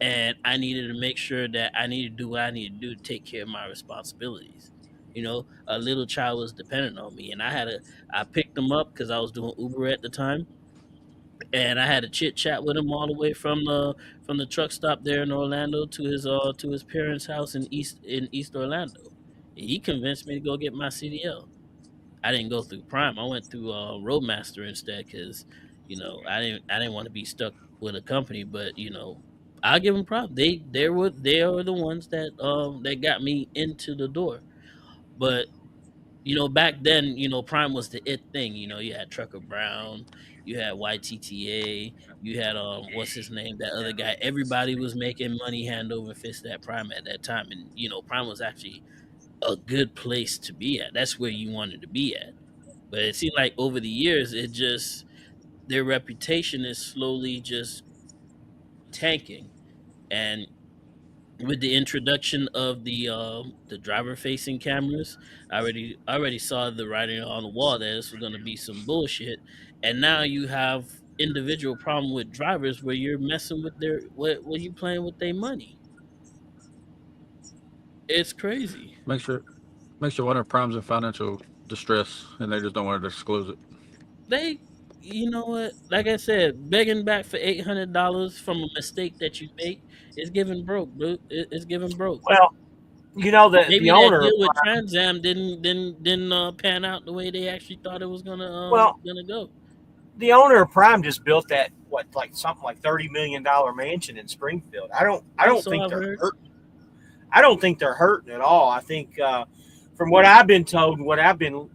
and I needed to make sure that I needed to do what I needed to do to take care of my responsibilities. A little child was dependent on me, and I picked him up because I was doing Uber at the time, and I had a chit chat with him all the way from the truck stop there in Orlando to his parents' house in East Orlando. He convinced me to go get my CDL. I didn't go through Prime. I went through Roadmaster instead because I didn't want to be stuck with a company. But I'll give them props. They are the ones that got me into the door. But back then, Prime was the it thing. You had Trucker Brown, you had YTTA, you had what's his name, that other guy. Everybody was making money hand over fist at Prime at that time, and Prime was actually a good place to be at. That's where you wanted to be at. But it seemed like over the years, their reputation is slowly just tanking, and with the introduction of the driver facing cameras, I already saw the writing on the wall that this was going to be some bullshit. And now you have individual problem with drivers where you're messing with where you playing with their money. It's crazy. Makes you wonder if Prime's in financial distress and they just don't want to disclose it. They You know what, like I said, begging back for $800 from a mistake that you make is giving broke, dude. It's giving broke. Well, the Maybe that owner deal of with Prime, Trans Am didn't pan out the way they actually thought it was well, gonna go. the owner of Prime just built that like something like $30 million mansion in Springfield. I don't So think I've they're heard. hurt. I don't think they're hurting at all. I think from what I've been told and what I've been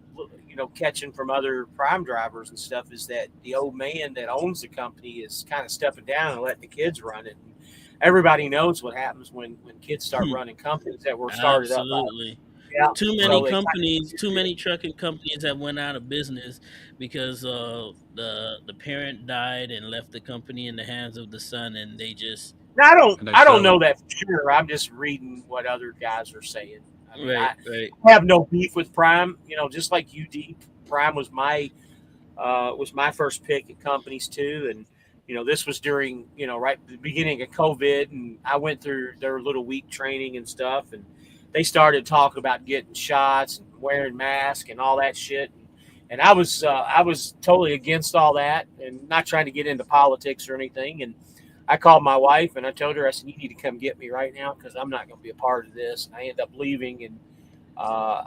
catching from other Prime drivers and stuff is that the old man that owns the company is kind of stepping down and letting the kids run it. And everybody knows what happens when kids start running companies that were started up by, Absolutely. yeah. Too So they kind many trucking companies have went out of business because the parent died and left the company in the hands of the son, and they just now, And they I don't sell know it. that for sure. I'm just reading what other guys are saying. I mean, right, I right. have no beef with Prime. Just like you, Deep. Prime was my first pick at companies too, and this was during right at the beginning of COVID, and I went through their little week training and stuff, and they started talking about getting shots and wearing masks and all that shit, and I was totally against all that, and not trying to get into politics or anything, and I called my wife and I told her, I said, you need to come get me right now because I'm not going to be a part of this. And I ended up leaving, and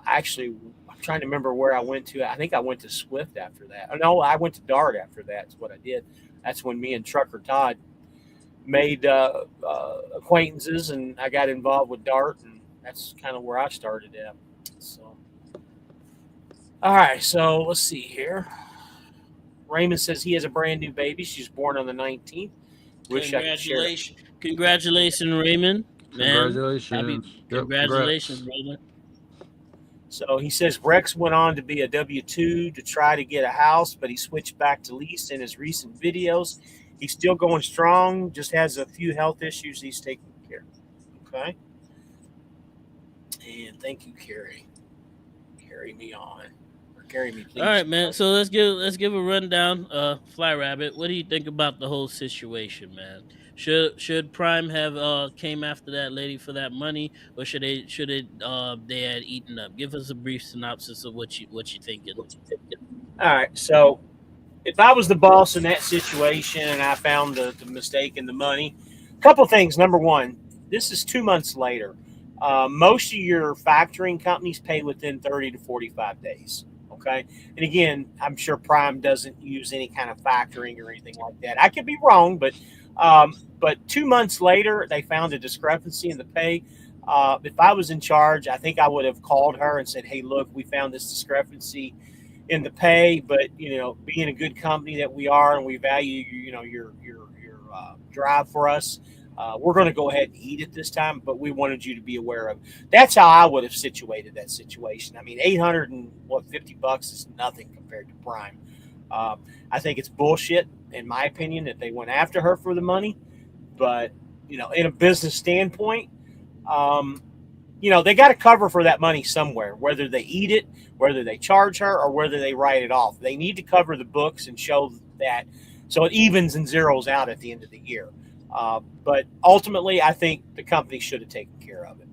actually, I'm trying to remember where I went to. I think I went to Swift after that. Oh, no, I went to Dart after that. That's what I did. That's when me and Trucker Todd made acquaintances, and I got involved with Dart, and that's kind of where I started at. So, all right. So let's see here. Raymond says he has a brand new baby. She's born on the 19th. Wish I could share it. Congratulations, Raymond. Man, Congratulations. congratulations, Congrats. brother. So he says Rex went on to be a W-2 to try to get a house, but he switched back to lease in his recent videos. He's still going strong, just has a few health issues he's taking care of. Okay. And thank you, Carrie. Carry me on. Or carry me, please. All right, man. So let's give a rundown. Fly Rabbit, what do you think about the whole situation, man? Should Prime have came after that lady for that money, or should they had eaten up? Give us a brief synopsis of what you thinking. All right. So if I was the boss in that situation and I found the mistake in the money, a couple things. Number one, this is 2 months later. Most of your factoring companies pay within 30 to 45 days. Okay. And again, I'm sure Prime doesn't use any kind of factoring or anything like that. I could be wrong, but 2 months later, they found a discrepancy in the pay. If I was in charge, I think I would have called her and said, "Hey, look, we found this discrepancy in the pay, but being a good company that we are, and we value your drive for us, we're going to go ahead and eat it this time. But we wanted you to be aware of." That's how I would have situated that situation. I mean, $850 is nothing compared to Prime. I think it's bullshit, in my opinion, that they went after her for the money. But in a business standpoint, they got to cover for that money somewhere, whether they eat it, whether they charge her, or whether they write it off. They need to cover the books and show that, so it evens and zeros out at the end of the year. But ultimately, I think the company should have taken care of it.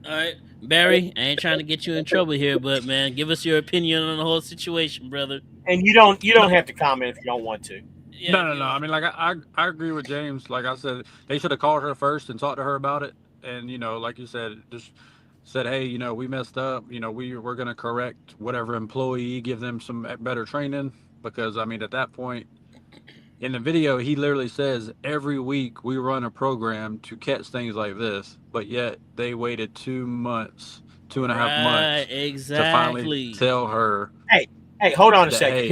All right, Barry, I ain't trying to get you in trouble here, but man, give us your opinion on the whole situation, brother. And you don't have to comment if you don't want to. Yeah, No. I mean, like I agree with James. Like I said, they should have called her first and talked to her about it. And like you said, just said, hey, we messed up. We're gonna correct whatever employee, give them some better training. Because I mean, at that point, in the video, he literally says every week we run a program to catch things like this, but yet they waited 2 months, 2.5 months to finally tell her. Hey, hold on a second. Hey,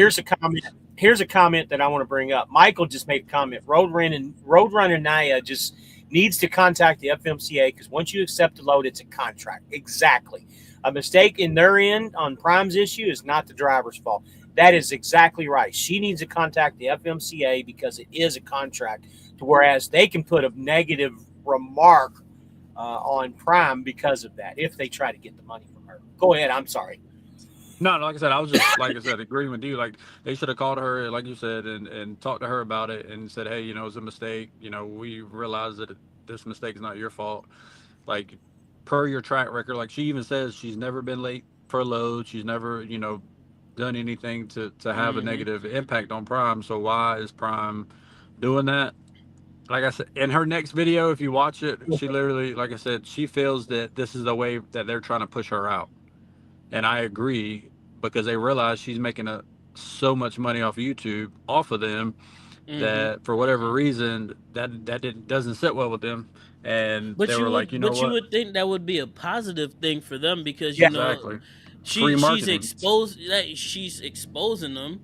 Here's a comment that I want to bring up. Michael just made a comment. Roadrunner Naya just needs to contact the FMCA, because once you accept the load, it's a contract. Exactly. A mistake in their end on Prime's issue is not the driver's fault. That is exactly right. She needs to contact the FMCA because it is a contract, whereas they can put a negative remark on Prime because of that if they try to get the money from her. Go ahead. I'm sorry. No, like I said, I was just agreeing with you. Like, they should have called her, like you said, and talked to her about it and said, hey, it's a mistake. We realize that this mistake is not your fault. Like, per your track record, like she even says she's never been late for a load. She's never, done anything to have a negative impact on Prime. So why is Prime doing that? Like I said, in her next video, if you watch it, she literally, like I said, she feels that this is the way that they're trying to push her out. And I agree, because they realize she's making so much money off of YouTube, off of them, that for whatever reason, that doesn't sit well with them. And they were like, you would think that would be a positive thing for them, because exactly. she's exposing them.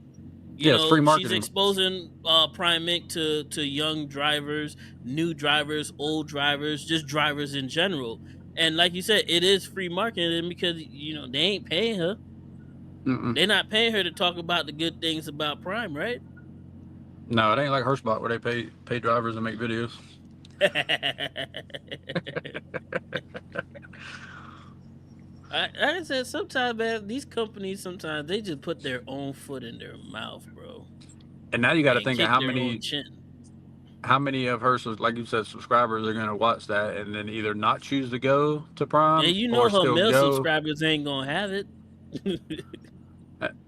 Free marketing. She's exposing Prime Inc. to young drivers, new drivers, old drivers, just drivers in general. And like you said, it is free marketing, because they ain't paying her. They're not paying her to talk about the good things about Prime, right? No, it ain't like HerSpot where they pay drivers to make videos. I said, sometimes, man, these companies, sometimes they just put their own foot in their mouth, bro. And now you got to think of how many of her, like you said, subscribers are going to watch that and then either not choose to go to Prime, and or her still male go. subscribers ain't gonna have it.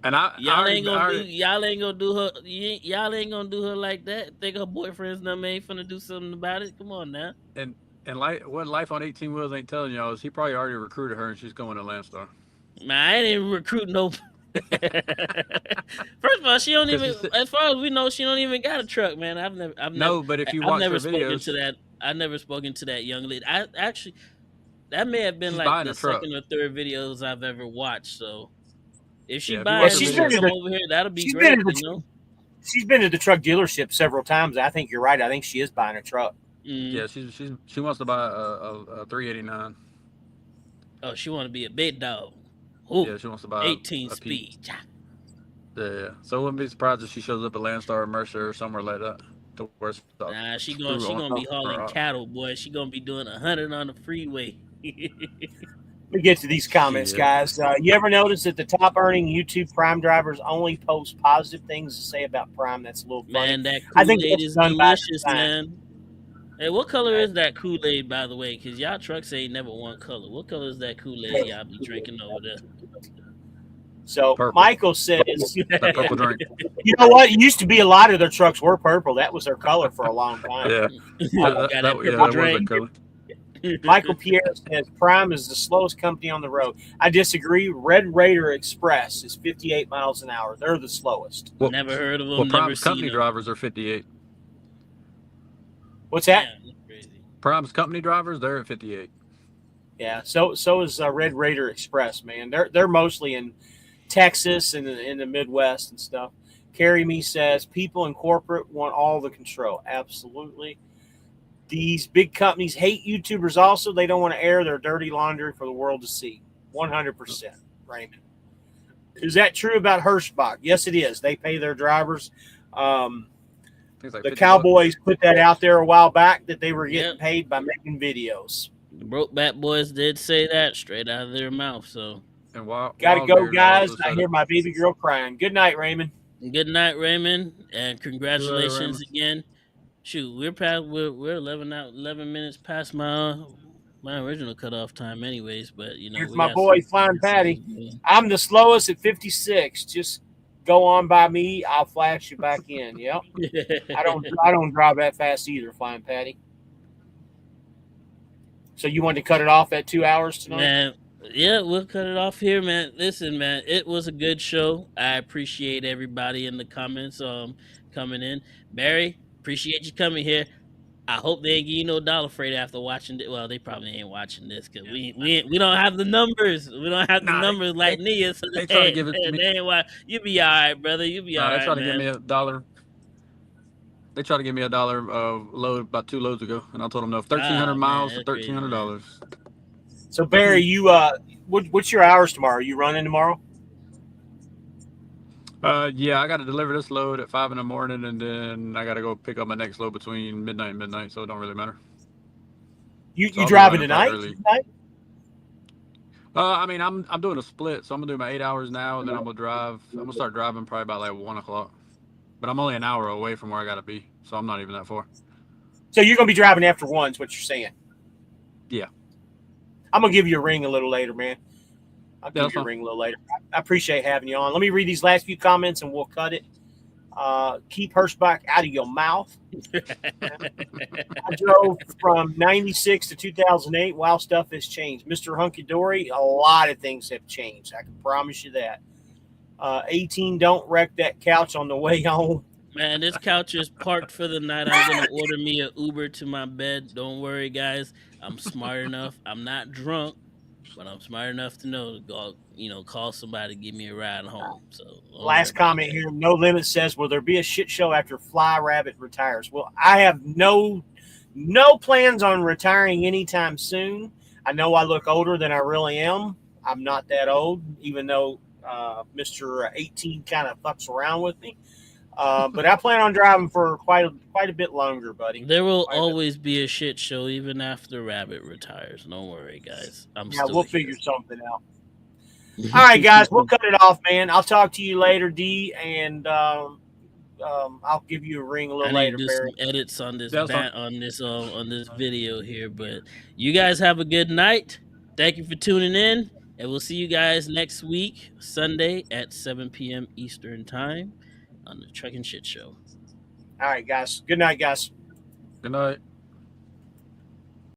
And y'all ain't gonna do her like that. Think her boyfriend's number ain't finna do something about it? Come on now. And what Life on 18 Wheels ain't telling y'all is he probably already recruited her and she's going to Landstar. Man, I ain't even recruiting no. First of all, she don't even. As far as we know, she don't even got a truck, man. But if you watch her videos, I've never spoken to that young lady. I actually, that may have been like the second or third videos I've ever watched. So if she buys come over here, that'll be great. She's been to the truck dealership several times. I think you're right. I think she is buying a truck. Yeah, she wants to buy a 389. Oh, she want to be a big dog. Ooh, Yeah, she wants to buy 18 a Pete. speed. Yeah, so I wouldn't be surprised if she shows up at Landstar or Mercer or somewhere like that. To where it's Nah, she through gonna on be hauling cattle, boy. She gonna be doing 100 on the freeway. Let me get to these comments, guys. You ever notice that the top earning YouTube Prime drivers only post positive things to say about Prime? That's a little funny. Man, that I think Kool-Aid that's is done by delicious, design. man. Hey, what color is that Kool-Aid, by the way? Because y'all trucks ain't never one color. What color is that Kool-Aid y'all be drinking over there? So purple. Michael says, That purple drink. you know what? It used to be a lot of their trucks were purple. That was their color for a long time. Yeah, Got that purple that was drink. a color. Michael Pierre says Prime is the slowest company on the road. I disagree. Red Raider Express is 58 miles an hour. They're the slowest. Well, Never heard of them. Well, never Prime's seen company them. drivers are 58. What's that? Damn, that's crazy. Prime's company drivers, they're at 58. Yeah. So is Red Raider Express, man. They're mostly in Texas and in the Midwest and stuff. Carry Me says people in corporate want all the control. Absolutely. These big companies hate YouTubers also. They don't want to air their dirty laundry for the world to see. 100%, Raymond. Is that true about Hirschbach? Yes, it is. They pay their drivers. Like the Cowboys put that out there a while back that they were getting paid by making videos. The Brokeback Boys did say that straight out of their mouth. So, and gotta go, guys. I hear my baby girl crying. Good night, Raymond. Good night, Raymond, and congratulations again. Shoot, we're 11 minutes past my original cutoff time, anyways. But you know, here's my boy Flying Patty. I'm the slowest at 56. Just go on by me. I'll flash you back in. Yep. I don't drive that fast either, Flying Patty. So you want to cut it off at 2 hours tonight? Man, yeah, we'll cut it off here, man. Listen, man, it was a good show. I appreciate everybody in the comments coming in. Barry, appreciate you coming here. I hope they ain't give you no dollar freight after watching it. Well, they probably ain't watching this because we don't have the numbers. We don't have the numbers like Nia. So they try to give it to me. They ain't watch. You be all right, brother. You be all right. They try to give me $1. They tried to give me $1 load about 2 loads ago, and I told them no. 1,300 miles for $1,300. So Barry, you what's your hours tomorrow? Are you running tomorrow? Yeah, I got to deliver this load at 5 in the morning, and then I got to go pick up my next load between midnight and midnight. So it don't really matter. You driving tonight? I mean, I'm doing a split, so I'm gonna do my 8 hours now, and then I'm gonna start driving probably about like 1 o'clock. But I'm only an hour away from where I gotta be, so I'm not even that far. So you're gonna be driving after 1, is what you're saying? Yeah. I'm gonna give you a ring a little later, man. I'll give you a ring a little later. I appreciate having you on. Let me read these last few comments and we'll cut it. Keep Hirschbach out of your mouth. I drove from 96 to 2008. Wow, stuff has changed. Mr. Hunky Dory, a lot of things have changed. I can promise you that. 18, don't wreck that couch on the way home. Man, this couch is parked for the night. I'm going to order me an Uber to my bed. Don't worry, guys. I'm smart enough. I'm not drunk, but I'm smart enough to know to go, call somebody to give me a ride home. So last comment here. No Limit says, will there be a shit show after Fly Rabbit retires? Well, I have no plans on retiring anytime soon. I know I look older than I really am. I'm not that old, even though Mr. 18 kind of fucks around with me. But I plan on driving for quite a bit longer, buddy. There will always be a shit show even after Rabbit retires. Don't worry, guys. We'll figure something out. All right, guys, we'll cut it off, man. I'll talk to you later, D, and I'll give you a ring a little later. I need to do Barry. some edits on this video here, but you guys have a good night. Thank you for tuning in, and we'll see you guys next week, Sunday at 7 p.m. Eastern Time on the Truck and Shit Show. All right, guys. Good night, guys. Good night.